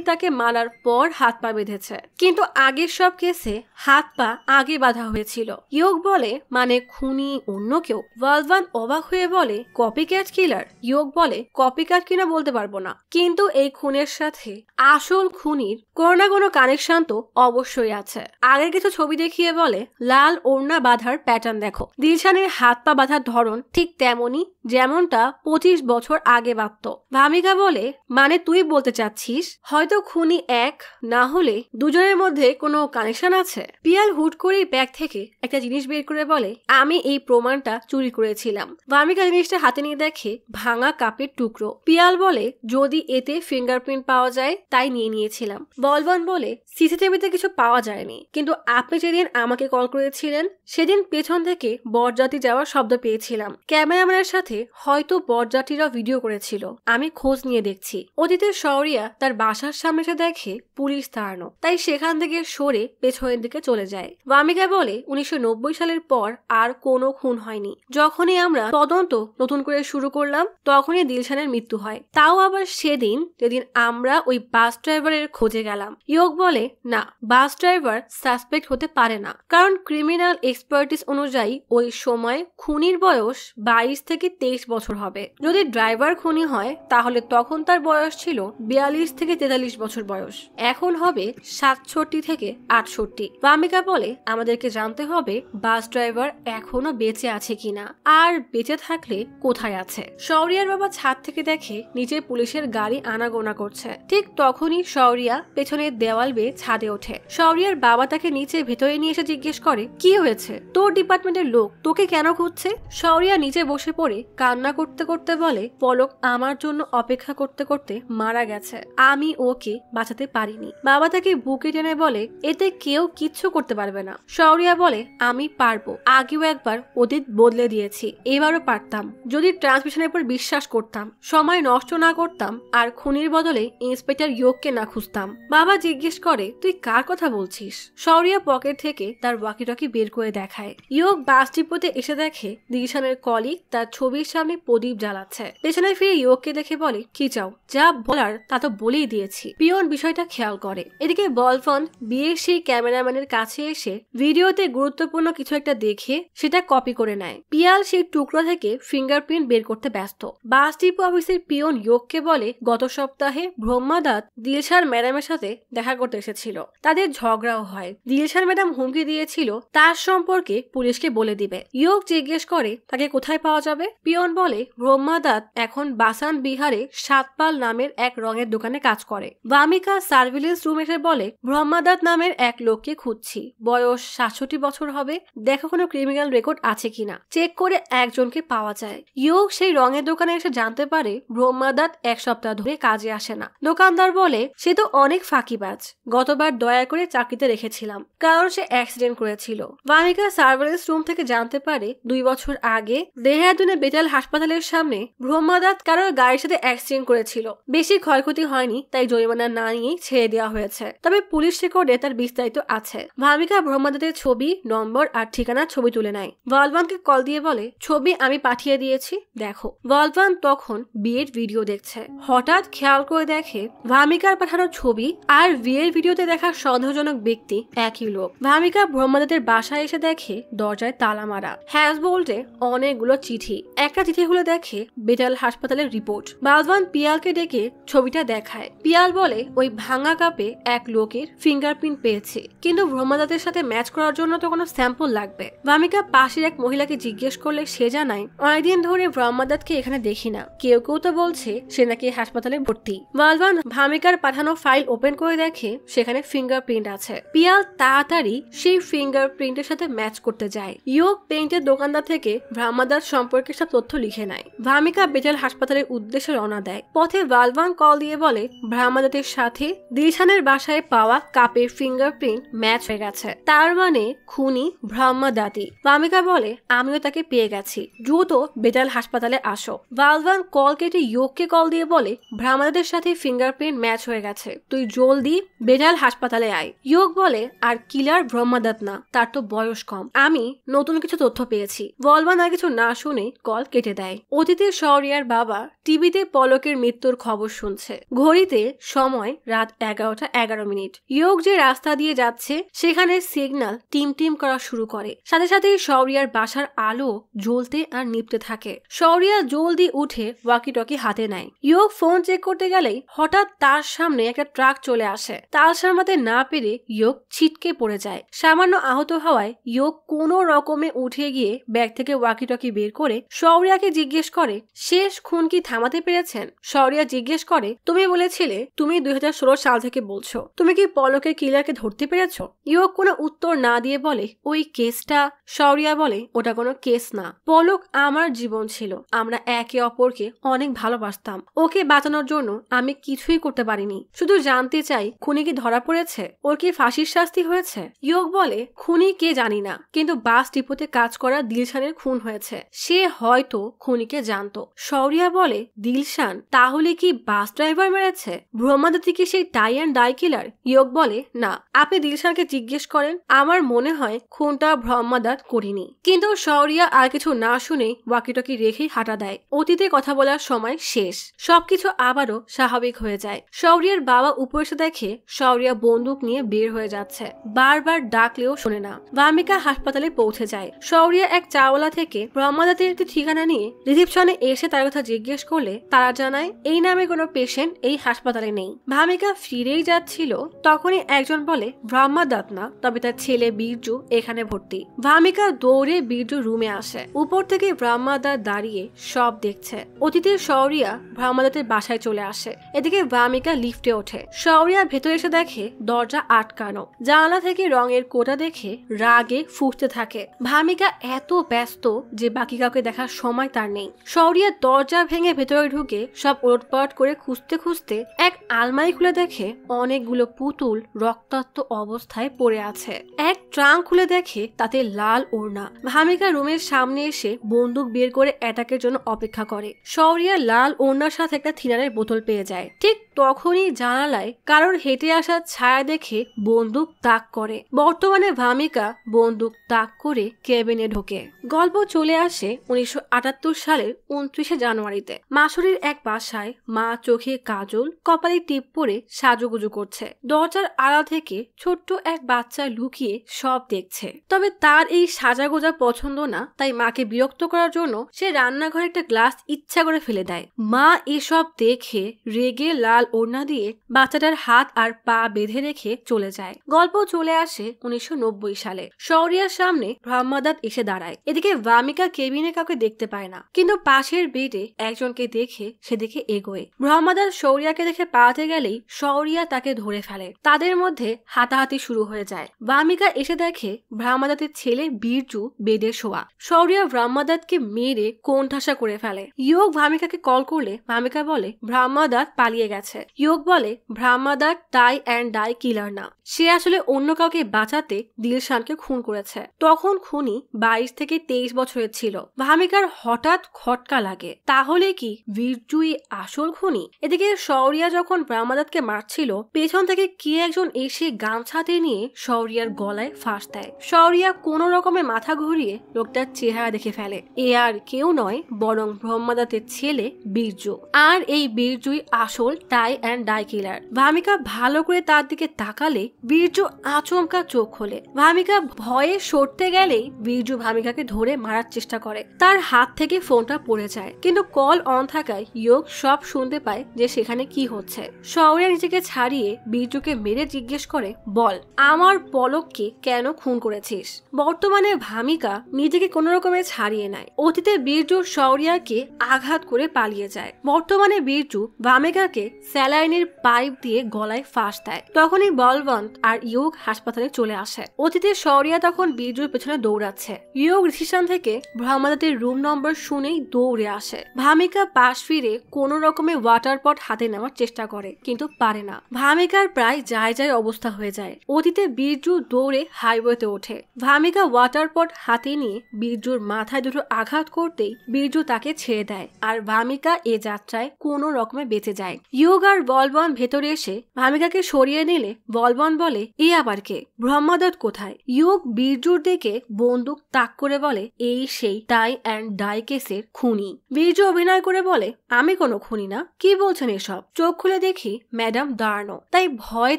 তাকে মারার পর হাত পা বেঁধেছে, কিন্তু আগের সব কেসে হাত পা আগে বাঁধা হয়েছিল। ইয়োগ বলে, মানে খুনি অন্য কেউ? ভালভান অবাক হয়ে বলে, কপিক্যাট কিলার? ইয়োগ বলে, কপিক্যাট কিনা বলতে পারবো না, কিন্তু এই খুনের সাথে আসল খুনির কোনো না কোনো কানেকশন তো অবশ্যই আছে। আগের কিছু ছবি দেখিয়ে বলে, লাল ওড়না বাঁধার প্যাটার্ন দেখো, দিলশানের হাত পা বাঁধার ধরন ঠিক তেমনই যেমনটা 25 বছর আগে বাঁধত। ভামিকা বলে, মানে তুই বলতে চাচ্ছিস হয়তো খুনি এক, না হলে দুজনের মধ্যে কোনো কানেকশন আছে? পিয়াল হুট করেই ব্যাগ থেকে একটা জিনিস বের করে বলে, আমি এই প্রমাণটা চুরি করেছিলাম। ভামিকা জিনিসটা হাতে নিয়ে দেখে ভাঙা কাপের টুকরো। পিয়াল বলে, যদি এতে ফিঙ্গারপ্রিন্ট পাওয়া যায় তাই নিয়ে নিয়েছিলাম। বলবান বলে, সিসিটিভিতে কিছু পাওয়া যায়নি, কিন্তু আপনি যেদিন আমাকে কল করেছিলেন সেদিন পেছন থেকে বরযাত্রী যাওয়ার শব্দ পেয়েছিলাম। ক্যামেরাম্যানের সাথে হয়তো বরযাত্রীরা ভিডিও করেছিল, আমি খোঁজ নিয়ে দেখছি। অতীতে শৌরিয়া তার বাসার সামনে এসে দেখে পুলিশ দাঁড়ানো, তাই সেখান থেকে সরে পেছনের দিকে চলে যায়। ভামিকা বলে, 1990 সালের পর আর কোনো খুন হয়নি। যখনই আমরা তদন্ত নতুন করে শুরু করলাম তখনই দিলশানের মৃত্যু হয়, তাও আবার সেদিন যেদিন আমরা ওই বাস ড্রাইভারের খোঁজে গেলাম। ইয়োগ বলে, না, বাস ড্রাইভার সাসপেক্ট হতে পারে না, কারণ ক্রিমিনাল এক্সপার্টিস অনুযায়ী ওই সময় খুনির বয়স 22 থেকে 23 বছর হবে। যদি ড্রাইভার খুনি হয় তাহলে তখন তার বয়স ছিল 42 থেকে 43 বছর বয়স, এখন হবে 67 থেকে 68। ভামিকা বলে, আমাদেরকে জানতে হবে বাস ড্রাইভার এখনো বেঁচে আছে কিনা, আর বেঁচে থাকলে কোথায় আছে। শৌরিয়ার বাবা ছাদ থেকে দেখে নিচে পুলিশের গাড়ি আনাগোনা করছে। ঠিক তখনই শৌরিয়া পেছনের দেওয়াল বেয়ে ছাদে ওঠে। শৌরিয়ার বাবা তাকে নিচে ভেতরে নিয়ে এসে জিজ্ঞেস করে, কি হয়েছে, তোর ডিপার্টমেন্টের লোক তোকে কেন খুঁজছে? শৌরিয়া নিচে বসে পড়ে কান্না করতে করতে বলে, পলক আমার জন্য অপেক্ষা করতে করতে মারা গেছে, আমি ওকে বাঁচাতে পারিনি। বাবা তাকে বুকে টেনে বলে, এতে কেউ কিচ্ছু করতে পারবে না। শৌরিয়া বলে, আমি পারবো, আগেও একবার অতীত বদলে দিয়েছি, এবারও পারতাম যদি ট্রান্সমিশনের উপর বিশ্বাস করতাম, সময় নষ্ট না করতাম, আর খুনির বদলে ইন্সপেক্টর ইয়োগকে না খুঁজতাম। বাবা জিজ্ঞেস করে, তুই কার কথা বলছিস? শৌরিয়া পকেট থেকে তার ওয়াকিটকি বের করে দেখায়। ইয়োগ বাস ডিপোতে এসে দেখে দিলশানের কলিগ তার ছবির সামনে প্রদীপ জ্বালাচ্ছে। পেছনে ফিরে ইয়োগকে দেখে বলে, কি চাও? যা বলার তা তো বলেই দিয়েছি। পিয়ন বিষয়টা খেয়াল করে। এদিকে বলফন বিয়ের সেই ক্যামেরাম্যানের কাছে এসে ভিডিওতে গুরুত্বপূর্ণ কিছু একটা দেখে সেটা কপি করে নেয়। পিয়াল সেই টুকরো থেকে ফিঙ্গারপ্রিন্ট বের করতে ব্যস্ত। বাস ডিপো অফিসের পিয়ন ইয়োগকে বলে, গত সপ্তাহে ব্রহ্মাদাত দিলশার ম্যাডামের সাথে দেখা করতে এসেছিল, তাদের ঝগড়াও হয়। দিলশার ম্যাডাম হুমকি দিয়েছিল তার সম্পর্কে পুলিশকে বলে দিবে। ইয়োগ জিজ্ঞেস করে, তাকে কোথায় পাওয়া যাবে? পিয়ন বলে, ব্রহ্মাদাত এখন বাসান বিহারে সাতপাল নামের এক রঙের দোকানে কাজ করে। ভামিকা সার্ভিলেন্স রুম এসে বলে, ব্রহ্মাদাত নামের এক লোককে খুঁজছি, বয়স 67 বছর হবে, দেখো কোনো ক্রিমিনাল রেকর্ড আছে কিনা। চেক করে একজনকে পাওয়া যায়। ইয়োগ সেই রঙের দোকানে এসে জানতে পারে ব্রহ্মাদাত এক সপ্তাহ ধরে কাজে আসে না। দোকানদার বলে, সে তো অনেক ফাঁকিবাজ, গতবার দয়া করে চাকরিতে রেখেছিলাম কারণ সে অ্যাক্সিডেন্ট করেছিল। ভামিকা সার্ভিলেন্স রুম থেকে জানতে পারে 2 বছর আগে দেহরাদুনে বেতাল হাসপাতালের সামনে ব্রহ্মাদাত কারোর গাড়ির সাথে অ্যাক্সিডেন্ট করেছিল। বেশি ক্ষয়ক্ষতি হয়নি, তাই জরিমানা না নিয়ে ছেড়ে দেওয়া হয়েছে, তবে পুলিশ রেকর্ডে তার বিস্তারিত আছে। ভামিকা ব্রহ্মাদাতের ছবি, নম্বর আর ঠিকানার ছবি তুলে নেয়। বলবানকে কল দিয়ে বলে, ছবি আমি পাঠিয়ে দিয়েছি, দেখো। বলবান তখন বিয়ের ভিডিও দেখছে। হঠাৎ খেয়াল করে দেখে ভামিকার পাঠানো ছবি আর বিয়ের ভিডিওতে দেখা সন্দেহজনক ব্যক্তি একই লোক। ভামিকা ব্রহ্মাদাতের বাসায় এসে দেখে দরজায় তালা মারা। হ্যাজবোল্টে অনেকগুলো চিঠি। একটা চিঠি খুলে দেখে বেতাল হাসপাতালের রিপোর্ট। বলবান পিয়ালকে ডেকে ছবিটা দেখায়। পিয়াল বলে, ওই ভাঙা কাপে এক লোকের ফিঙ্গারপ্রিন্ট পেয়েছে, কিন্তু ব্রহ্মাদাতের সাথে ম্যাচ করার জন্য তো কোনো স্যাম্পল লাগবে। ভামিকা পাশের এক মহিলাকে জিজ্ঞেস করলে সে জানায়, অনেকদিন ধরে ব্রহ্মাদাতকে এখানে দেখি না, কেউ কেউ তো বলছে সে নাকি হাসপাতালে ভর্তি। বলবান ভামিকার পাঠানো ফাইল ওপেন করে দেখে সেখানে ফিঙ্গারপ্রিন্ট আছে। পিয়াল তাড়াতাড়ি সেই ফিঙ্গারপ্রিন্টের সাথে ম্যাচ করতে যায়। ইয়োগ পেইন্টের দোকানদার থেকে ব্রহ্মাদাত সম্পর্কে সব তথ্য লিখে নেয়। ভামিকা বেতাল হাসপাতালের উদ্দেশ্যে রওনা দেয়। পথে বলবান কল দিয়ে বলে, ব্রহ্মাদাতের সাথে দিলশানের বাসায় পাওয়া কাপের ফিঙ্গারপ্রিন্ট ম্যাচ হয়ে গেছে, তার মানে খুনি ব্রহ্মাদাতই। ভামিকা বলে, আমিও তাকে পেয়ে গেছি, দ্রুত বেতাল হাসপাতালে আসো। বলবান কল কেটে ইয়োগকে কল দিয়ে বলে, ব্রহ্মাদাতের সাথে ফিঙ্গারপ্রিন্ট ম্যাচ হয়ে গেছে, তুই জলদি বেতাল হাসপাতালে আয়। ইয়োগ বলে, আর কিলার ব্রহ্মাদাত না, তার তো বয়স কম, আমি নতুন কিছু তথ্য পেয়েছি। বলবান আর কিছু না শুনে কল কেটে দেয়। অতীতে শৌরিয়ার বাবা টিভিতে পলকের মৃত্যুর খবর শুনছে। ঘড়িতে সময় রাত 11:11। ইয়োগ যে রাস্তা দিয়ে যাচ্ছে সেখানে সিগন্যাল টিম টিম করা শুরু করে। সাথে সাথে শৌরিয়ার বাসার আলো জ্বলতে আর নিভতে থাকে। শৌরিয়া জলদি উঠে ওয়াকিটকি হাতে নেয়। ইয়োগ ফোন চেক করতে গেলেই হঠাৎ তার সামনে একটা ট্রাক চলে আসে। তাল সামলাতে না পেরে ইয়োগ ছিটকে পড়ে যায়। সামান্য আহত হওয়ায় ইয়োগ কোনো রকমে উঠে গিয়ে ব্যাগ থেকে ওয়াকিটকি বের করে শৌরিয়া শৌর্যাকে জিজ্ঞেস করে শেষ খুন কি থামাতে পেরেছেন। শৌর্যা জিজ্ঞেস করে তুমি বলেছিলে তুমি 2016 সাল থেকে বলছো, তুমি কি পলকের কিলারকে ধরতে পেরেছো? ইয়োগ কোনো উত্তর না দিয়ে বলে ওই কেসটা। শৌর্যা বলে ওটা কোনো কেস না, পলক আমার জীবন ছিল, আমরা একে অপরকে অনেক ভালোবাসতাম, ওকে বাঁচানোর জন্য আমি কিছুই করতে পারিনি, শুধু জানতে চাই খুনি কি ধরা পড়েছে, ওর কি ফাঁসির শাস্তি হয়েছে? ইয়োগ বলে খুনি কে জানি না, কিন্তু বাস ডিপোতে কাজ করা দিলশানের খুন হয়েছে, সে হয়তো খুনিকে জানতো। শৌর্যা বলে দিলশান তাহলে কি বাস ড্রাইভার মেরেছে? ব্রহ্মাদত্তি কি সেই টাই অ্যান্ড ডাই কিলার? ইয়োগ বলে না, আপনি দিলশানকে জিজ্ঞেস করেন, আমার মনে হয় খুনটা ব্রহ্মাদত্ত করিনি। কিন্তু শৌর্যা আর কিছু না শুনে ওয়াকিটকি রেখেই হাঁটা দেয়। অতীতে কথা বলার সময় শেষ, সবকিছু আবারও স্বাভাবিক হয়ে যায়। শৌর্যের বাবা উপরে এসে দেখে শৌর্যা বন্দুক নিয়ে বের হয়ে যাচ্ছে, বারবার ডাকলেও শোনে না। ভামিকা হাসপাতালে পৌঁছে যায়। শৌর্যা এক চাওয়ালা থেকে ব্রহ্মাদত্তের একটি ঠিকানা নিয়ে রিসেপশনে এসে তার কথা জিজ্ঞেস করলে তারা জানায় এই নামে কোনো পেশেন্ট এই হাসপাতালে নেই। ভামিকা ফিরেই যাচ্ছিল, তখনই একজন বলে ব্রহ্মাদত্ত না, তবে তার ছেলে বীরজু এখানে ভর্তি। ভামিকা দৌড়ে বীরজু রুমে আসে। উপর থেকে ব্রহ্মাদত্ত দাঁড়িয়ে সব দেখছে। অতীতের শৌর্যা ব্রহ্মাদত্তের বাসায় চলে আসে। এদিকে ভামিকা লিফটে ওঠে। শৌর্যা ভেতরে এসে দেখে দরজা আটকানো। জানালা থেকে রঙের কোটা দেখে রাগে ফুটতে থাকে। ভামিকা এত ব্যস্ত যে বাকি কাউকে দেখার সময় তার নেই। শৌর্যা দরজা ভেঙে ভেতরে ঢুকে সব ওলটপালট করে খুঁজতে খুঁজতে এক আলমারি খুলে দেখে অনেকগুলো পুতুল রক্তাক্ত অবস্থায় পড়ে আছে। এক ট্রাঙ্ক খুলে দেখে তাতে লাল ওড়না। ভামিকা রুমের সামনে এসে বন্দুক বের করে অ্যাটাকের জন্য অপেক্ষা করে। শৌর্যা লাল ওড়নার সাথে একটা থিনারের বোতল পেয়ে যায়। ঠিক তখনই জানালায় কারোর হেঁটে আসা ছায়া দেখে বন্দুক তাক করে। বর্তমানে ভামিকা বন্দুক তাক করে কেবিনে ঢোকে। গল্প চলে আসে 1978 সালের 29শে জানুয়ারিতে। মাসুরির এক বাসায় মা চোখে কাজল, কপালে টিপ পরে সাজুগুজু করছে। দরজার আড়াল থেকে ছোট্ট এক বাচ্চা লুকিয়ে সব দেখছে। তবে তার এই সাজাগোজা পছন্দ না, তাই মাকে বিরক্ত করার জন্য সে রান্নাঘরে একটা গ্লাস ইচ্ছা করে ফেলে দেয়। মা এসব দেখে রেগে লাল ওড়না দিয়ে বাচ্চাটার হাত আর পা বেঁধে রেখে চলে যায়। গল্প চলে আসে 1990 সালে। শৌর্যার সামনে ব্রহ্মাদত্ত এসে দাঁড়ায়। এদিকে ভামিকা কেবিনে কাউকে দেখতে পায় না, কিন্তু পাশের বেডে একজনকে দেখে সেদিকে এগোয়। ব্রহ্মাদত্ত শৌর্যাকে দেখে পালাতে গেলেই শৌর্যা তাকে ধরে ফেলে। তাদের মধ্যে হাতাহাতি শুরু হয়ে যায়। ভামিকা এসে দেখে ব্রহ্মাদত্তের ছেলে বীরজু বেডে শোয়া। শৌর্যা ব্রহ্মাদত্তকে মেরে কোণঠাসা করে ফেলে। ইয়োগ ভামিকাকে কল করলে ভামিকা বলে ব্রহ্মাদত্ত পালিয়ে গেছে। ইয়োগ বলে ব্রহ্মাদত্ত টাই অ্যান্ড ডাই কিলার না, সে আসলে অন্য কাউকে বাঁচাতে দিলশানকে খুন করেছে। তখন খুনি 22 থেকে 23 বছরের ছিল। ভামিকার হঠাৎ খটকা লাগে, তাহলে কি বীরজুই আসল খুনি? এদিকে শৌর্যা যখন ব্রহ্মাদত্তকে মারছিল, পেছন থেকে কে একজন এসে গামছাতে নিয়ে শৌর্যার গলায় ফাঁস দেয়। শৌর্যা কোনো রকমে মাথা ঘুরিয়ে লোকটার চেহারা দেখে ফেলে। এ আর কেউ নয় বরং ব্রহ্মাদত্তের ছেলে বীরজু। আর এই বীরজুই আসল টাই অ্যান্ড ডাই কিলার। ভামিকা ভালো করে তার দিকে তাকালে বীরজু আচমকা চোখ খোলে। ভামিকা ভয়ে সরতে গেলেই বীরজু ভামিকাকে ধরে মারার চেষ্টা করে। তার হাত থেকে ফোনটা পড়ে যায়, কিন্তু কল অন থাকায় ইয়োগ সব শুনতে পায় যে সেখানে কি হচ্ছে। শৌর্যা নিজেকে ছাড়িয়ে বীরজুকে মেরে জিজ্ঞেস করে বল আমার পলককে কেন খুন করেছিস? বর্তমানে ভামিকা নিজেকে কোনো রকমে ছাড়িয়ে নেয়। অতীতে বীরজু শৌর্যাকে আঘাত করে পালিয়ে যায়। বর্তমানে বীরজু ভামিকাকে স্যালাইনের পাইপ দিয়ে গলায় ফাঁস দেয়। তখনই বলবন্ত আর ইয়োগ হাসপাতালে চলে আসে। অতীতে শৌর্যা তখন বীরজুর পেছনে দৌড়াচ্ছে। ইয়োগ রিসেপশন থেকে ব্রহ্মাদত্তের রুম নম্বর শুনেই দৌড়ে আসে। ভামিকা পাশ ফিরে কোনো রকমে ওয়াটার পট হাতে নেওয়ার চেষ্টা করে, কিন্তু পারে না। ভামিকার প্রায় যায় যায় অবস্থা হয়ে যায়। অতীতে বীরজু দৌড়ে হাইওয়েতে ওঠে। ভামিকা ওয়াটার পট হাতে নিয়ে বীরজুর মাথায় দুটো আঘাত করতেই বীরজু তাকে ছেড়ে দেয়, আর ভামিকা এ যাত্রায় কোনো রকমে বেঁচে যায়। ইয়োগ আর বলবন ভেতরে এসে ভামিকাকে সরিয়ে নিলে বলবন বলে এ আবার কে? ব্রহ্মাদত্ত কোথায়? ইয়োগ বীরজুর দিকে বন্দুক তাক করে বলে এই সেই টাই অ্যান্ড ডাই কেসের খুনি। বীরজু অভিনয় করে বলে আমি কোনো খুনি না, কি বলছেন এসব? চোখ খুলে দেখি ম্যাডাম দাঁড়ানো, তাই ভয়ে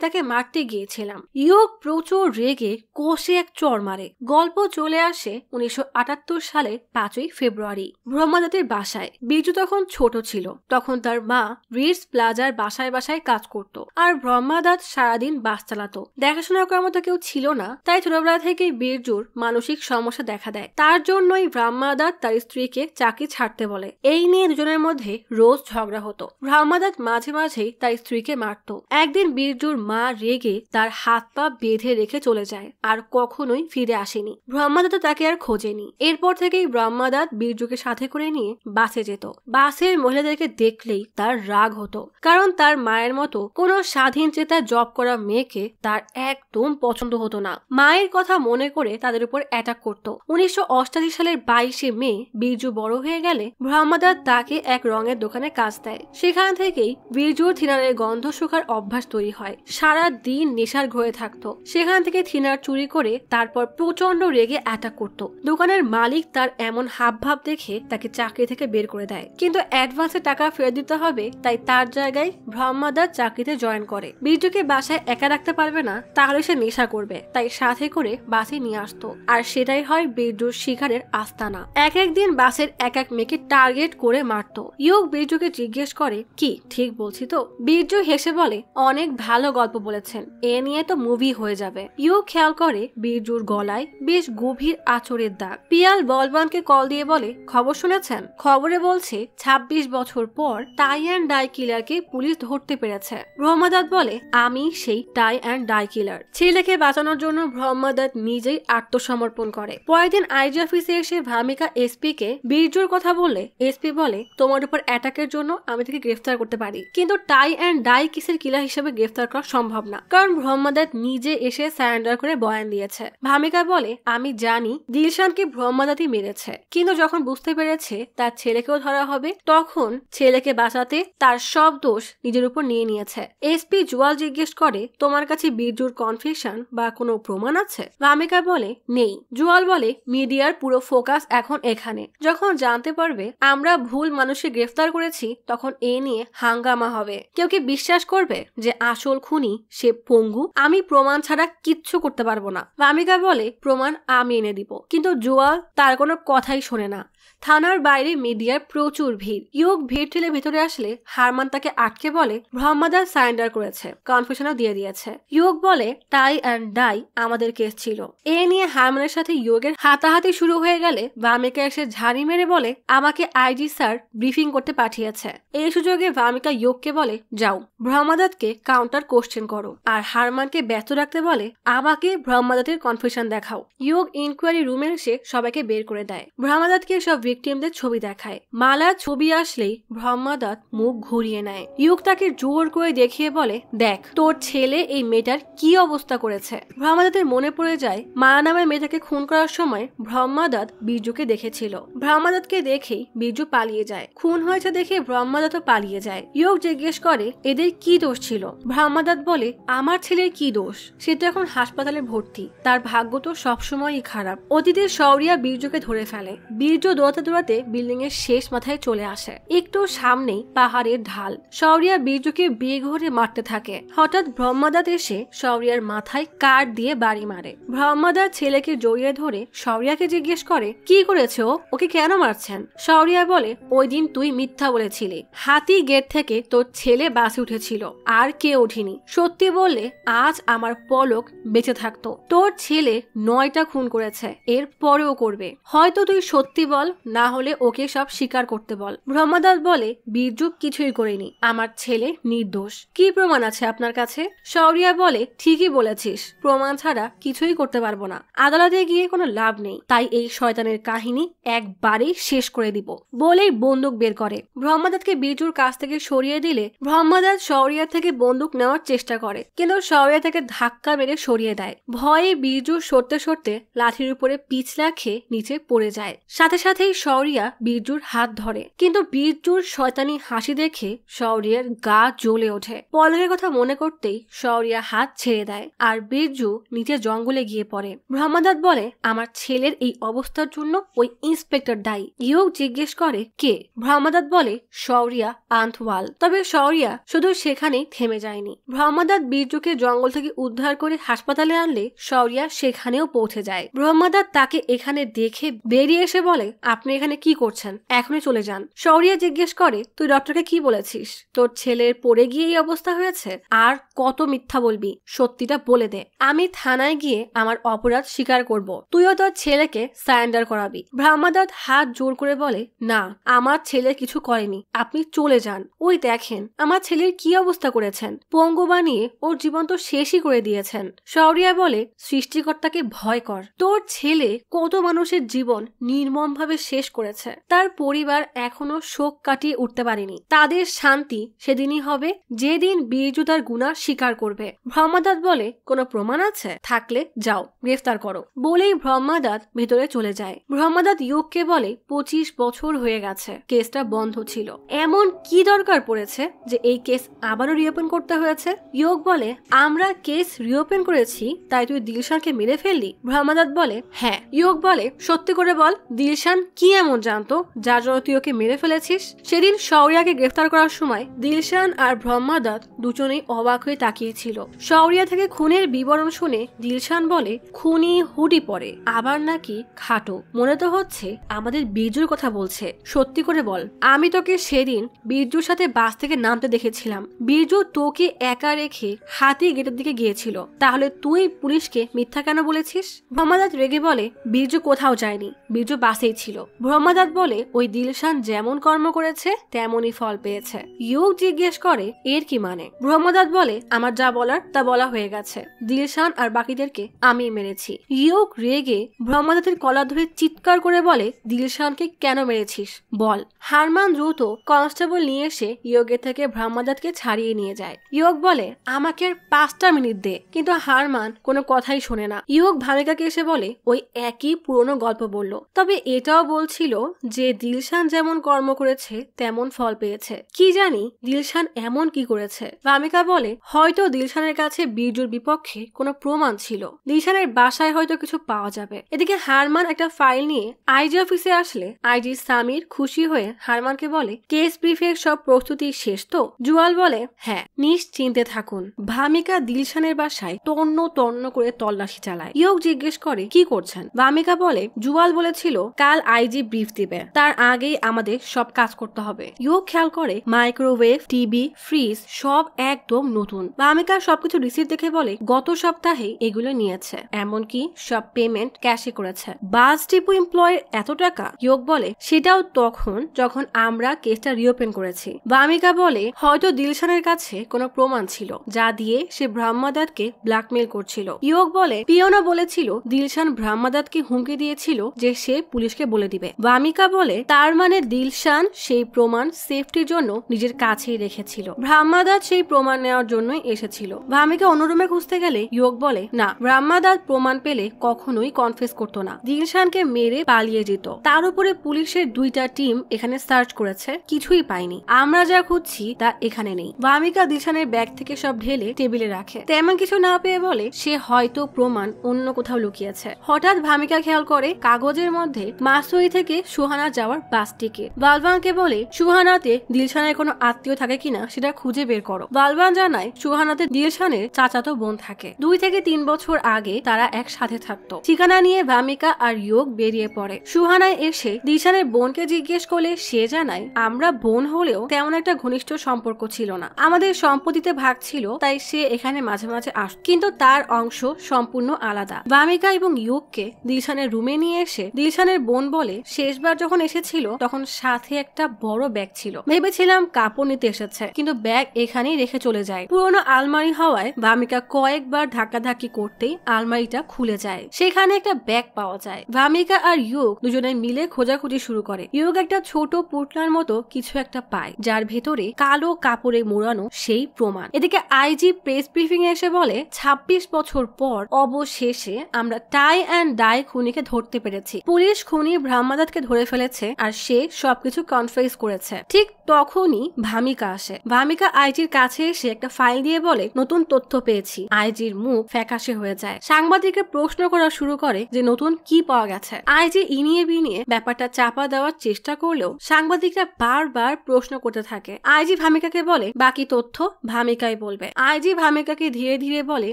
তাকে মারতে গিয়েছিলাম। ইয়োগ প্রচুর রেগে কষে এক চড় মারে। গল্প চলে আসে 1978 সালের 5ই ফেব্রুয়ারি। ব্রহ্মাদত্তের বাসায়। বীরজু তখন ছোট ছিল। তখন তার মা রিটস প্লাজার বাসায় বাসায় কাজ করত আর ব্রহ্মাদাত সারাদিন বাস চালাতো। দেখাশোনা করার মতো কেউ ছিল না, তাই ছোটবেলা থেকেই বীরজুর মানসিক সমস্যা দেখা দেয়। তার জন্যই ব্রহ্মাদাত তার স্ত্রীকে চাকরি ছাড়তে বলে। এই নিয়ে দুজনের মধ্যে রোজ ঝগড়া হতো। ব্রহ্মাদাত মাঝে মাঝেই তার স্ত্রীকে মারত। একদিন বীরজুর মা রেগে তার হাত পা বেঁধে রেখে চলে যায় আর কখনোই ফিরে আসেনি। ব্রহ্মাদাত তাকে আর খোঁজেনি। এরপর থেকেই ব্রহ্মাদাত বীরজুকে সাথে করে নিয়ে বাসে যেত। বাসের মহিলাদেরকে দেখলেই তার রাগ হতো, কারণ তার মায়ের মতো কোনো স্বাধীন চেতা জব করা মেয়েকে তার একদম পছন্দ হতো না। মায়ের কথা মনে করে তাদের উপর অ্যাটাক করত। 1988 সালের 22শে মে বীরজু বড় হয়ে গেলে ব্রহ্মাদাত তাকে এক রঙের দোকানে কাজ দেয়। সেখান থেকেই বীরজুর থিনারের গন্ধ শুকার অভ্যাস তৈরি হয়। সারা দিন নেশার ঘরে থাকতো। সেখান থেকে থিনার চুরি করে তারপর প্রচন্ড রেগে অ্যাটাক করত। দোকানের মালিক তার এমন হাবভাব দেখে তাকে চাকরি থেকে বের করে দেয়, কিন্তু অ্যাডভান্সে টাকা ফেরত দিতে হবে, তাই তার জায়গায় ব্রহ্মাদাত চাকরিতে জয়েন করে। বীরজুকে বাসায় একা রাখতে পারবে না, তাহলে সে নেশা করবে, তাই সাথে করে বাসে নিয়ে আসতো। আর সেটাই হয় বীরজুর শিকারের আস্তানা। একদিন বাসের এক মেয়েকে টার্গেট করে মারতো। ইয়োগ বীরজুকে জিজ্ঞেস করে, কি ঠিক বলছি তো? বীরজু হেসে বলে, অনেক ভালো গল্প বলেছেন, এ নিয়ে তো মুভি হয়ে যাবে। ইয়োগ খেয়াল করে বীরজুর গলায় বেশ গভীর আঁচড়ের দাগ। পিয়াল বলবানকে কল দিয়ে বলে, খবর শুনেছেন? খবরে বলছে 26 বছর পর টাই অ্যান্ড ডাই কিলারকে পুলিশ ধরতে পেরেছে। ব্রহ্মাদাত বলে, আমি সেই টাই অ্যান্ড ডাই কিলার। ছেলেকে বাঁচানোর জন্য ব্রহ্মাদাত নিজেই আত্মসমর্পণ করে। পরের দিন আইজি অফিসে এসে ভামিকা এসপি কে বীরজুর কথা বললে এসপি বলে, তোমার উপর অ্যাটাকের জন্য আমি তাকে গ্রেফতার করতে পারি, কিন্তু টাই অ্যান্ড ডাই কেসের কিলার হিসেবে গ্রেফতার করা সম্ভব না, কারণ ব্রহ্মাদাত নিজে এসে সারেন্ডার করে বয়ান দিয়েছে। ভামিকা বলে, আমি জানি দিলশানকে ব্রহ্মাদাতই মেরেছে, কিন্তু যখন বুঝতে পেরেছে তার ছেলেকেও ধরা হবে, তখন ছেলেকে বাঁচাতে তার সব দোষ নিজের উপর নিয়ে নিয়েছে। এসপি জুয়াল জিজ্ঞেস করে, তোমার কাছে বীরজুর কনফেশন বা কোনো প্রমাণ আছে? ভামিকা বলে, নেই। জুয়াল বলে, মিডিয়ার পুরো ফোকাস এখন এখানে। যখন জানতে পারবে আমরা ভুল মানুষকে গ্রেফতার করেছি, তখন এ নিয়ে হাঙ্গামা হবে। কেউ কি বিশ্বাস করবে যে আসল খুনি সে পঙ্গু? আমি প্রমাণ ছাড়া কিচ্ছু করতে পারবো না। ভামিকা বলে, প্রমাণ আমি এনে দিব। কিন্তু জুয়াল তার কোনো কথাই শোনে না। থানার বাইরে মিডিয়ার প্রচুর ভিড়। ইয়োগ ভিড় ঠেলে ভেতরে আসলে হারমান তাকে আটকে বলে, ব্রহ্মাদাত সারেন্ডার করেছে, কনফেশনও দিয়ে দিয়েছে। ইয়োগ বলে, টাই অ্যান্ড ডাই আমাদের কেস ছিল। এ নিয়ে হারমানের সাথে ইয়োগের হাতাহাতি শুরু হয়ে গেলে ভামিকা এসে ঝাড়ি মেরে বলে, আমাকে আইজি স্যার ব্রিফিং করতে পাঠিয়েছে। এই সুযোগে ভামিকা ইয়োগকে বলে, যাও ব্রহ্মাদাতকে কাউন্টার কোশ্চেন করো। আর হারমানকে ব্যস্ত রাখতে বলে, আমাকে ব্রহ্মাদাতের কনফেশন দেখাও। ইয়োগ ইনকোয়ারি রুমে এসে সবাইকে বের করে দেয়। ব্রহ্মাদাতকে সব ভিকটিমদের ছবি দেখায়। মালার ছবি আসলেই ব্রহ্মাদাত মুখ ঘুরিয়ে নেয়। ইয়োগ তাকে জোর করে দেখিয়ে বলে, দেখ তোর ছেলে এই মেয়েটার কি অবস্থা করেছে। ব্রহ্মাদাতের মনে পড়ে যায় মালা নামের মেয়েটাকে খুন করার সময় ব্রহ্মাদাত বীরজুকে দেখেছিল। ব্রহ্মাদাতকে দেখেই বীরজু পালিয়ে যায়। খুন হয়েছে দেখে ব্রহ্মাদাতও পালিয়ে যায়। ইয়োগ জিজ্ঞেস করে, এদের কি দোষ ছিল? ব্রহ্মাদাত বলে, আমার ছেলের কি দোষ? সে তো এখন হাসপাতালে ভর্তি, তার ভাগ্য তো সবসময়ই খারাপ। অতীতের শৌরিয়া বীরজুকে ধরে ফেলে। বীরজু দৌড়াতে বিল্ডিং এর শেষ মাথায় চলে আসে। একটু সামনেই পাহাড়ের ঢাল। শৌরিয়া বীরজুকে বেঘরে মারতে থাকে। হঠাৎ ব্রহ্মাদাত এসে শৌরিয়ার মাথায় কাঠ দিয়ে বাড়ি মারে। ব্রহ্মাদাত ছেলেকে জড়িয়ে ধরে শৌরিয়াকে জিজ্ঞেস করে, কি করেছে ওকে কেন মারছেন? শৌরিয়া বলে, ওই দিন তুই মিথ্যা বলেছিলি। হাতি গেট থেকে তোর ছেলে বাসে উঠেছিল, আর কে ওঠেনি। সত্যি বললে আজ আমার পলক বেঁচে থাকতো। তোর ছেলে 9টা খুন করেছে, এর পরেও করবে। হয়তো তুই সত্যি বল, না হলে ওকে সব স্বীকার করতে বল। ব্রহ্মাদাত বলে, বীরজু কিছুই করেনি, আমার ছেলে নির্দোষ। কি প্রমাণ আছে আপনার কাছে? শৌরিয়া বলে, ঠিকই বলেছিস, প্রমাণ ছাড়া কিছুই করতে পারবো না। আদালতে গিয়ে কোনো লাভ নেই, তাই এই শয়তানের কাহিনী একবারেই শেষ করে দিব বলেই বন্দুক বের করে। ব্রহ্মাদাতকে বীরজুর কাছ থেকে সরিয়ে দিলে ব্রহ্মাদাত শৌরিয়া থেকে বন্দুক নেওয়ার চেষ্টা করে, কিন্তু শৌরিয়া থেকে ধাক্কা মেরে সরিয়ে দেয়। ভয়ে বীরজু সরতে সরতে লাঠির উপরে পিছলা খেয়ে নিচে পড়ে যায়। সাথে সাথেই শৌরিয়া বীরজুর হাত ধরে, কিন্তু বীরজুর শয়তানি হাসি দেখে শৌরিয়ার গা জ্বলে ওঠে। পলকের কথা মনে করতেই শৌরিয়া হাত ছেড়ে দেয় আর বীরজু নিচে জঙ্গলে গিয়ে পড়ে। ব্রহ্মাদাত বলে, আমার ছেলের এই অবস্থার জন্য ওই ইন্সপেক্টর দায়ী। ইয়োগ জিজ্ঞেস করে, কে? ব্রহ্মাদাত বলে, শৌরিয়া আন্তওয়াল। তবে শৌরিয়া শুধু সেখানেই থেমে যায়নি। ব্রহ্মাদাত বীরজুকে জঙ্গল থেকে উদ্ধার করে হাসপাতালে আনলে শৌরিয়া সেখানেও পৌঁছে যায়। ব্রহ্মাদাত তাকে এখানে দেখে বেরিয়ে এসে বলে, আপনি এখানে কি করছেন? এখনই চলে যান। শৌরিয়া জিজ্ঞেস করে, তুই ডক্টরকে কি বলেছিস? তোর ছেলের পড়ে গিয়ে এই অবস্থা হয়েছে? আর কত মিথ্যা বলবি? সত্যিটা বলে দে। আমি থানায় গিয়ে আমার অপরাধ স্বীকার করব। তুইও তোর ছেলেকে সারেন্ডার করাবি। ব্রহ্মাদত্ত হাত জোর করে বলে, না, আমার ছেলে কিছু করেনি, আপনি চলে যান। ওই দেখেন আমার ছেলের কি অবস্থা করেছেন, পঙ্গু বানিয়ে ওর জীবন তো শেষই করে দিয়েছেন। শৌরিয়া বলে, সৃষ্টিকর্তাকে ভয় কর। তোর ছেলে কত মানুষের জীবন নির্মমভাবে শেষ করেছে, তার পরিবার এখনো শোক কাটিয়ে উঠতে পারেনি। তাদের শান্তি সেদিনই হবে যেদিন বীরজু তার গুনাহ স্বীকার করবে। ব্রহ্মাদত্ত বলে, কোনো প্রমাণ আছে? থাকলে যাও, গ্রেফতার করো। বলেই ব্রহ্মাদত্ত ভেতরে চলে যায়। ব্রহ্মাদত্ত ইয়োগকে বলে, 25 বছর হয়ে গেছে, কেসটা বন্ধ ছিল, এমন কি দরকার পড়েছে যে এই কেস আবারও রিওপেন করতে হয়েছে? ইয়োগ বলে, আমরা কেস রিওপেন করেছি তাই তুই দিলশানকে মেরে ফেললি? ব্রহ্মাদত্ত বলে, হ্যাঁ। ইয়োগ বলে, সত্যি করে বল, দিলশান কি এমন জানতো যার জন্য তুই ওকে মেরে ফেলেছিস? সেদিন শৌরিয়াকে গ্রেফতার করার সময় দিলশান আর ব্রহ্মাদত্ত দুজনেই অবাক হয়ে তাকিয়েছিল। শৌরিয়া থেকে খুনের বিবরণ শুনে দিলশান বলে, খুনি হুডি পরে, আবার নাকি খাটো, মনে তো হচ্ছে আমাদের বীরজুর কথা বলছে। সত্যি করে বল, আমি তোকে সেদিন বীরজুর সাথে বাস থেকে নামতে দেখেছিলাম। বীরজু তোকে একা রেখে হাতি গেটের দিকে গিয়েছিল, তাহলে তুই পুলিশকে মিথ্যা কেন বলেছিস? ব্রহ্মাদত্ত রেগে বলে, বীরজু কোথাও যায়নি, বীরজু বাসেই ছিল। ব্রহ্মাদত্ত বলে, ওই দিলশান যেমন কর্ম করেছে তেমনই ফল পেয়েছে। ইয়োগ জিজ্ঞেস করে, এর কি মানে? ব্রহ্মাদত্ত বলে, আমার যা বলার তা বলা হয়ে গেছে, দিলশান আর বাকিদেরকে আমি মেরেছি। ইয়োগ রেগে ব্রহ্মাদত্তের কলার ধরে চিৎকার করে বলে, দিলশানকে কেন মেরেছিস বল। হারমান দ্রুত কনস্টেবল নিয়ে এসে ইয়োগের থেকে ব্রহ্মাদত্তকে ছাড়িয়ে নিয়ে যায়। ইয়োগ বলে, আমাকে আর 5টা মিনিট দে, কিন্তু হারমান কোনো কথাই শোনে না। ইয়োগ ভামিকাকে এসে বলে, ওই একই পুরনো গল্প বলল, তবে এটাও বলছিল যে দিলশান যেমন কর্ম করেছে তেমন ফল পেয়েছে। কি জানি দিলশান এমন কি করেছে। ভামিকা বলে, হয়তো দিলশানের কাছে বীরজুর বিপক্ষে কোনো প্রমাণ ছিল, দিলশানের বাসায় হয়তো কিছু পাওয়া যাবে। এদিকে হারমান একটা ফাইল নিয়ে আইজি অফিসে আসলে আইজি সামির খুশি হয়ে হারমানকে বলে, কেস ব্রিফের সব প্রস্তুতি শেষ তো? জুয়াল বলে, হ্যাঁ, নিশ্চিন্তে থাকুন। ভামিকা দিলশানের বাসায় তন্ন তন্ন করে তল্লাশি চালায়। ইয়োগ জিজ্ঞেস করে, কি করছেন? ভামিকা বলে, জুয়াল বলেছিল কাল আইজি ব্রিফ দিবে, তার আগেই আমাদের সব কাজ করতে হবে। ইয়োগ খেয়াল করে মাইক্রোওয়েভ, টিভি, ফ্রিজ সব একদম নতুন। ভামিকা সবকিছু রিসিপ্ট দেখে বলে, গত সপ্তাহে এগুলো নিয়েছে, এমনকি সব পেমেন্ট ক্যাশে করেছে। বাস ডিপো এমপ্লয়ের এত টাকা? ইয়োগ বলে, সেটাও তখন যখন আমরা কেসটা রিওপেন করেছি। ভামিকা বলে, হয়তো দিলশানের কাছে কোনো প্রমাণ ছিল যা দিয়ে সে ব্রহ্মাদত্তকে ব্ল্যাকমেল করছিল। ইয়োগ বলে, পিয়নো বলেছিল দিলশান ব্রহ্মাদত্তকে হুমকি দিয়েছিল যে সে পুলিশকে বলে দিবে। ভামিকা বলে, তার মানে দিলশান সেই প্রমাণ সেফটির জন্য নিজের কাছেই রেখেছিল, ব্রহ্মাদত্ত সেই প্রমাণ নেওয়ার জন্যই এসেছিল। ভামিকা অন্য রুমে খুঁজতে গেলে ইয়োগ বলে, না, ব্রহ্মাদত্ত প্রমাণ পেলে কখনোই কনফেস করতো না, দিলশানকে মেরে পালিয়ে যেত। তার উপরে পুলিশের 2টা টিম এখানে সার্চ করেছে, কিছুই পায়নি। আমরা যা খুঁজছি তা এখানে নেই। ভামিকা দিলশানের ব্যাগ থেকে সব ঢেলে টেবিলে রাখে, তেমন কিছু না পেয়ে বলে সে হয়তো প্রমাণ অন্য কোথাও লুকিয়েছে। হঠাৎ ভামিকা খেয়াল করে কাগজের মধ্যে মাসুই থেকে সুহানা যাওয়ার বাস টিকিট। বালবানকে বলে, সুহানাতে দিলশানের কোনো আত্মীয় থাকে কিনা সেটা খুঁজে বের করো। বালবান জানায় সুহানাতে দিলশানের চাচাতো বোন থাকে, 2 থেকে 3 বছর আগে তারা একসাথে থাকতো। ঠিকানা নিয়ে ভামিকা আর ইয়োগ বেরিয়ে পড়ে। সুহানায় এসে দিলশানের বোনকে জিজ্ঞেস করলে সে জানায়, আমরা বোন হলেও তেমন একটা ঘনিষ্ঠ সম্পর্ক ছিল না, আমাদের সম্পত্তিতে ভাগ ছিল, তাই সে এখানে মাঝে মাঝে আসত, কিন্তু তার অংশ সম্পূর্ণ আলাদা। ভামিকা এবং ইয়োগকে দিলশানের রুমে নিয়ে এসে দিলশানের বোন বলে, শেষবার যখন এসেছিল তখন সাথে একটা বড় ব্যাগ ছিল, ভেবেছিলাম কাপড় নিতে এসেছে, কিন্তু ব্যাগ এখানেই রেখে চলে যায়। পুরোনো আলমারি হওয়ায় ভামিকা কয়েকবার ধাক্কাধাক্কি করতেই আলমারিটা খুলে যায়, সেখানে একটা ব্যাগ পাওয়া যায়। ভামিকা আর ইয়োগ দুজনে মিলে খোঁজাখুঁজি শুরু করে। ইয়োগ একটা ছোট পুটলার মতো কিছু একটা পায়, যার ভেতরে কালো কাপড়ে মোড়ানো সেই প্রমাণ। এদিকে আইজি প্রেস ব্রিফিং এ এসে বলে, 26 বছর পর অবশেষে আমরা টাই অ্যান্ড ডাই খুনিকে ধরতে পেরেছি। পুলিশ খুনি ব্রহ্মাদত্তকে ধরে ফেলেছে আর সে সবকিছু কনফেস করেছে। ঠিক তখনই ভামিকা আসে। ভামিকা আইজির কাছে এসে একটা ফাইল দিয়ে বলে, নতুন তথ্য পেয়েছি। আইজির মুখ ফ্যাকাশে হয়ে যায়। সাংবাদিকরা প্রশ্ন করা শুরু করে যে নতুন কি পাওয়া গেছে। আইজি ইনিয়ে বিনিয়ে ব্যাপারটা চাপা দেওয়ার চেষ্টা করলেও সাংবাদিকরা বারবার প্রশ্ন করতে থাকে। আইজি ভামিকাকে বলে, বাকি তথ্য ভামিকাই বলবে। আইজি ভামিকাকে ধীরে ধীরে বলে,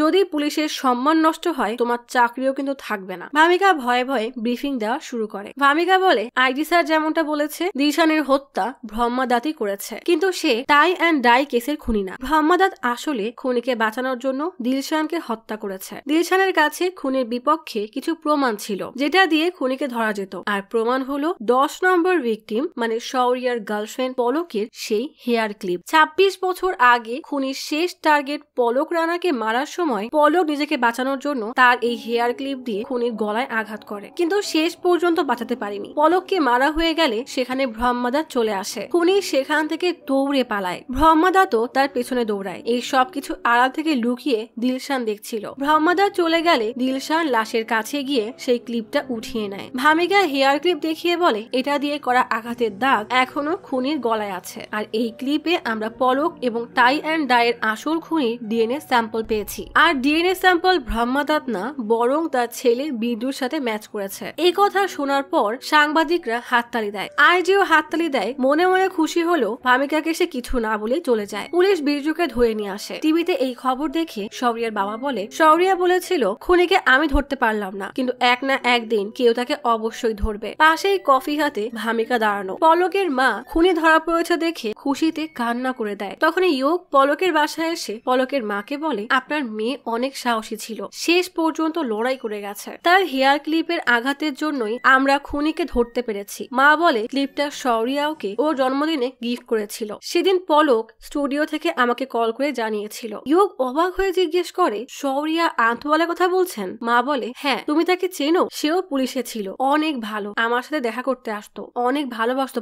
যদি পুলিশের সম্মান নষ্ট হয় তোমার চাকরিও কিন্তু থাকবে না। ভামিকা ভয়ে ভয়ে ব্রিফিং দেওয়া শুরু করে। করে। ভামিকা বলে আইডি স্যার যেমনটা বলেছে দিলশানের হত্যা ব্রহ্মাদাতই করেছে, কিন্তু সে টাই অ্যান্ড ডাই কেসের খুনি না। ব্রহ্মাদাত আসলে খুনিকে বাঁচানোর জন্য দিলশানকে হত্যা করেছে। দিলশানের কাছে খুনির বিপক্ষে কিছু প্রমাণ ছিল যেটা দিয়ে খুনিকে ধরা যেত, আর প্রমাণ হলো 10 নম্বর ভিকটিম মানে শৌরিয়ার গার্লফ্রেন্ড পলকের সেই হেয়ার ক্লিপ। 26 বছর আগে খুনির শেষ টার্গেট পলক রানাকে মারার সময় পলক নিজেকে বাঁচানোর জন্য তার এই হেয়ার ক্লিপ দিয়ে খুনির গলায় আঘাত করে, কিন্তু শেষ পর্যন্ত বাঁচাতে পারেনি। পলককে মারা হয়ে গেলে সেখানে ব্রহ্মাদাত চলে আসে। খুনি সেখান থেকে দৌড়ে পালায়, ব্রহ্মাদাতও তার পেছনে দৌড়ায়। এই সবকিছু আড়াল থেকে লুকিয়ে দিলশান দেখছিল। ব্রহ্মাদাত চলে গেলে দিলশান লাশের কাছে গিয়ে সেই ক্লিপটা উঠিয়ে নেয়। ভামিকা হেয়ার ক্লিপ দেখিয়ে বলে এটা দিয়ে করা আঘাতের দাগ এখনো খুনির গলায় আছে, আর এই ক্লিপে আমরা পলক এবং টাই অ্যান্ড ডাইয়ের আসল খুনির ডিএনএ স্যাম্পল পেয়েছি। আর ডিএনএ স্যাম্পল ব্রহ্মাদাত না, বরং তার ছেলের বিদ্যুর সাথে ম্যাচ করেছে। এই কথা শোনার পর সাংবাদিকরা হাততালি দেয়, আইজিও হাততালি দেয়। মনে মনে খুশি হলো ভামিকাকে সে কিছু না বলে চলে যায়। পুলিশ বিরজুকে ধরে নিয়ে আসে। টিভিতে এই খবর দেখে শৌরিয়ার বাবা বলে শৌরিয়া বলেছিল খুনিকে আমি ধরতে পারলাম না, কিন্তু এক না একদিন কেউ তাকে অবশ্যই ধরবে। পাশেই কফি হাতে ভামিকা দাঁড়ানো। পলকের মা খুনি ধরা পড়েছে দেখে খুশিতে কান্না করে দেয়। তখন ইয়োগ পলকের বাসায় এসে পলকের মাকে বলে আপনার মেয়ে অনেক সাহসী ছিল, শেষ পর্যন্ত লড়াই করে গেছে। তার হেয়ার ক্লিপের আঘাতের জন্যই আমরা খুনিকে ধরতে পেরেছি। মা বলে ক্লিপটা শৌরিয়াকে ওর জন্মদিনে গিফট করেছিল। সেদিন পলক স্টুডিও থেকে আমাকে কল করে জানিয়েছিল। ইয়োগ অবাক হয়ে জিজ্ঞেস করে শৌরিয়া আন্তওয়ালার কথা বলছেন? মা বলে হ্যাঁ, তুমি তাকে চেনো? সেও পুলিশে ছিল, অনেক ভালো, আমার সাথে দেখা করতে আসতো, অনেক ভালোবাসতো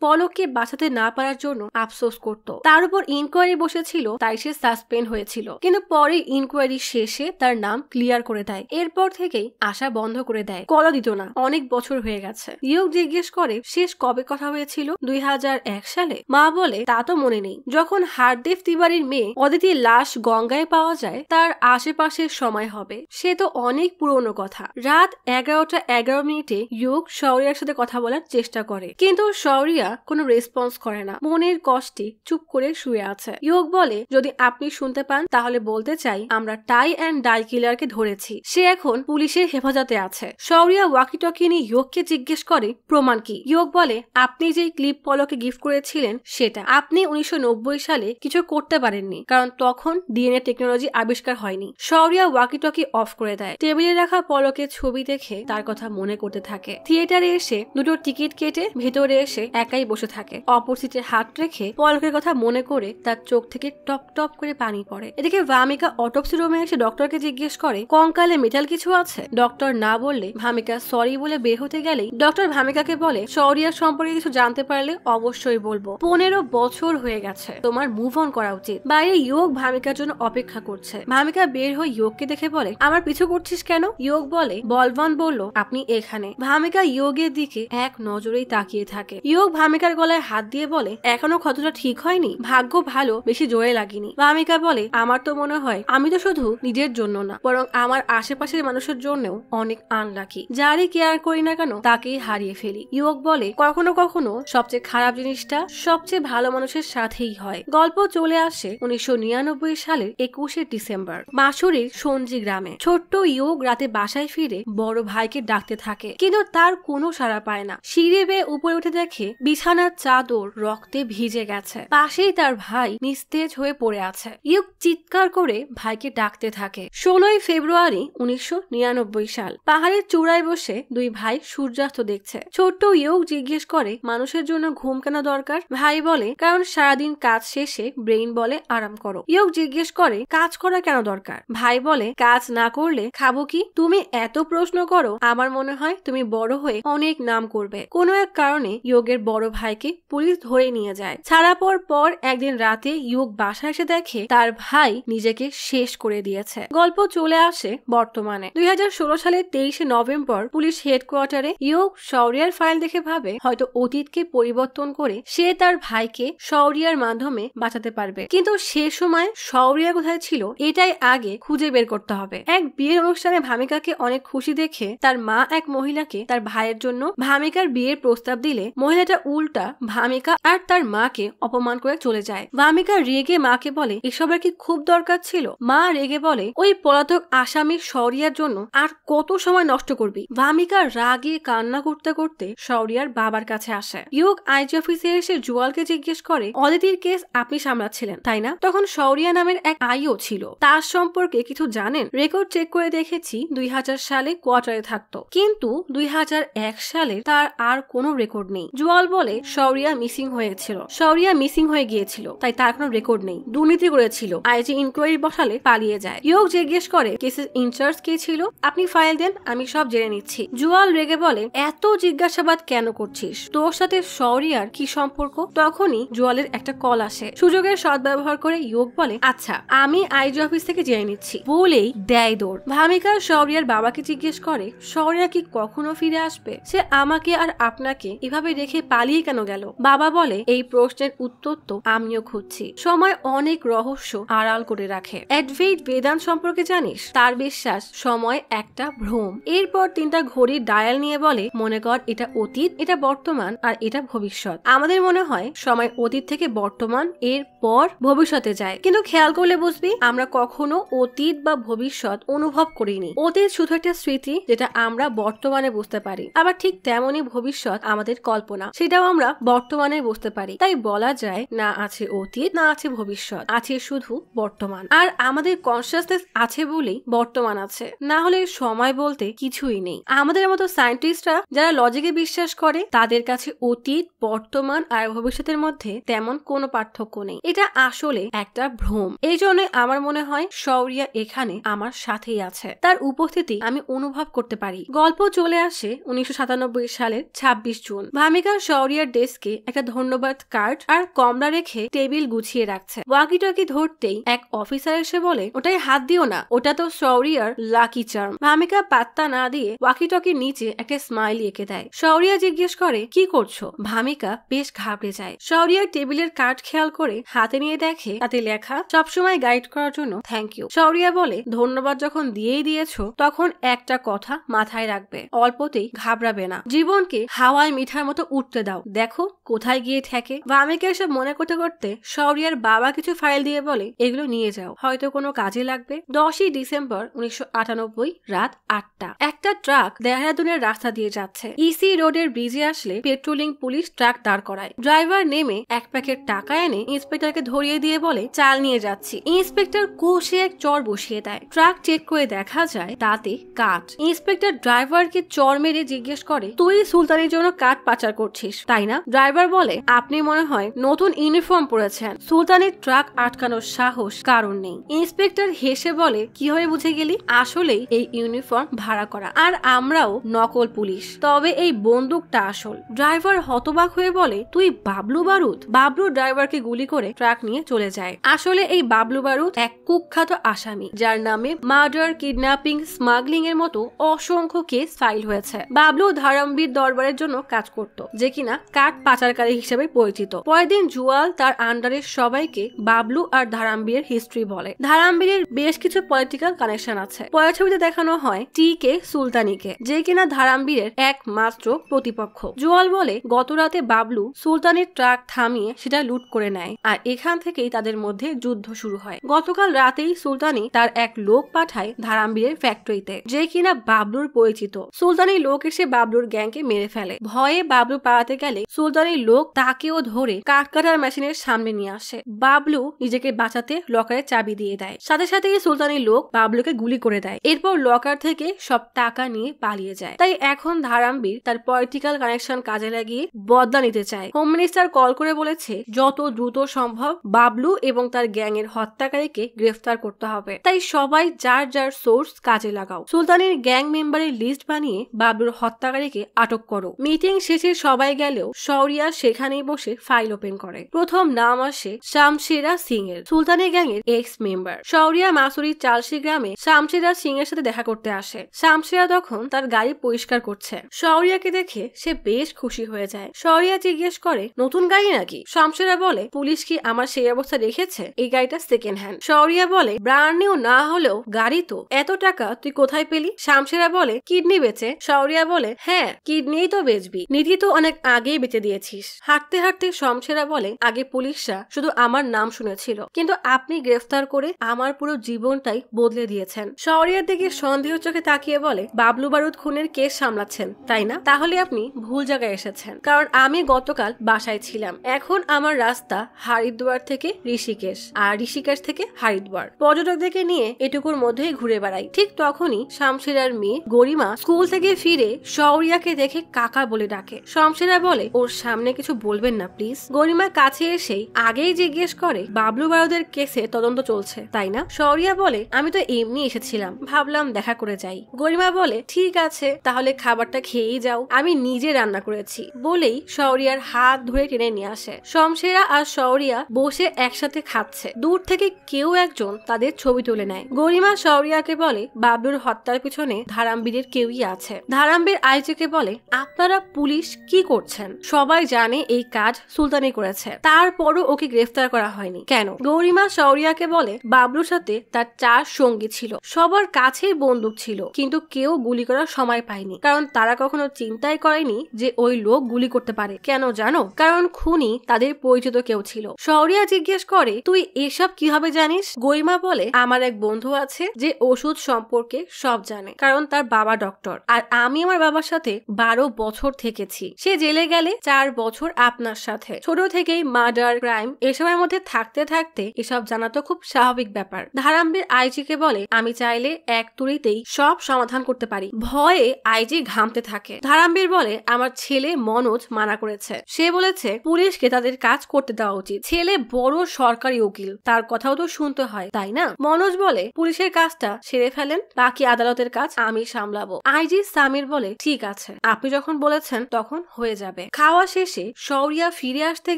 পলককে বাঁচাতে না পারার জন্য আফসোস করতো। তার উপর ইনকোয়ারি বসেছিল, তাই সে সাসপেন্ড হয়েছিল, কিন্তু পরে ইনকোয়ারি শেষে তার নাম ক্লিয়ার করে দেয়। এরপর থেকেই আশা বন্ধ করে দেয়, কলও দিত না। অনেক বছর হয়ে গেছে। ইয়োগ জিজ্ঞেস করে শেষ কবে কথা হয়েছিল? 2001 সালে। মা বলে তা তো মনে নেই। যখন হারদেব তিওয়ারির মেয়ে অদিতির লাশ গঙ্গায় পাওয়া যায় তার আশেপাশের সময় হবে, সে তো অনেক পুরনো কথা। রাত 11:11 ইয়োগ শৌরিয়ার সাথে কথা বলার চেষ্টা করে, কিন্তু শৌরিয়া কোনো রেসপন্স করে না, মনের কষ্টে চুপ করে শুয়ে আছে। ইয়োগ বলে যদি আপনি শুনতে পান তাহলে বলতে চাই আমরা টাই অ্যান্ড ডাই কিলারকে ধরেছি, সে এখন পুলিশের হেফাজতে আছে। শৌরিয়া ওয়াকিটকি নিয়ে ইয়োগকে জিজ্ঞেস করে প্রমাণ কি? ইয়োগ বলে আপনি যে ক্লিপ পলকে গিফট করেছিলেন সেটা। আপনি 1990 সালে কিছু করতে পারেননি, কারণ তখন ডিএনএ টেকনোলজি আবিষ্কার হয়নি। শৌরিয়া ওয়াকিটকি অফ করে দেয়। টেবিলে রাখা পলকের ছবি দেখে তার কথা মনে করতে থাকে। থিয়েটারে এসে দুটো টিকিট কেটে ভেতরে এসে একাই বসে থাকে। অপর সিটে হাত রেখে পলকের কথা মনে করে তার চোখ থেকে টপ টপ করে পানি পড়ে। এদিকে ভামিকা অটোপসি রুমে এসে ডক্টরকে জিজ্ঞেস করে কঙ্কালে মেটাল কিছু আছে? ডক্টর না বললে ভামিকা সরি বলে বের হতে গেলেই ডক্টর ভামিকাকে বলে শৌরিয়ার সম্পর্কে কিছু জানতে পারলে অবশ্যই বলবো। 15 বছর হয়ে গেছে, তোমার মুভ অন করা উচিত। বাইরে ইয়োগ ভামিকার জন্য অপেক্ষা করছে। ভামিকা বের হয়ে ইয়োগকে দেখে বলে আমার পিছু করছিস কেন? ইয়োগ বলে বলবান বলল আপনি এখানে। ভামিকা ইয়োগের দিকে এক নজরেই তাকিয়ে থাকে। ইয়োগ ভামিকার গলায় হাত দিয়ে বলে এখনো ক্ষতটা ঠিক হয়নি? ভাগ্য ভালো বেশি জোরে লাগেনি। ভামিকা বলে আমার তো মনে হয় আমি তো শুধু নিজের জন্য না, বরং আমার আশেপাশের মানুষের জন্যও অনেক আনলাকি। যারই কেয়ার করি না কেন তাকেই হারিয়ে ফেলি। ইয়োগ বলে কখনো কখনো সবচেয়ে খারাপ জিনিসটা সবচেয়ে ভালো মানুষের সাথেই হয়। গল্প চলে আসে 1999 সালের 21শে ডিসেম্বর মাসুরির সঞ্জি গ্রামে। ছোট্ট ইয়োগ রাতে বাসায় ফিরে বড় ভাইকে ডাকতে থাকে, কিন্তু তার কোনো সাড়া পায় না। সিঁড়ি বেয়ে উপরে উঠে দেখে বিছানার চাদর রক্তে ভিজে গেছে, পাশেই তার ভাই নিস্তেজ হয়ে পড়ে আছে। ইয়োগ চিৎকার করে ভাইকে ডাকতে থাকে। 16 ফেব্রুয়ারি 1999 সাল পাহাড়ের চূড়ায় বসে দুই ভাই সূর্যাস্ত দেখছে। ছোট্ট ইয়োগ জিজ্ঞেস করে মানুষের জন্য ঘুম কেন দরকার? ভাই বলে কারণ সারাদিন কাজ শেষে ব্রেইন বলে আরাম করো। ইয়োগ জিজ্ঞেস করে কাজ করা কেন দরকার? ভাই বলে কাজ না করলে খাবো কি? তুমি এত প্রশ্ন করো, আমার মনে হয় তুমি বড় হয়ে অনেক নাম করবে। কোনো এক কারণে ইয়োগের বড় ভাইকে পুলিশ ধরে নিয়ে যায়। ছাড়া পর একদিন রাতে ইয়োগ বাসায় এসে দেখে তার ভাই নিজেকে শেষ করে দিয়েছে। গল্প চলে আসে বর্তমানে 2016 সালের 23শে নভেম্বর পুলিশ হেডকোয়ার্টারে। ইয়োগ শৌরিয়ার ফাইল দেখে ভাবে হয়তো অতীতকে পরিবর্তন করে সে তার ভাইকে শৌরিয়ার মাধ্যমে বাঁচাতে পারবে, কিন্তু সে সময় শৌরিয়া কোথায় ছিল এটাই আগে খুঁজে বের করতে হবে। এক বিয়ের অনুষ্ঠানে ভামিকাকে অনেক খুশি দেখে তার মা এক মহিলাকে তার ভাইয়ের জন্য ভামিকার বিয়ের প্রস্তাব দিলে মহিলাটা উল্টা ভামিকা আর তার মাকে অপমান করে চলে যায়। ভামিকা রেগে মাকে বলে এসবের কি খুব দরকার ছিল? মা রেগে বলে ওই পলাতক আসামি শৌরিয়ার জন্য আর কত সময় নষ্ট করবি? ভামিকা রাগে গিয়ে কান্না করতে করতে শৌরিয়ার বাবার কাছে আসে। ইয়োগ আইজি অফিসে এসে জুয়ালকে জিজ্ঞেস করে, অদিতির কেস আপনি সামলাচ্ছিলেন তাই না? তখন শৌরিয়া নামের এক আইও ছিল, তার সম্পর্কে কিছু জানেন? রেকর্ড চেক করে দেখেছি 2000 সালে কোয়ার্টারে থাকতো, কিন্তু 2001 সালে তার আর কোনো রেকর্ড নেই। জুয়াল বলে শৌরিয়া মিসিং হয়েছিল, শৌরিয়া মিসিং হয়ে গিয়েছিল, তাই তার কোনো রেকর্ড নেই, দুর্নীতি করেছিল, আইজি ইনকোয়ারি বসালে পালিয়ে যায়। ইয়োগ জিজ্ঞেস করে কেসের ইনচার্জ কে ছিল? আপনি ফাইল দেন, আমি সব জেনে নিচ্ছি। জুয়াল রেগে বলে, এত জিজ্ঞাসাবাদ কেন করছিস? তোর সাথে শৌরিয়ার কি সম্পর্ক? তখনই জুয়ালের একটা কল আসে। সুযোগের সদ্ব্যবহার করে ইয়োগ বলে, আচ্ছা আমি আইজি অফিস থেকে জেনে নিচ্ছি, বলেই দেয় দৌড়। ভামিকা শৌরিয়ার বাবাকে জিজ্ঞেস করে, শৌরিয়া কি কখনো ফিরে আসবে? সে আমাকে আর আপনাকে এভাবে রেখে পালিয়ে কেন গেল? বাবা বলে, এই প্রশ্নের উত্তর তো আমিও খুঁজছি। সময় অনেক রহস্য আড়াল করে রাখে। অ্যাডভেইট বেদান্ত সম্পর্কে জানিস? তার বিশ্বাস সময় একটা ভ্রম। এরপর 3টা ঘড়ির ডায়াল নিয়ে বলে, মনে কর এটা অতীত, এটা বর্তমান আর এটা ভবিষ্যৎ। আমাদের মনে হয় সময় অতীত থেকে বর্তমান, এরপর ভবিষ্যতে যায়, কিন্তু খেয়াল করলে বুঝবি আমরা কখনো অতীত বা ভবিষ্যৎ অনুভব করিনি। অতীত শুধু একটা স্মৃতি যেটা আমরা বর্তমানে বুঝতে পারি, আবার ঠিক তেমনই ভবিষ্যৎ আমাদের কল্পনা, সেটাও আমরা বর্তমানে বুঝতে পারি। তাই বলা যায় না আছে অতীত না আছে ভবিষ্যৎ, আছে শুধু বর্তমান। আর আমাদের কনসিয়াসনেস আছে বলেই বর্তমান আছে, না হলে সময় বলতে কিছুই নেই। আমাদের মতো সায়েন্টিস্টরা যারা লজিকে বিশ্বাস করে, তাদের কাছে অতীত, বর্তমান আর ভবিষ্যতের মধ্যে তেমন কোনো পার্থক্য নেই। এটা আসলে একটা ভ্রম। এই জন্য আমার মনে হয় শৌরিয়া এখানে আমার সাথেই আছে, তার উপস্থিতি আমি অনুভব করতে পারি। গল্প চলে আসে 1997 সালের 26 জুন। ভামিকা শৌরিয়ার ডেস্কে একটা ধন্যবাদ কার্ড আর কমলা রেখে টেবিল গুছিয়ে রাখছে। ওয়াকি টকি ধরতেই এক অফিসার এসে বলে, ওটাই হাত দিও না, ওটা তো শৌরিয়ার লাকি চার্ম। ভামিকা পাত্তা না দিয়ে ওয়াকি টকির নিচে একটা স্মাইল এঁকে দেয়। শৌরিয়া জিজ্ঞেস করে, কি করছো? ভামিকা বেশ ঘাবড়ে যায়। শৌরিয়ার টেবিলের কার্ড খেয়াল করে হাতে নিয়ে দেখে তাতে লেখা, সবসময় গাইড করার জন্য থ্যাংক ইউ। শৌরিয়া বলে, ধন্যবাদ যখন দিয়েই দিয়েছো তখন একটা কথা মাথায় রাখবে, অল্পতেই ঘাবড়াবে না, জীবনকে হাওয়ায় মিঠার মতো উঠতে দাও, দেখো কোথায় গিয়ে ঠেকে। ভামিকা এসব মনে করতে করতে শৌরিয়ার বাবা কিছু ফাইল দিয়ে বলে, এগুলো নিয়ে যাও, হয়তো কোনো কাজে লাগবে। 10ই ডিসেম্বর 1998 রাত 8টা একটা ট্রাক দেহরাদুনের রাস্তা দিয়ে যাচ্ছে। ইসি রোডের ব্রিজে আসলে পেট্রোলিং পুলিশ ট্রাক দাঁড় করায়। ড্রাইভার নেমে এক প্যাকেট টাকা এনে ইন্সপেক্টরকে ধরিয়ে দিয়ে বলে, চাল নিয়ে যাচ্ছি। ইন্সপেক্টর কষে এক চর বসিয়ে দেয়। ট্রাক চেক করে দেখা যায় তাতে কাঠ। ইন্সপেক্টর ড্রাইভারকে চর মেরে জিজ্ঞেস করে, তুই সুলতানের জন্য কাঠ পাচার করছিস তাই না? ড্রাইভার বলে, আপনি মনে হয় নতুন ইউনিফর্ম পরেছেন, সুলতানের ট্রাক আটকানোর সাহস কারণ নেই। ইন্সপেক্টর হেসে বলে, কিভাবে বুঝে গেলি? আসলেই এই ইউনিফর্ম ভাড়া করা, আর আমরাও নকল পুলিশ, তবে এই বন্দুকটা আসল। ড্রাইভার হতবাক হয়ে বলে, তুই বাবলু বারুদ? বাবলু ড্রাইভারকে গুলি করে ট্রাক নিয়ে চলে যায়। আসলে এই বাবলু বারুদ এক কুখ্যাত আসামি, যার নামে মার্ডার, কিডন্যাপিং, স্মাগলিং এর মতো অসংখ্য কেস ফাইল হয়েছে। বাবলু ধারামবীর দরবারের জন্য কাজ করত, যে কিনা কাঠ পাচারকারী হিসেবে পরিচিত। পরের দিন জুয়াল তার আন্ডারের সবাইকে বাবলু আর ধারামবীরের হিস্ট্রি বলে। ধারামবীরের বেশ কিছু পলিটিক্যাল কানেকশন আছে। পরের ছবিতে দেখানো হয় টি.কে. সুলতানিকে, যে কিনা ধারামবীরের একমাত্র প্রতিপক্ষ। জুয়াল বলে, গত রাতে বাবলু সুলতানের ট্রাক থামিয়ে সেটা লুট করে নেয়, আর এখান থেকেই তাদের মধ্যে যুদ্ধ শুরু হয়। গতকাল রাতেই সুলতানি তার এক লোক পাঠায় ধারামবীরের ফ্যাক্টরিতে, যে কিনা বাবলুর পরিচিত। সুলতানির লোক এসে বাবলুর গ্যাংকে মেরে ফেলে। ভয়ে বাবলু পালাতে গেলে সুলতানির লোক তাকেও ধরে কাঠ কাটার মেশিনের সামনে নিয়ে আসে। বাবলু নিজেকে বাঁচাতে লকারে চাবি দিয়ে দেয়। সাথে সাথেই সুলতানির লোক বাবলুকে গুলি করে দেয়। এরপর লকার থেকে সব টাকা নিয়ে পালিয়ে যায়। তাই এখন ধারামবীর তার পলিটিক্যাল কানেকশন কাজে লাগিয়ে বদলা নিতে চায়। হোম মিনিস্টার কল করে বলেছে, যত দ্রুত সম্ভব বাবলু এবং তার গ্যাং এর হত্যাকারীকে গ্রেফতার করতে হবে। তাই সবাই যার যার সোর্স কাজে লাগাও। সুলতানের গ্যাং মেম্বারের লিস্ট বানিয়ে বাবলুর হত্যাকারীকে আটক করো। মিটিং শেষে সবাই গেলেও শৌরিয়া সেখানেই বসে ফাইল ওপেন করে। প্রথম নাম আসে শামশেরা সিং এর, সুলতানের গ্যাং এর এক্স মেম্বার। শৌরিয়া মাসুরির চালসি গ্রামে শামশেরা সিং এর সাথে দেখা করতে আসে। শামশেরা তখন তার গাড়ি পরিষ্কার করছে। শৌরিয়াকে দেখে সে বেশ খুশি হয়ে যায়। শৌরিয়া জিজ্ঞেস করে, নতুন গাড়ি নাকি? শামশেরা বলে, পুলিশ কি আমার সেই অবস্থা রেখেছে? এই গাড়িটা সেকেন্ড হ্যান্ড। শৌরিয়া বলে, ব্র্যান্ড নিউ না হলেও গাড়ি তো, এত টাকা তুই কোথায় পেলি? শামশেরা বলে, কিডনি বেচে। শৌরিয়া বলে, হ্যাঁ কিডনিই তো বেচবি, নীতি তো অনেক আগেই বেঁচে দিয়েছিস। হাঁটতে হাঁটতে শামশেরা বলে, আগে পুলিশরা শুধু আমার নাম শুনেছিল, কিন্তু আপনি গ্রেফতার করে আমার পুরো জীবনটাই বদলে দিয়েছেন। শৌরিয়ার দিকে সন্দেহ চোখে তাকিয়ে বলে, বাবলু বারুদ খুনের কেস সামলাচ্ছেন তাই না? তাহলে আপনি ভুল জায়গায় এসেছেন, কারণ আমি গতকাল বাসায় ছিলাম। এখন আমার রাস্তা হরিদ্বার থেকে ঋষিকেশ আর ঋষিকেশ থেকে হরিদ্বার। পর্যটকদেরকে নিয়ে এটুকুর মধ্যেই ঘুরে বেড়াই। ঠিক তখনই শামশেরার মেয়ে গরিমা স্কুল থেকে ফিরে শৌরিয়াকে দেখে কাকা বলে ডাকে। শামশেরা বলে, ওর সামনে কিছু বলবেন না প্লিজ। গরিমা কাছে এসেই আগেই জিজ্ঞেস করে, বাবলু বারুদের কেসে তদন্ত চলছে তাই না? শৌরিয়া বলে, আমি তো এমনি এসেছিলাম, ভাবলাম দেখা করে যাই। গরিমা বলে, ঠিক আছে তাহলে খাবারটা খেয়েই যাও, আমি নিজে রান্না করেছি। বলেই শৌরিয়ার হাত ধরে টেনে নিয়ে আসে। শামশেরা আর শৌরিয়া বসে একসাথে খাচ্ছে। দূর থেকে কেউ একজন তাদের ছবি তুলে নেয়। গরিমা শৌরিয়াকে বলে, বাবলুর হত্যার পিছনে ধারামবীরের কেউই আছে। ধারামবীর আইজিকে বলে, আপনারা পুলিশ কি করছেন? সবাই জানে এই কাজ সুলতানি করেছে, তারপরও ওকে গ্রেফতার করা হয়নি কেন? গরিমা শৌরিয়াকে বলে, বাবলুর সাথে তার 4 সঙ্গী ছিল, সবার কাছেই বন্দুক ছিল, কিন্তু কেউ গুলি করার সময় পায়নি, কারণ তারা কখনো চিন্তাই করেনি যে ওই লোক গুলি করতে পারে। কেন জানো? কারণ খুনি তাদের পরিচিত কেউ ছিল। শৌরিয়া জিজ্ঞেস করে, তুই এসব কিভাবে জানিস? গরিমা বলে, আমার এক বন্ধু আছে যে ওষুধ সম্পর্কে সব জানে, কারণ তার বাবা ডক্টর, আর আমি আমার বাবার সাথে 12 বছর থেকেছি। সে জেলে গেলে 4 বছর আপনার সাথে। ছোট থেকেই মার্ডার, ক্রাইম এসবের মধ্যে থাকতে থাকতে এসব জানা তো খুব স্বাভাবিক ব্যাপার। ধারামবীর আইজিকে বলে, আমি চাইলে এক তুড়িতেই সব সমাধান করতে পারি। ভয়ে আইজি ঘামতে থাকে। ধারামবীর বলে, আমার ছেলে মনোজ মানা করেছে, সে বলেছে পুলিশকে তাদের কাজ করতে দেওয়া উচিত। ছেলে বড় সরকারি উকিল, তার কথাও তো শুনতে হয় তাই না? মনোজ বলে, পুলিশের কাজটা সেরে ফেলেন, বাকি আদালতের কাজ আমি সামলাবো। আইজি সামির বলে, ঠিক আছে, আপনি যখন বলেছেন তখন হয়ে যাবে। খাওয়া শেষে শৌরিয়া ফিরে আসতে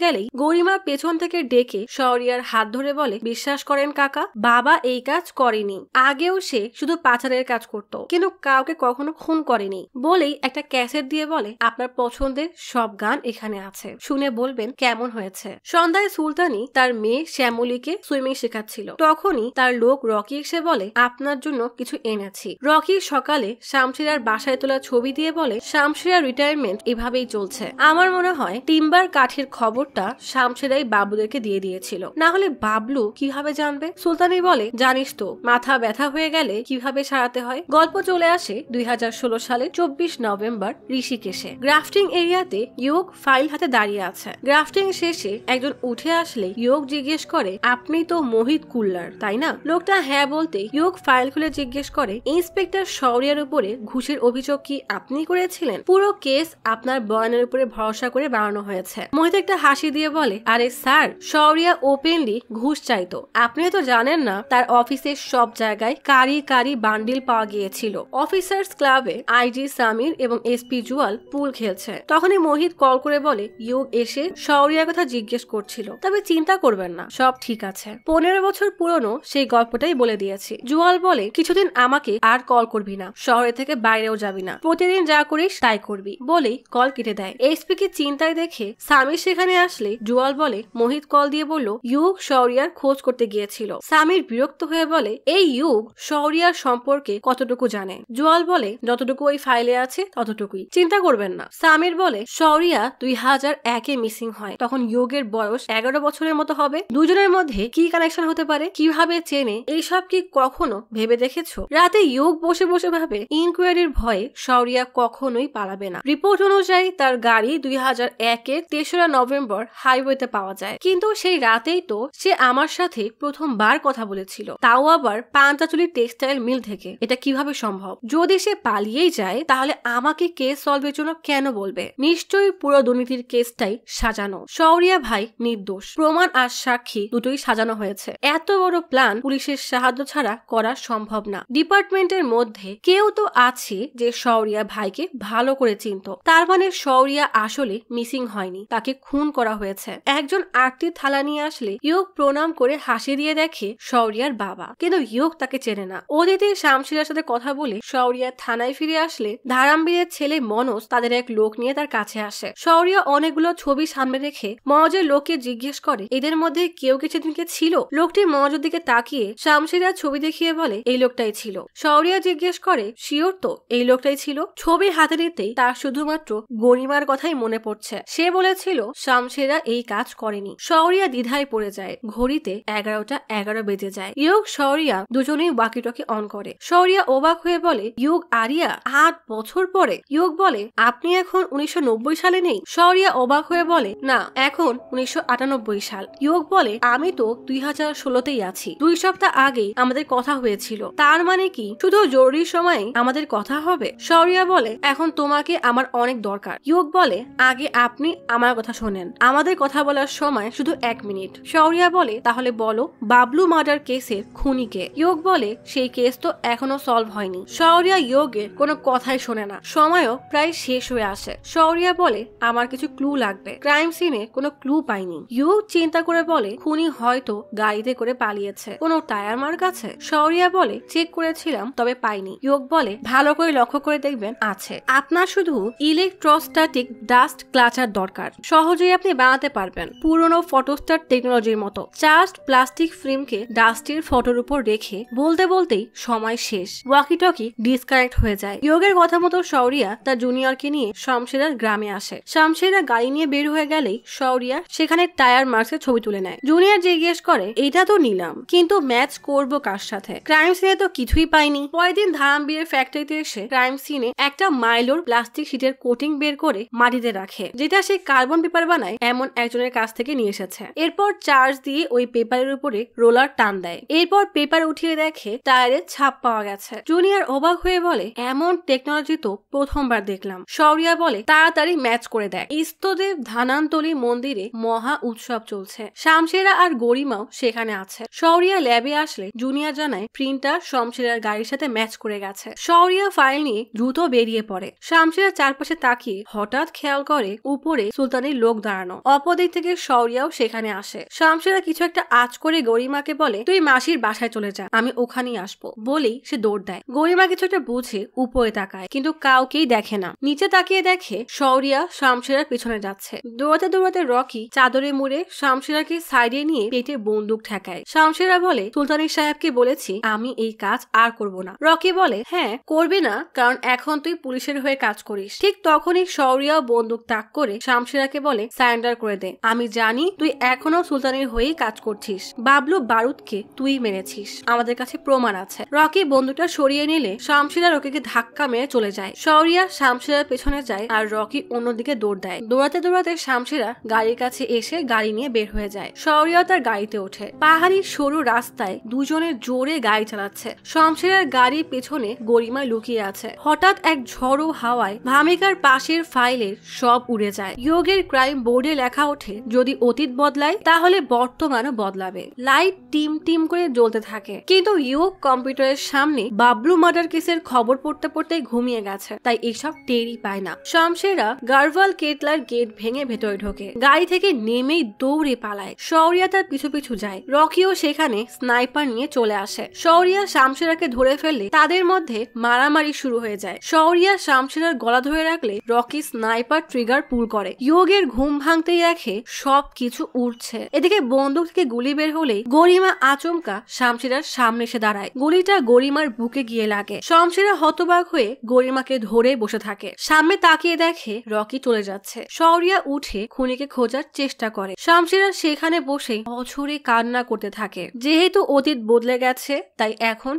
গেলেই গরিমা পেছন থেকে ডেকে শৌরিয়ার হাত ধরে বলে, বিশ্বাস করেন কাকা, বাবা এই কাজ করেনি। আগেও সে শুধু পাচারের কাজ করত, কিন্তু কাউকে কখনো খুন করেনি। বলেই একটা ক্যাসেট দিয়ে বলে, আপনার পছন্দের সব গান এখানে আছে, শুনে বলবেন কেমন হয়েছে। সন্ধ্যায় সুলতানি তার মেয়ে শ্যামলীকে সুইমিং শেখাচ্ছিল। তখনই তার লোক রকি এসে বলে, আপনার জন্য কিছু এনেছি। রকি সকালে শামশেরার বাসায় তোলা ছবি দিয়ে বলে, শামশেরার রিটায়ারমেন্ট এভাবেই চলছে। আমার মনে হয় টিম্বার কাঠের খবরটা শামশেরাই বাবলুদেরকে দিয়ে দিয়েছিল, না হলে বাবলু কিভাবে জানবে? সুলতানি বলে, জানিস তো, মাথা ব্যথা হয়ে গেলে কিভাবে সারাতে হয়। গল্প চলে আসে 2016 সালের 24 নভেম্বর ঋষিকেশে। গ্রাফটিং এরিয়াতে ইয়োগ ফাইল হাতে দাঁড়িয়ে আছে। গ্রাফটিং শেষে একজন উঠে আসলে ইয়োগ জিজ্ঞেস করে, আপনি তো মোহিত কুল্লার তাই না? লোকটা হ্যাঁ বলতে ইয়োগ ফাইল খুলে জিজ্ঞেস করে, ইন্সপেক্টর শৌরিয়ার উপরে ঘুষের অভিযোগ কি আপনি করেছিলেন? পুরো কেস আপনার বয়ানের উপরে ভরসা করে বানানো হয়েছে। মোহিত একটা হাসি দিয়ে বলে, আরে স্যার, শৌরিয়া ওপেনলি ঘুষ চাইতো, আপনি তো জানেন না তার অফিসের সব জায়গায় কারি কারি বান্ডিল পাওয়া গিয়েছিল। অফিসার্স ক্লাবে আইজি সামির এবং এসপি জুয়াল পুল খেলছে। তখনই মোহিত কল করে বলে, ইয়োগ এসে শৌরিয়ার কথা জিজ্ঞেস করছিল, তবে চিন্তা করবেন না, সব ঠিক আছে। 15 বছর পুরনো সেই গল্পটাই বলে দিয়েছি। জুয়াল বলে, কিছুদিন আমাকে আর কল করবি না, শহরে থেকে বাইরেও যাবি না, প্রতিদিন যা করিস তাই করবি। বলেই কল কেটে দেয়। এসপি কে চিন্তায় দেখে সামির সেখানে আসলে জুয়াল বলে, মোহিত কল দিয়ে বলল ইয়োগ শৌরিয়ার খোঁজ করতে গিয়েছিল। সামির বিরক্ত হয়ে বলে, এই ইয়োগ শৌরিয়ার সম্পর্কে কতটুকু জানে? জুয়াল বলে, যতটুকু ওই ফাইলে আছে ততটুকুই, চিন্তা করবেন না। সামির বলে, শৌরিয়া 2001-এ মিসিং হয়, তখন ইয়োগের বয়স 11 বছরের মতো হবে। দুজনের মধ্যে কি কানেকশন হতে পারে, কিভাবে চেনে, এইসব কি কখনো ভেবে দেখেছো? রাতে ইয়োগ বসে বসে ভাবে, ইনকোয়ারির ভয়ে শৌরিয়া কখনোই পালাবে না। রিপোর্ট অনুযায়ী তার গাড়ি 2001-এর 3রা নভেম্বর হাইওয়েতে পাওয়া যায়, কিন্তু সেই রাতেই তো সে আমার সাথে প্রথমবার কথা বলেছিল, তাও আবার পান্তাচুলি টেক্সটাইল মিল থেকে। এটা কিভাবে সম্ভব? যদি সে পালিয়েই যায় তাহলে আমাকে কেস সলভের জন্য কেন বলবে? নিশ্চয়ই পুরো দুর্নীতির কেসটাই সাজানো। শৌরিয়া ভাই নির্দোষ, প্রমাণ আর সাক্ষী দুটোই সাজানো হয়েছে। এত বড় প্ল্যান পুলিশের সাহায্য ছাড়া করা সম্ভব না। ডিপার্টমেন্টের মধ্যে কেউ তো আছে যে শৌরিয়া ভাইকে ভালো করে চিনত, তার মানে শৌরিয়া আসলে মিসিং হয়নি, তাকে খুন করা হয়েছে। একজন আরতির থালা নিয়ে আসলে ইয়োগ প্রণাম করে হাসি দিয়ে দেখে শৌরিয়ার বাবা, কিন্তু ইয়োগ তাকে চেনে না। অদিতি শামশেরার সাথে কথা বলে শৌরিয়া থানায় ফিরে আসলে ধারামবীরের ছেলে মনোজ তাদের এক লোক নিয়ে তার কাছে আসে। শৌরিয়া অনেকগুলো ছবি সামনে রেখে মনোজের লোককে জিজ্ঞেস করে, এদের মধ্যে কেউ কি সেদিনকে ছিল? লোকটি মনোজের দিকে তাকিয়ে শামশেরার ছবি দেখিয়ে বলে, এই লোকটাই ছিল। শৌরিয়া জিজ্ঞেস করে, শিওর তো এই লোকটাই ছিল? ছবি হাতে নিতেই তার শুধুমাত্র গরিমার কথাই মনে পড়ছে, সে বলেছিল শামশেরা এই কাজ করেনি। শৌরিয়া দ্বিধায় পড়ে যায়। ঘড়িতে 11টা 11 বেজে যায়। ইয়োগ শৌরিয়া দুজনেই ওয়াকিটকি অন করে। শৌরিয়া অবাক হয়ে বলে, ইয়োগ আরিয়া 8 বছর পরে? ইয়োগ বলে, আপনি এখন 1990 সালে নেই? শৌরিয়া অবাক হয়ে বলে, না, এখন 1998 সাল। ইয়োগ বলে, আমি তো 2016তেই আছি। 2 সপ্তাহ আগেই আমাদের কথা হয়েছিল। তার মানে কি শুধু জরুরি সময়ে আমাদের কথা হবে? শৌরিয়া বলে, এখন তোমাকে আমার অনেক দরকার। ইয়োগ বলে, আগে আপনি আমার কথা শোনেন। আমাদের কথা বলার সময় শুধু 1 মিনিট। শৌরিয়া বলে, তাহলে বলো, বাবলু মার্ডার কেসের খুনিকে? ইয়োগ বলে, সেই কেস তো এখনো সলভ হয়নি। শৌরিয়া ইয়োগের কোনো কথাই শোনে না। সময়ও প্রায় শেষ হয়ে আসে। শৌরিয়া বলে, আমার কিছু ক্লু লাগবে। ক্রাইম সিনে কোনো ক্লু পাইনি। ইয়োগ চিন্তা করে বলে, খুনি হয়তো গাড়িতে করে পালিয়েছে। কোনো টায়ার মার্ক আছে? শৌরিয়া বলে, চেক করেছিলাম, তবে পাইনি। ইয়োগ বলে, ভালো করে লক্ষ্য করে দেখবেন আছে। আপনার শুধু ইলেকট্রোস্ট্যাটিক ডাস্ট ক্লাচার দরকার। সহজেই আপনি বানাতে পারবেন, পুরনো ফটোস্টার টেকনোলজির মতো। জাস্ট প্লাস্টিক ফিল্মকে ডাস্টের ফটোর উপর রেখে বলতে বলতেই সময় শেষ। ওয়াকি টকি ডিসকানেক্ট হয়ে যায়। ইয়োগের কথা মতো শৌরিয়া তার জুনিয়রকে নিয়ে শামশেরার গ্রামে আসে। শামশেরা গাড়ি নিয়ে বের হয়ে গেলেই শৌরিয়া সেখানে টায়ার মার্কসের ছবি তুলে নেয়। জুনিয়র জিজ্ঞেস করে, এটা তো নিলাম, কিন্তু ম্যাচ করব কার সাথে? ক্রাইম সিনে তো কিছুই পাইনি। পরের দিন ধারামবীরের ফ্যাক্টরিতে এসে ক্রাইম সিনে একটা মাইলোর প্লাস্টিক শিটের কোটিং বের করে মাটিতে রাখে, যেটা সে কার্বন পেপার বানায় এমন একজনের কাছ থেকে নিয়ে এসেছে। এরপর চার্জ দিয়ে ওই পেপারের উপরে রোলার টান দেয়। এরপর পেপার উঠিয়ে দেখে টায়ারের ছাপ পাওয়া গেছে। জুনিয়র অবাক হয়ে বলে, এমন টেকনোলজি তো প্রথমবার দেখলাম। শৌরিয়া বলে, তাড়াতাড়ি ম্যাচ করে দেয়। ইস্তদেব ধানান্তলি মন্দিরে মহা উৎসব চলছে। শামশেরা আর গরিমাও সেখানে আছে। শৌরিয়া ল্যাবে আসলে জুনিয়র জানায় প্রিন্টার শামশেরার গাড়ির সাথে ম্যাচ করে গেছে। শৌরিয়া ফাইল নিয়ে দ্রুত বেরিয়ে পড়ে। শামশেরা চারপাশে তাকিয়ে হঠাৎ খেয়াল করে উপরে সুলতানের লোক দাঁড়ানো। অপরদিক থেকে শৌরিয়াও সেখানে আসে। শামশেরা কিছু একটা আঁচ করে গরিমাকে বলে, তুই মাসির বাসায় চলে যা, আমি ওখানেই আসবো। বলেই সে দৌড় দেয়। গরিমা কিছু একটা বুঝে উপরে তাকায়, কিন্তু কাউকেই দেখে না। নিচে তাকিয়ে দেখে শৌরিয়া শামশেরার পিছনে যাচ্ছে। দৌড়াতে দৌড়াতে রকি চাদরে মুড়ে শামশেরাকে সাইডে নিয়ে পেটে বন্দুক ঠেকায়। শামশেরা বলে, সুলতানের সাহেবকে বলেছি আমি এই কাজ আর করব না। রকি বলে, হ্যাঁ করবে না, কারণ এখন তুই পুলিশের হয়ে কাজ করিস। ঠিক তখনই শৌরিয়াও বন্দুক তাক করে শামশেরাকে বলে, সারেন্ডার করে দে। আমি জানি তুই এখনো সুলতানের হয়েই কাজ করছিস। বাবলু বারুদকে তুই মেরেছিস, আমাদের কাছে প্রমাণ আছে। রকি বন্দুকটা সরিয়ে নিলে শামশেরা রকিকে ধাক্কা মেরে চলে যায়। শৌরিয়া শামশেরার পেছনে যায় আর রকি অন্যদিকে দৌড় দেয়। দৌড়াতে দৌড়াতে শামশেরা গাড়ির কাছে এসে গাড়ি নিয়ে বের হয়ে যায়। শৌরিয়া তার গাড়িতে ওঠে। পাহাড়ি সরু রাস্তায় দুজনে জোরে গাড়ি চালাচ্ছে। শামশেরার গাড়ির পেছনে গরিমা লুকিয়ে আছে। হঠাৎ এক ঝড়ো হাওয়ায় ভামিকার পাশের ফাইলের সব উড়ে যায়। ইয়োগের ক্রাইম বোর্ডে লেখা ওঠে, যদি অতীত বদলায় তাহলে বর্তমানও বদলাবে। লাইট টিম টিম করে জ্বলতে থাকে, কিন্তু ইয়োগ কম্পিউটারের সামনে বাবলু মার্ডার কেসের খবর পড়তে পড়তে ঘুমিয়ে গেছে, তাই এসব টেরই পায় না। শামশেরা গারওয়াল কেটলার গেট ভেঙে ভেতরে ঢোকে। গাড়ি থেকে নেমেই দৌড়ে পালায়। শৌরিয়া তার পিছু পিছু যায়। রকিও সেখানে স্নাইপার নিয়ে চলে আসে। শৌরিয়া শামশেরাকে ধরে ফেললে তাদের মধ্যে মারামারি শুরু হয়ে যায়। শৌরিয়া শামশেরার গলা ধরে রাখলে রকি স্নাইপার ট্রিগার পুল করে। ইয়োগের ঘুম ভাঙতেই দেখে সবকিছু উড়ছে। এদিকে বন্দুক থেকে গুলি বের হলেই গরিমা আচমকা শামশেরার সামনে এসে দাঁড়ায়। গুলিটা গরিমার বুকে গিয়ে লাগে। শামশেরা হতবাক হয়ে গরিমাকে ধরে বসে থাকে। সামনে তাকিয়ে দেখে রকি চলে যাচ্ছে। শৌরিয়া উঠে খুনিকে খোঁজার চেষ্টা করে। শামশেরা সেখানে বসে অঝরে কান্না করতে থাকে। যেহেতু অতীত বদলে গেছে, তাই এখন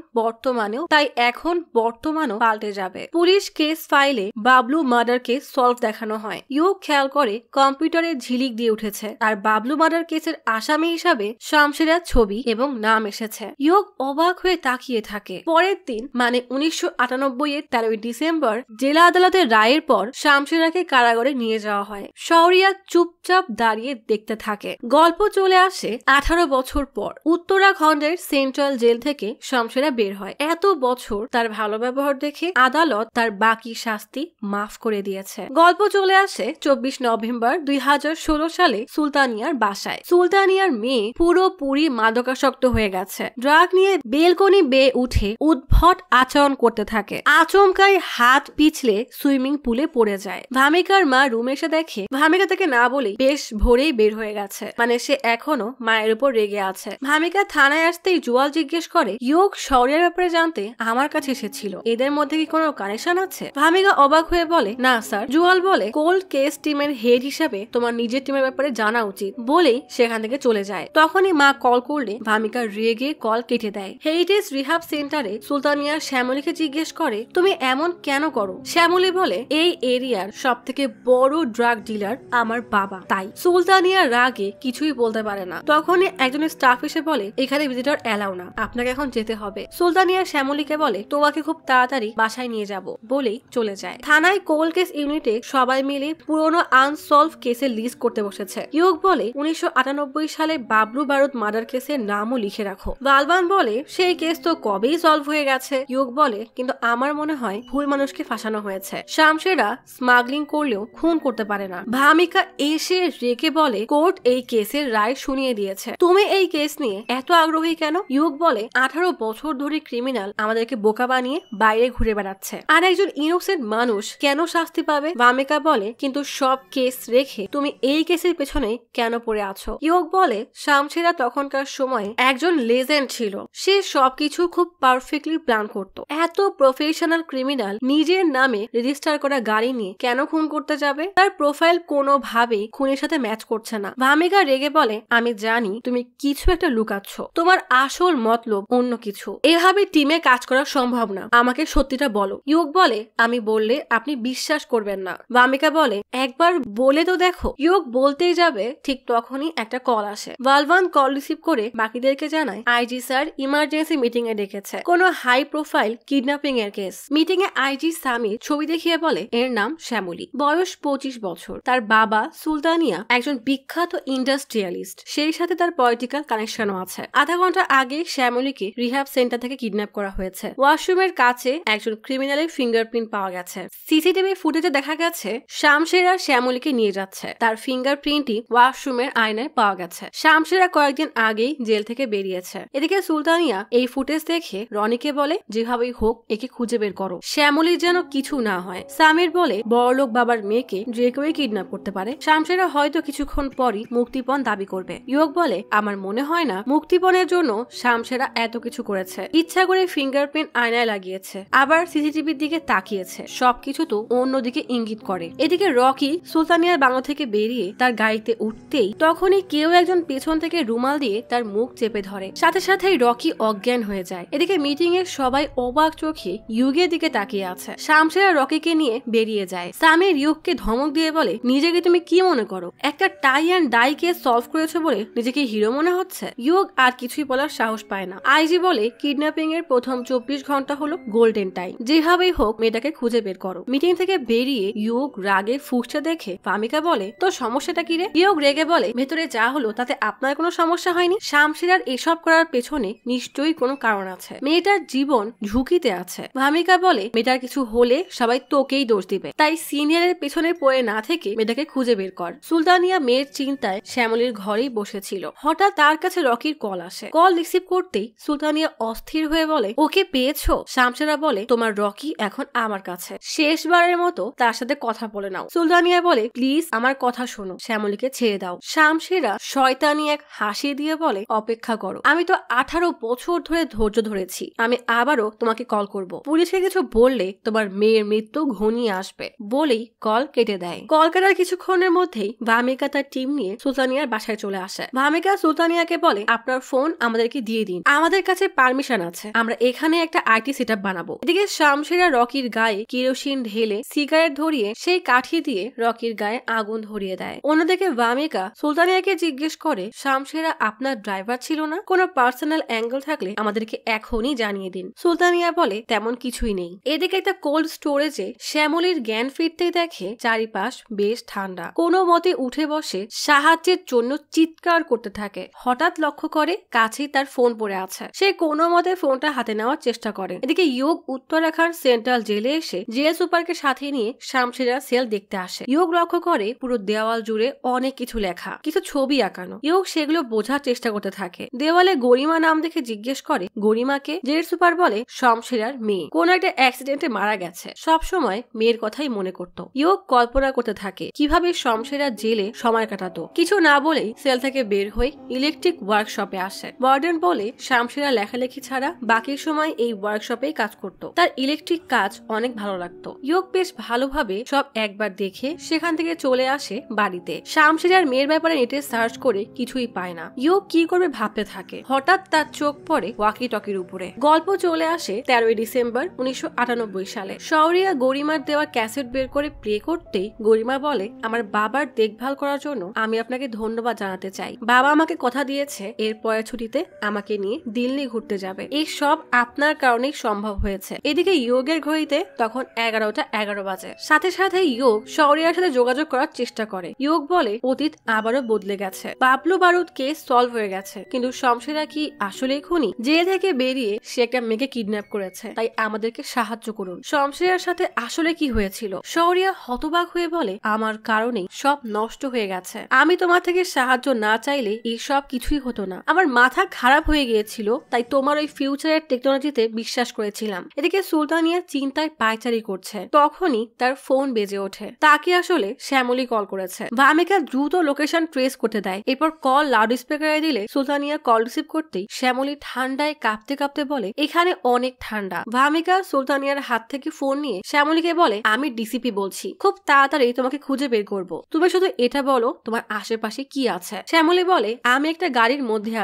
বর্তমানও পাল্টে যাবে। পুলিশ কেস ফাইলে বাবলু মার্ডার কেস সলভ দেখানো হয়। ইয়োগ খেয়াল করে কম্পিউটারে ঝিলিক দিয়ে উঠেছে আর বাবলু মার্ডার কেসের আসামি হিসাবে শামশেরার ছবি এবং নাম এসেছে। ইয়োগ অবাক হয়ে তাকিয়ে থাকে। পরের দিন মানে 1998 এর 13 ডিসেম্বর জেলা আদালতের রায়ের পর শামশেরাকে কারাগারে নিয়ে যাওয়া হয়। শৌরিয়া চুপচাপ দাঁড়িয়ে দেখতে থাকে। গল্প চলে আসে 18 বছর পর। উত্তরাখণ্ডের সেন্ট্রাল জেল থেকে শামশেরা বের হয়। এত বছর তার ভালো ব্যবহার দেখে আদালত তার বাকি শাস্তি মাফ করে দিয়েছে। গল্প চলে আসে 24 নভেম্বর 2016 সালে সুলতানিয়ার বাসায়। সুলতানিয়ার মেয়ে পুরোপুরি মাদকাসক্ত হয়ে গেছে। ড্রাগ নিয়ে বেলকনি বেয়ে উঠে উদ্ভট আচরণ করতে থাকে। আচমকাই হাত পিছলে সুইমিং পুলে পড়ে যায়। ভামিকার মা রুমে এসে দেখে ভামিকা তাকে না বলেই বেশ ভোরেই বের হয়ে গেছে, মানে সে এখনো মায়ের উপর রেগে আছে। ভামিকা থানায় আসতেই জুয়াল জিজ্ঞেস করে, ইয়োগ শৌরিয়ার ব্যাপারে জানতে আমার কাছে এসেছিল, এদের মধ্যে কি কোনো কানেকশন আছে? ভামিকা অবাক হয়ে বলে, না স্যার। জুয়াল বলে, কোল্ড কেস টিমের হেড হিসাবে তোমার নিজের টিমের ব্যাপারে জানা উচিত। বলেই সেখান থেকে চলে যায়। তখনই মা কল করলে ভামিকা রেগে কল কেটে দেয়। হেরিটেজ রিহাব সেন্টারে সুলতানিয়া শ্যামলীকে জিজ্ঞেস করে, তুমি এমন কেন করো? শ্যামলী বলে, এই এরিয়ার সব থেকে বড় ড্রাগ ডিলার আমার বাবা, তাই। সুলতানিয়া রাগে কিছুই বলতে পারে না। তখনই একজন স্টাফ এসে বলে, এখানে ভিজিটর অ্যালাউ না, আপনাকে এখন যেতে হবে। সুলতানিয়া শ্যামলীকে বলে, তোমাকে খুব তাড়াতাড়ি বাসায় নিয়ে যাব, বলেই চলে যায়। থানায় কোল্ড কেস ইউনিটে সবাই মিলে পুরনো আনসলভ কেসের লিস্ট করতে বসেছে। ইয়োগ বলে, 1998 সালে বাবলু বারুদ মার্ডার কেসের নামও লিখে রাখো। বালবান বলে, সেই কেস তো কবেই সলভ হয়ে গেছে। ইয়োগ বলে, কিন্তু আমার মনে হয় ভুল মানুষকে ফাঁসানো হয়েছে। শামশেরা স্মাগলিং করলেও খুন করতে পারে না। ভামিকা এসে রেখে বলে, কোর্ট এই কেসের রায় শুনিয়ে দিয়েছে, তুমি এই কেস নিয়ে এত আগ্রহী কেন? ইয়োগ বলে, 18 বছর ধরে ক্রিমিনাল আমাদেরকে বোকা বানিয়ে বাইরে ঘুরে বেড়াচ্ছে, আর একজন ইনোসেন্ট মানুষ কেন শাস্তি পাবে? ভামিকা বলে, কিন্তু সব কেস রেখে তুমি এই কেসের পেছনে কেন পড়ে আছো? ইয়োগ বলে, শামশেরা তখনকার সময়ে একজন লেজেন্ড ছিল, সে সবকিছু খুব পারফেক্টলি প্ল্যান করত। এত প্রফেশনাল ক্রিমিনাল নিজের নামে রেজিস্টার করা গাড়ি নিয়ে কেন খুন করতে যাবে? তার প্রোফাইল কোনোভাবেই খুনের সাথে ম্যাচ করছে না। ভামিকা রেগে বলে, আমি জানি তুমি কিছু একটা লুকাচ্ছ, তোমার আসল মতলব অন্য কিছু। এভাবে টিমে কাজ করা সম্ভব না, আমাকে সত্যিটা বলো। ইয়োগ বলে, আমি বললে আপনি বিশ্বাস করবেন না। ভামিকা বলে, একবার বলে তো দেখো। ইয়োগ বলতেই যাবে, ঠিক তখনই একটা কল আসে। বালবান কল রিসিভ করে বাকিদেরকে জানায়, আইজি স্যার ইমার্জেন্সি মিটিং এ ডেকেছে, কোনো হাই প্রোফাইল কিডন্যাপিং এর কেস। মিটিং এ আইজি সামির ছবি দেখিয়ে বলে, এর নাম শ্যামলী, বয়স 25 বছর, তার বাবা সুলতানিয়া একজন বিখ্যাত ইন্ডাস্ট্রিয়ালিস্ট, সেই সাথে তার পলিটিক্যাল কানেকশনও আছে। আধা ঘন্টা আগে শ্যামলীকে রিহ্যাব সেন্টার থেকে কিডন্যাপ করা হয়েছে। ওয়াশরুমের কাছে একজন ক্রিমিনালের ফিঙ্গারপ্রিন্ট পাওয়া গেছে। সিসিটিভি ফুটেজে দেখা গেছে শামশেরা শ্যামলীকে নিয়ে যাচ্ছে, তার ফিঙ্গারপ্রিন্টই ওয়াশরুমের আয়নায় পাওয়া গেছে। শামশেরা কয়েকদিন আগেই জেল থেকে বেরিয়েছে। এদিকে সুলতানিয়া এই ফুটেজ দেখে রনিকে বলে, যেভাবেই হোক একে খুঁজে বের করো, শ্যামলীর যেন কিছু না হয়। সামির বলে, বড়লোক বাবার মেয়েকে যে কেউই কিডন্যাপ করতে পারে, শামশেরা হয়তো কিছুক্ষণ পরই মুক্তিপণ দাবি করবে। ইয়োগ বলে, আমার মনে হয় না মুক্তিপণের জন্য শামশেরা এত কিছু করেছে, ইচ্ছা করে ফিঙ্গারপ্রিন্ট আয়নায় লাগিয়েছে, আবার সিসিটিভির দিকে তাকিয়েছে, সবকিছু তো অন্যদিকে ইঙ্গিত করে। এদিকে রকি সুলতানিয়ার বাংলো থেকে বেরিয়ে তার গাড়িতে উঠতেই তখনই কেউ একজন পেছন থেকে রুমাল দিয়ে তার মুখ চেপে ধরে, সাথে সাথেই রকি অজ্ঞান হয়ে যায়। এদিকে মিটিং এর সবাই অবাক চোখে ইয়োগের দিকে তাকিয়ে আছে। শামশেরা রকিকে নিয়ে বেরিয়ে যায়। সামির ইয়োগকে ধমক দিয়ে বলে, নিজেকে তুমি কি মনে করো? একটা tie and die case solve করেছো বলে নিজেকে হিরো মনে হচ্ছে? ইয়োগ আর কিছুই বলার সাহস পায় না। আইজি বলে, কিডন্যাপিং এর প্রথম 24 ঘন্টা হলো গোল্ডেন টাইম, যেভাবেই হোক মেয়েটাকে খুঁজে বের করো। মিটিং থেকে বেরিয়ে ইয়োগ রাগে ফুঁসতে দেখে ভামিকা বলে, তোর সমস্যাটা কি রে? ইয়োগ রেগে বলে, ভেতরে যা হলো তাতে আপনার কোনো সমস্যা হয়নি? শামশেরার এসব করার পেছনে নিশ্চয়ই কোনো কারণ আছে, মেয়েটার জীবন ঝুঁকিতে আছে। ভামিকা বলে, মেয়েটার কিছু হলে সবাই তোকেই দোষ দিবে, তাই সিনিয়রের পেছনে পড়ে না থেকে মেয়েটাকে খুঁজে বের কর। সুলতানিয়া মেয়ের চিন্তায় শ্যামলীর ঘরেই বসেছিল। হঠাৎ তার কাছে রকির কল আসে। কল রিসিভ করতেই সুলতানিয়া অস্থির হয়ে বলে, ওকে পেয়েছো? শামশেরা বলে, তোমার রকি এখন আমার কাছে, শেষবারের মতো তার সাথে কথা বলে নাও। সুলতানিয়া বলে, প্লিজ আমার কথা শোনো, শ্যামলীকে ছেড়ে দাও। শামশেরা শয়তানি এক হাসি দিয়ে বলে, অপেক্ষা করো, আমি তো 18 বছর ধরে ধৈর্য ধরেছি, আমি আবারও তোমাকে কল করব। পুলিশকে কিছু বললে তোমার মেয়ের মৃত্যু ঘনিয়ে আসবে, বলেই কল কেটে দেয়। কল কাটার কিছুক্ষণের মধ্যেই ভামিকা তার টিম নিয়ে সুলতানিয়ার বাসায় চলে আসে। ভামিকা সুলতানিয়াকে বলে, আপনার ফোন আমাদেরকে দিয়ে দিন, আমাদের কাছে পারমিশন আছে, আমরা এখানে একটা আইটি সেটআপ বানাবো। এদিকে শামশেরা রকির গায়ে কেরোসিন ঢেলে সিগারেট ধরিয়ে সেই কাঠি দিয়ে রকির গায়ে আগুন ধরিয়ে দেয়। অন্যদিকে ভামিকা সুলতানিয়াকে জিজ্ঞেস করে, শামশেরা আপনার ড্রাইভার ছিল না? কোনো পার্সোনাল অ্যাঙ্গেল থাকলে আমাদেরকে এখনই জানিয়ে দিন। সুলতানিয়া বলে, তেমন কিছুই নেই। এদিকে একটা কোল্ড স্টোরেজে শ্যামলীর জ্ঞান ফিরতেই দেখে চারিপাশ বেশ ঠান্ডা। কোনো মতে উঠে বসে সাহায্যের জন্য চিৎকার করতে থাকে। হঠাৎ লক্ষ্য করে কাছেই তার ফোন পড়ে আছে। সে কোনো মতে ফোনটা হাতে নেওয়ার চেষ্টা করে। এদিকে ইয়োগ উত্তরাখণ্ড সেন্ট্রাল জেলে এসে জেল সুপারকে সাথে নিয়ে শামশেরা সেল দেখতে আসে। ইয়োগ লক্ষ্য করে পুরো দেওয়াল জুড়ে অনেক কিছু লেখা, কিছু ছবি আঁকানো। ইয়োগ সেগুলো বোঝার চেষ্টা করতে থাকে। দেওয়ালে গরিমা নাম দেখে জিজ্ঞেস করে, গরিমাকে? জেল সুপার বলে, শামশেরার মেয়ে, কোন একটা অ্যাক্সিডেন্টে মারা গেছে, সবসময় মেয়ের কথাই মনে করত। ইয়োগ কল্পনা করতে থাকে কিভাবে শামশেরা জেলে সময় কাটাতো। কিছু না বলেই সেল থেকে বের হয়ে ইলেকট্রিক ওয়ার্কশপে আসে। ওয়ার্ডেন বলে, শামশেরা লেখালেখি ছাড়া বাকি সময় এই ওয়ার্কশপেই কাজ করত, তার ইলেকট্রিক কাজ অনেক ভালো লাগতো। ইয়োগ বেশ ভালোভাবে সব একবার দেখে সেখান থেকে চলে আসে বাড়িতে। শামশেরার মেয়ের ব্যাপারে নেটে সার্চ করে কিছুই পায় না। ইয়োগ কি করবে ভাবতে থাকে। হঠাৎ তার চোখ পড়ে ওয়াকি টকির উপরে। গল্প চলে আসে 13ই ডিসেম্বর 1998 সালে। শৌরিয়া গরিমার দেওয়া ক্যাসেট বের করে প্লে করতেই গরিমা বলে, আমার বাবার দেখভাল করার জন্য আমি আপনাকে ধন্যবাদ জানাতে চাই। বাবা আমাকে কথা দিয়েছে এর পরের ছুটিতে আমাকে নিয়ে দিল্লি ঘুরতে যাবে। এই সব আপনার কারণেই সম্ভব হয়েছে। এদিকে ইয়োগের ঘড়িতে তখন 11:11 বাজে। সাথে সাথে ইয়োগ শৌরিয়ার সাথে যোগাযোগ করার চেষ্টা করে। ইয়োগ বলে অতীত আবারও বদলে গেছে, বাবলু বারুদ কেস সলভ হয়ে গেছে, কিন্তু শমশেরা কি আসলেই খুনি? জেল থেকে বেরিয়ে সে একটা মেয়েকে কিডন্যাপ করেছে, তাই আমাদেরকে সাহায্য করুন। শমশেরার সাথে আসলে কি হয়েছিল? শৌরিয়া হতবাক হয়ে বলে, আমার কারণেই সব নষ্ট হয়ে গেছে। আমি তোমার থেকে সাহায্য না চাইলে এইসব কিছুই হতো না। আমার মাথা খারাপ হয়ে গিয়েছিল, তাই তোমার ওই ফিউচারের টেকনোলজিতে বিশ্বাস করেছিলাম। এদিকে সুলতানিয়া চিন্তায় পায়চারি করছে। তখনই তার ফোন বেজে ওঠে। তাকে আসলে শ্যামলী কল করেছে। ভামিকা দ্রুত লোকেশন ট্রেস করতে দেয়। এরপর কল লাউড স্পিকারে দিলে সুলতানিয়া কল রিসিভ করতেই শ্যামলী ঠান্ডায় কাঁপতে কাঁপতে বলে, এখানে অনেক ঠান্ডা। ভামিকা সুলতানিয়ার হাত থেকে ফোন নিয়ে শ্যামলীকে বলে, আমি ডিসিপি বলছি, খুব তাড়াতাড়ি তোমাকে খুঁজে বের করব। তুমি শুধু এটা বলো তোমার আশেপাশে কি আছে। শ্যামলী বলে, আমি একটা গাড়ির মধ্যে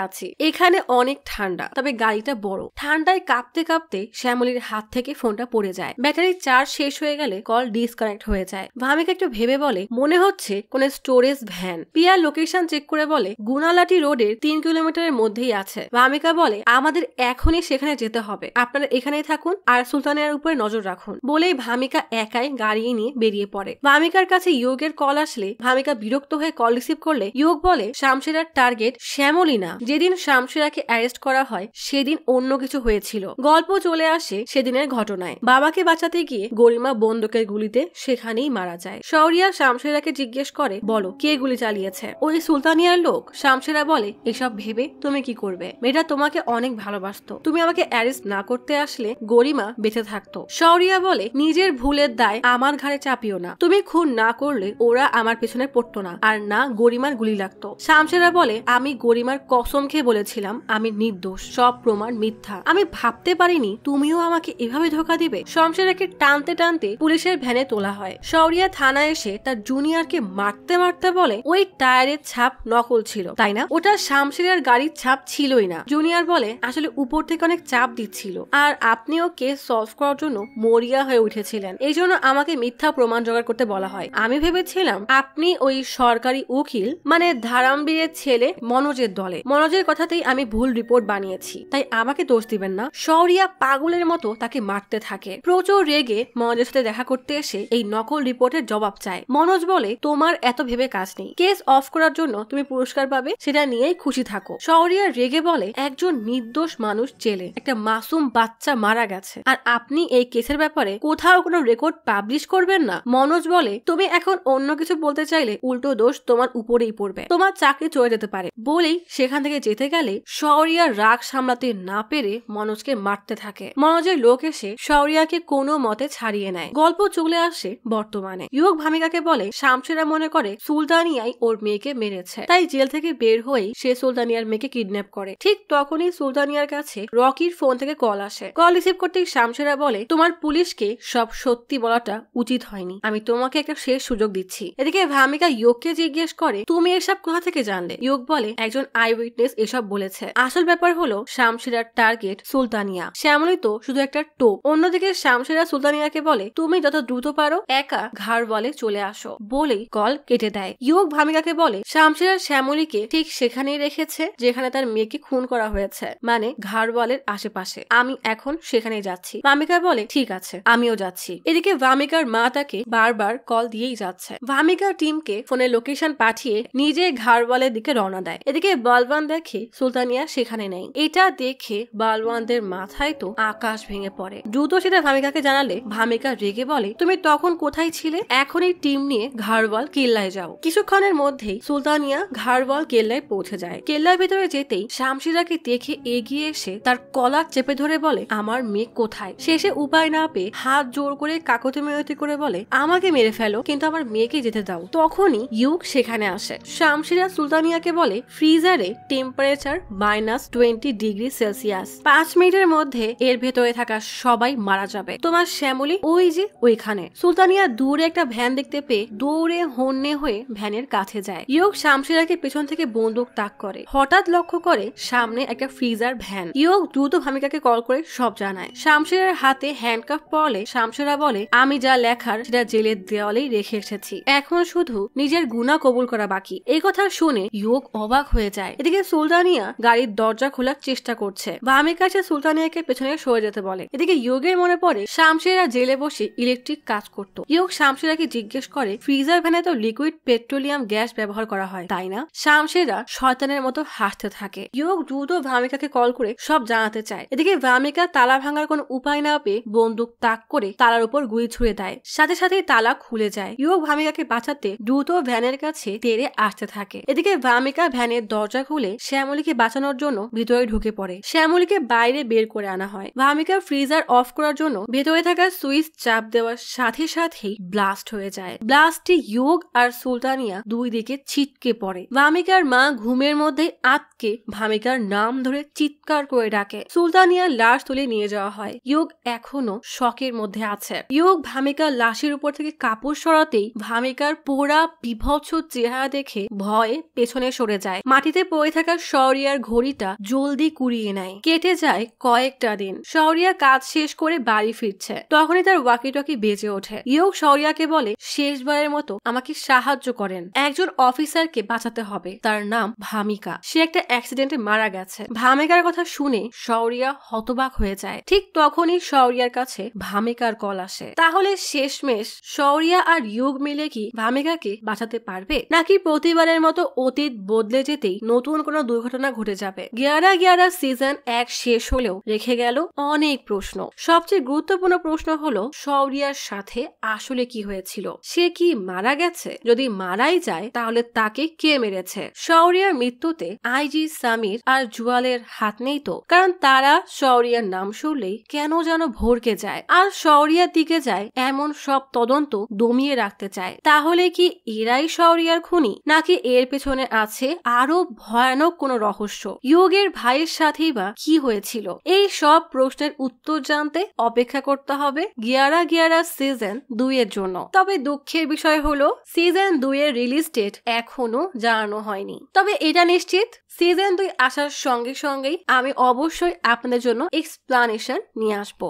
আছি। এখানে অনেক ঠান্ডা, তবে গাড়িটা বড়। ঠান্ডায় কাঁপতে কাঁপতে শ্যামলীর হাত থেকে ফোনটা পড়ে যায়। ব্যাটারি চার্জ শেষ হয়ে গেলে কল ডিসকানেক্ট হয়ে যায়। ভামিকা একটু ভেবে বলে, মনে হচ্ছে কোন স্টোরেজ ভ্যান। পিয়া লোকেশন চেক করে বলে, গুনালাটি রোডের 3 কিলোমিটারের মধ্যেই আছে। ভামিকা বলে, আমাদের এখনই সেখানে যেতে হবে। আপনারা এখানেই থাকুন আর সুলতানিয়ার উপরে নজর রাখুন। বলেই ভামিকা একাই গাড়ি নিয়ে বেরিয়ে পড়ে। ভামিকার কাছে ইয়োগের কল আসলে ভামিকা বিরক্ত হয়ে কল রিসিভ করলে ইয়োগ বলে, শামশেরার টার্গেট শ্যামলী না। যেদিন শামশেরাকে অ্যারেস্ট করা হয় সেদিন অন্য কিছু হয়েছিল। গল্প চলে আসে সেদিনের ঘটনায়। বাবাকে বাঁচাতে গিয়ে গরিমা বন্দুকের গুলিতে সেখানেই মারা যায়। শৌরিয়া শামশেরাকে জিজ্ঞেস করে, বলো কে গুলি চালিয়েছে? ওই সুলতানিয়ার লোক। শামশেরা বলে, এসব ভেবে তুমি কি করবে? মেয়েটা তোমাকে অনেক ভালোবাসতো। তুমি আমাকে অ্যারেস্ট না করতে আসলে গরিমা বেঁচে থাকতো। শৌরিয়া বলে, নিজের ভুলের দায় আমার ঘাড়ে চাপিও না। তুমি খুন না করলে ওরা আমার পেছনে পড়তো না, আর না গরিমার গুলি লাগতো। শামশেরা বলে, আমি গরিমার কসম খেয়ে বলেছিলাম আমি নির্দোষ, সব প্রমাণ মিথ্যা। আমি ভাবতে পারিনি তুমিও আমাকে এভাবে ধোকা দিবে। শামশেরাকে টানতে টানতে পুলিশের ভ্যানে তোলা হয়। শৌরিয়া থানায় এসে তার জুনিয়রকে মারতে মারতে বলে, ওই টায়ারের ছাপ নকল ছিল, তাই না? ওটা শামশেরার গাড়ির ছাপ ছিলই না। জুনিয়র বলে, আসলে উপর থেকে অনেক চাপ দিচ্ছিল, আর আপনিও কেস সলভ করার জন্য মরিয়া হয়ে উঠেছিলেন। এই জন্য আমাকে মিথ্যা প্রমাণ জোগাড় করতে বলা হয়। আমি ভেবেছিলাম আপনি ওই সরকারি উকিল মানে ধারামবীরের ছেলে মনোজের দলে। মনোজের কথাতেই আমি ভুল রিপোর্ট বানিয়েছি, তাই আমাকে দোষ দিবেন না। শৌরিয়া পাগলের মতো তাকে মারতে থাকে। প্রচুর রেগে মনোজের সাথে দেখা করতে এসে এই নকল রিপোর্টের জবাব চায়। মনোজ বলে, তোমার এত ভেবে কাজ নেই। কেস অফ করার জন্য তুমি পুরস্কার পাবে, সেটা নিয়েই খুশি থাকো। শৌরিয়া রেগে বলে, একজন নির্দোষ মানুষ জেলে, একটা মাসুম বাচ্চা মারা গেছে, আর আপনি এই কেসের ব্যাপারে কোথাও কোনো রেকর্ড পাবলিশ করবেন না। মনোজ বলে, তুমি এখন অন্য কিছু বলতে চাইলে উল্টো দোষ তোমার উপরেই পড়বে, তোমার চাকরি চলে যেতে পারে। বলেই সেখান থেকে যেতে গেলে শৌরিয়া রাগ সামলাতে না পেরে মনোজকে মারতে থাকে। মনোজের লোক এসে শৌরিয়াকে কোনো মতে ছাড়িয়ে নেয়। গল্প চলে আসে বর্তমানে। ইয়োগ ভামিকাকে বলে, শামশেরা মনে করে সুলতানিয়াই ওর মেয়েকে মেরেছে, তাই জেল থেকে বের হয়েই সে সুলতানিয়ার মেয়েকে কিডন্যাপ করে। ঠিক তখনই সুলতানিয়ার কাছে রকির ফোন থেকে কল আসে। কল রিসিভ করতেই শামশেরা বলে, তোমার পুলিশকে সব সত্যি বলাটা উচিত হয়নি, আমি তোমাকে একটা শেষ সুযোগ দিচ্ছি। এদিকে ভামিকা ইয়োগকে জিজ্ঞেস করে, তুমি এসব কোথা থেকে জানলে? ইয়োগ বলে, একজন আই উইটনেস এসব বলেছে। আসল ব্যাপার হলো শামশেরার টার্গেট সুলতানিয়া, শ্যামলী তো শুধু একটা টোপ। অন্যদিকে শামশেরা সুলতানিয়াকে বলে, তুমি যত দ্রুত পারো একা ঘাড়ওয়ালে চলে আসো। বলেই কল কেটে দেয়। ইয়োগ ভামিকাকে বলে, শামশেরা শ্যামলীকে ঠিক সেখানেই রেখেছে যেখানে তার মেয়েকে খুন করা হয়েছে, মানে ঘাড়ওয়ালের আশেপাশে। আমি এখন সেখানে যাচ্ছি। ভামিকা বলে, ঠিক আছে, আমিও যাচ্ছি। এদিকে ভামিকার মা তাকে বারবার কল দিয়েই যাচ্ছে। ভামিকা টিমকে ফোনে লোকেশন পাঠিয়ে নিজে ঘাড়ওয়ালের দিকে রওনা দেয়। এদিকে বলবান দেখে সুলতানিয়া সেখানে নেই। এটা দেখে বালওয়ানদের মাথায় তো আকাশ ভেঙে পড়ে। দ্রুত সেটা ভামিকাকে জানালে ভামিকা রেগে বলে, তুমি তখন কোথায় ছিলে? এখন এই টিম নিয়ে ঘাড়ওয়াল কেল্লায় যাও। কিছুক্ষণের মধ্যেই সুলতানিয়া ঘাড়ওয়াল কেল্লায় পৌঁছে যায়। কেল্লার ভেতরে যেতেই শামশেরাকে দেখে এগিয়ে এসে তার কলার চেপে ধরে বলে, আমার মেয়ে কোথায়? শেষে উপায় না পেয়ে হাত জোর করে কাকতি মিনতি করে বলে, আমাকে মেরে ফেলো, কিন্তু আমার মেয়েকে যেতে দাও। তখনই ইয়োগ সেখানে আসে। শামশেরা সুলতানিয়াকে বলে, ফ্রিজারে টেম্পারেচার -20°C। 5 মিনিটের মধ্যে এর ভেতরে থাকা সবাই মারা যাবে। তোমার শ্যামলী ওই যে ওইখানে। সুলতানিয়া দূরে একটা ভ্যান দেখতে পেয়ে দৌড়ে হন্যে হয়ে ভ্যানের কাছে যায়। ইয়োগ শামশেরাকে পেছন থেকে বন্দুক তাক করে। হঠাৎ লক্ষ্য করে সামনে একটা ফ্রিজার ভ্যান। ইয়োগ দ্রুত ভামিকাকে কল করে সব জানায়। শামশেরের হাতে হ্যান্ডকাফ পরলে শামশেরা বলে, আমি যা লেখার সেটা জেলের দেওয়ালেই রেখে এসেছি, এখন শুধু নিজের গুনাহ কবুল করা বাকি। এই কথা শুনে ইয়োগ অবাক হয়ে যায়। এদিকে সুলতানিয়া গাড়ির দরজা খোলার চেষ্টা করছে। ভামিকা এসে সুলতানিয়াকে পেছনে সরে যেতে বলে। এদিকে ইয়োগের মনে পড়ে শামশেরা জেলে বসে ইলেকট্রিক কাজ করত। ইয়োগ শামশেরাকে জিজ্ঞেস করে, ফ্রিজার ভ্যানে তো লিকুইড পেট্রোলিয়াম গ্যাস ব্যবহার করা হয়, তাই না? শামশেরা শয়তানের মতো হাসতে থাকে। ইয়োগ দ্রুত ভামিকাকে কল করে সব জানাতে চায়। এদিকে ভামিকা তালা ভাঙার কোনো উপায় না পেয়ে বন্দুক তাক করে তালার উপর গুলি ছুড়ে দেয়। সাথে সাথেই তালা খুলে যায়। ইয়োগ ভামিকাকে বাঁচাতে দ্রুত ভ্যানের কাছে তেড়ে আসতে থাকে। এদিকে ভামিকা ভ্যানের দরজা খুলে শ্যামলীকে বাঁচানোর জন্য ভিতরে ঢুকে পড়ে। শ্যামলীকে বাইরে বের করে আনা হয়। ভামিকা ফ্রিজার অফ করার জন্য ভেতরে থাকা সুইচ চাপ দেওয়ার সাথে সাথেই ব্লাস্ট হয়ে যায়। ব্লাস্টে ইয়োগ আর সুলতানিয়া দুই দিকে ছিটকে পড়ে। ভামিকার মা ঘুমের মধ্যে আটকে ভামিকার নাম ধরে চিৎকার করে ডাকে। সুলতানিয়ার লাশ তুলে নিয়ে যাওয়া হয়। ইয়োগ এখনো শকের মধ্যে আছে। ইয়োগ ভামিকার লাশের উপর থেকে কাপড় সরাতেই ভামিকার পোড়া বিভৎস চেহারা দেখে ভয়ে পেছনে সরে যায়। মাটিতে পড়ে থাকা শওরিয়ার ঘড়িটা জলদি কুড়িয়ে নেয়। কেটে যায় কয়েকটা দিন। শওরিয়া কাজ শেষ করে বাড়ি ফিরছে, তখনই তার ওয়াকি টকি বেজে ওঠে। ইয়োগ শওরিয়াকে বলে, শেষবারের মতো আমাকে সাহায্য করেন, একজন অফিসারকে বাঁচাতে হবে, তার নাম ভামিকা, সে একটা অ্যাক্সিডেন্টে মারা গেছে। ভামিকার কথা শুনে শওরিয়া হতবাক হয়ে যায়। ঠিক তখনই শওরিয়ার কাছে ভামিকার কল আসে। তাহলে শেষমেশ শওরিয়া আর ইয়োগ মিলে কি ভামিকাকে বাঁচাতে পারবে, নাকি প্রতিবারের মতো অতীত বদলে যেতেই নতুন কোনো দুর্ঘটনা ঘটে যাবে? গিয়ারা গিয়ারা সিজন 1 শেষ হলেও রেখে গেল অনেক প্রশ্ন। সবচেয়ে গুরুত্বপূর্ণ প্রশ্ন হলো, শওরিয়ার সাথে আসলে কি হয়েছিল? সে কি মারা গেছে? যদি মারাই যায় তাহলে তাকে কে মেরেছে? শওরিয়ার মৃত্যুতে আইজি সামির আর জুয়ালের হাত নেই তো? কারণ তারা শওরিয়ার নাম শুনলেই কেন যেন ভরকে যায়, আর শওরিয়ার দিকে যায় এমন সব তদন্ত দমিয়ে রাখতে চায়। তাহলে কি এরাই শওরিয়ার খুনি, নাকি এর পেছনে আছে আরো ভয়ানক কোনো রহস্য? ইয়োগের ভাইয়ের সাথেই বা কি হয়েছিল? এই সব প্রশ্নের উত্তর জানতে অপেক্ষা করতে হবে গিয়ারা গিয়ারা সিজন 2 এর জন্য। তবে দুঃখের বিষয় হলো সিজন 2 এর রিলিজ ডেট এখনো জানানো হয়নি। তবে এটা নিশ্চিত, সিজন 2 আসার সঙ্গে সঙ্গেই আমি অবশ্যই আপনাদের জন্য এক্সপ্লানেশন নিয়ে আসবো।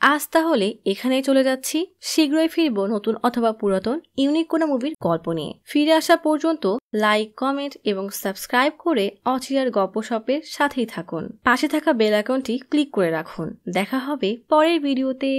আজ তাহলে এখানেই চলে যাচ্ছি। শীঘ্রই ফিরবো নতুন অথবা পুরাতন ইউনিক কোনো মুভির গল্প নিয়ে। ফিরে আসা পর্যন্ত লাইক, কমেন্ট এবং সাবস্ক্রাইব করে অচিরার গপ্পসপের সাথেই থাকুন। পাশে থাকা বেল আইকনটি ক্লিক করে রাখুন। দেখা হবে পরের ভিডিওতে।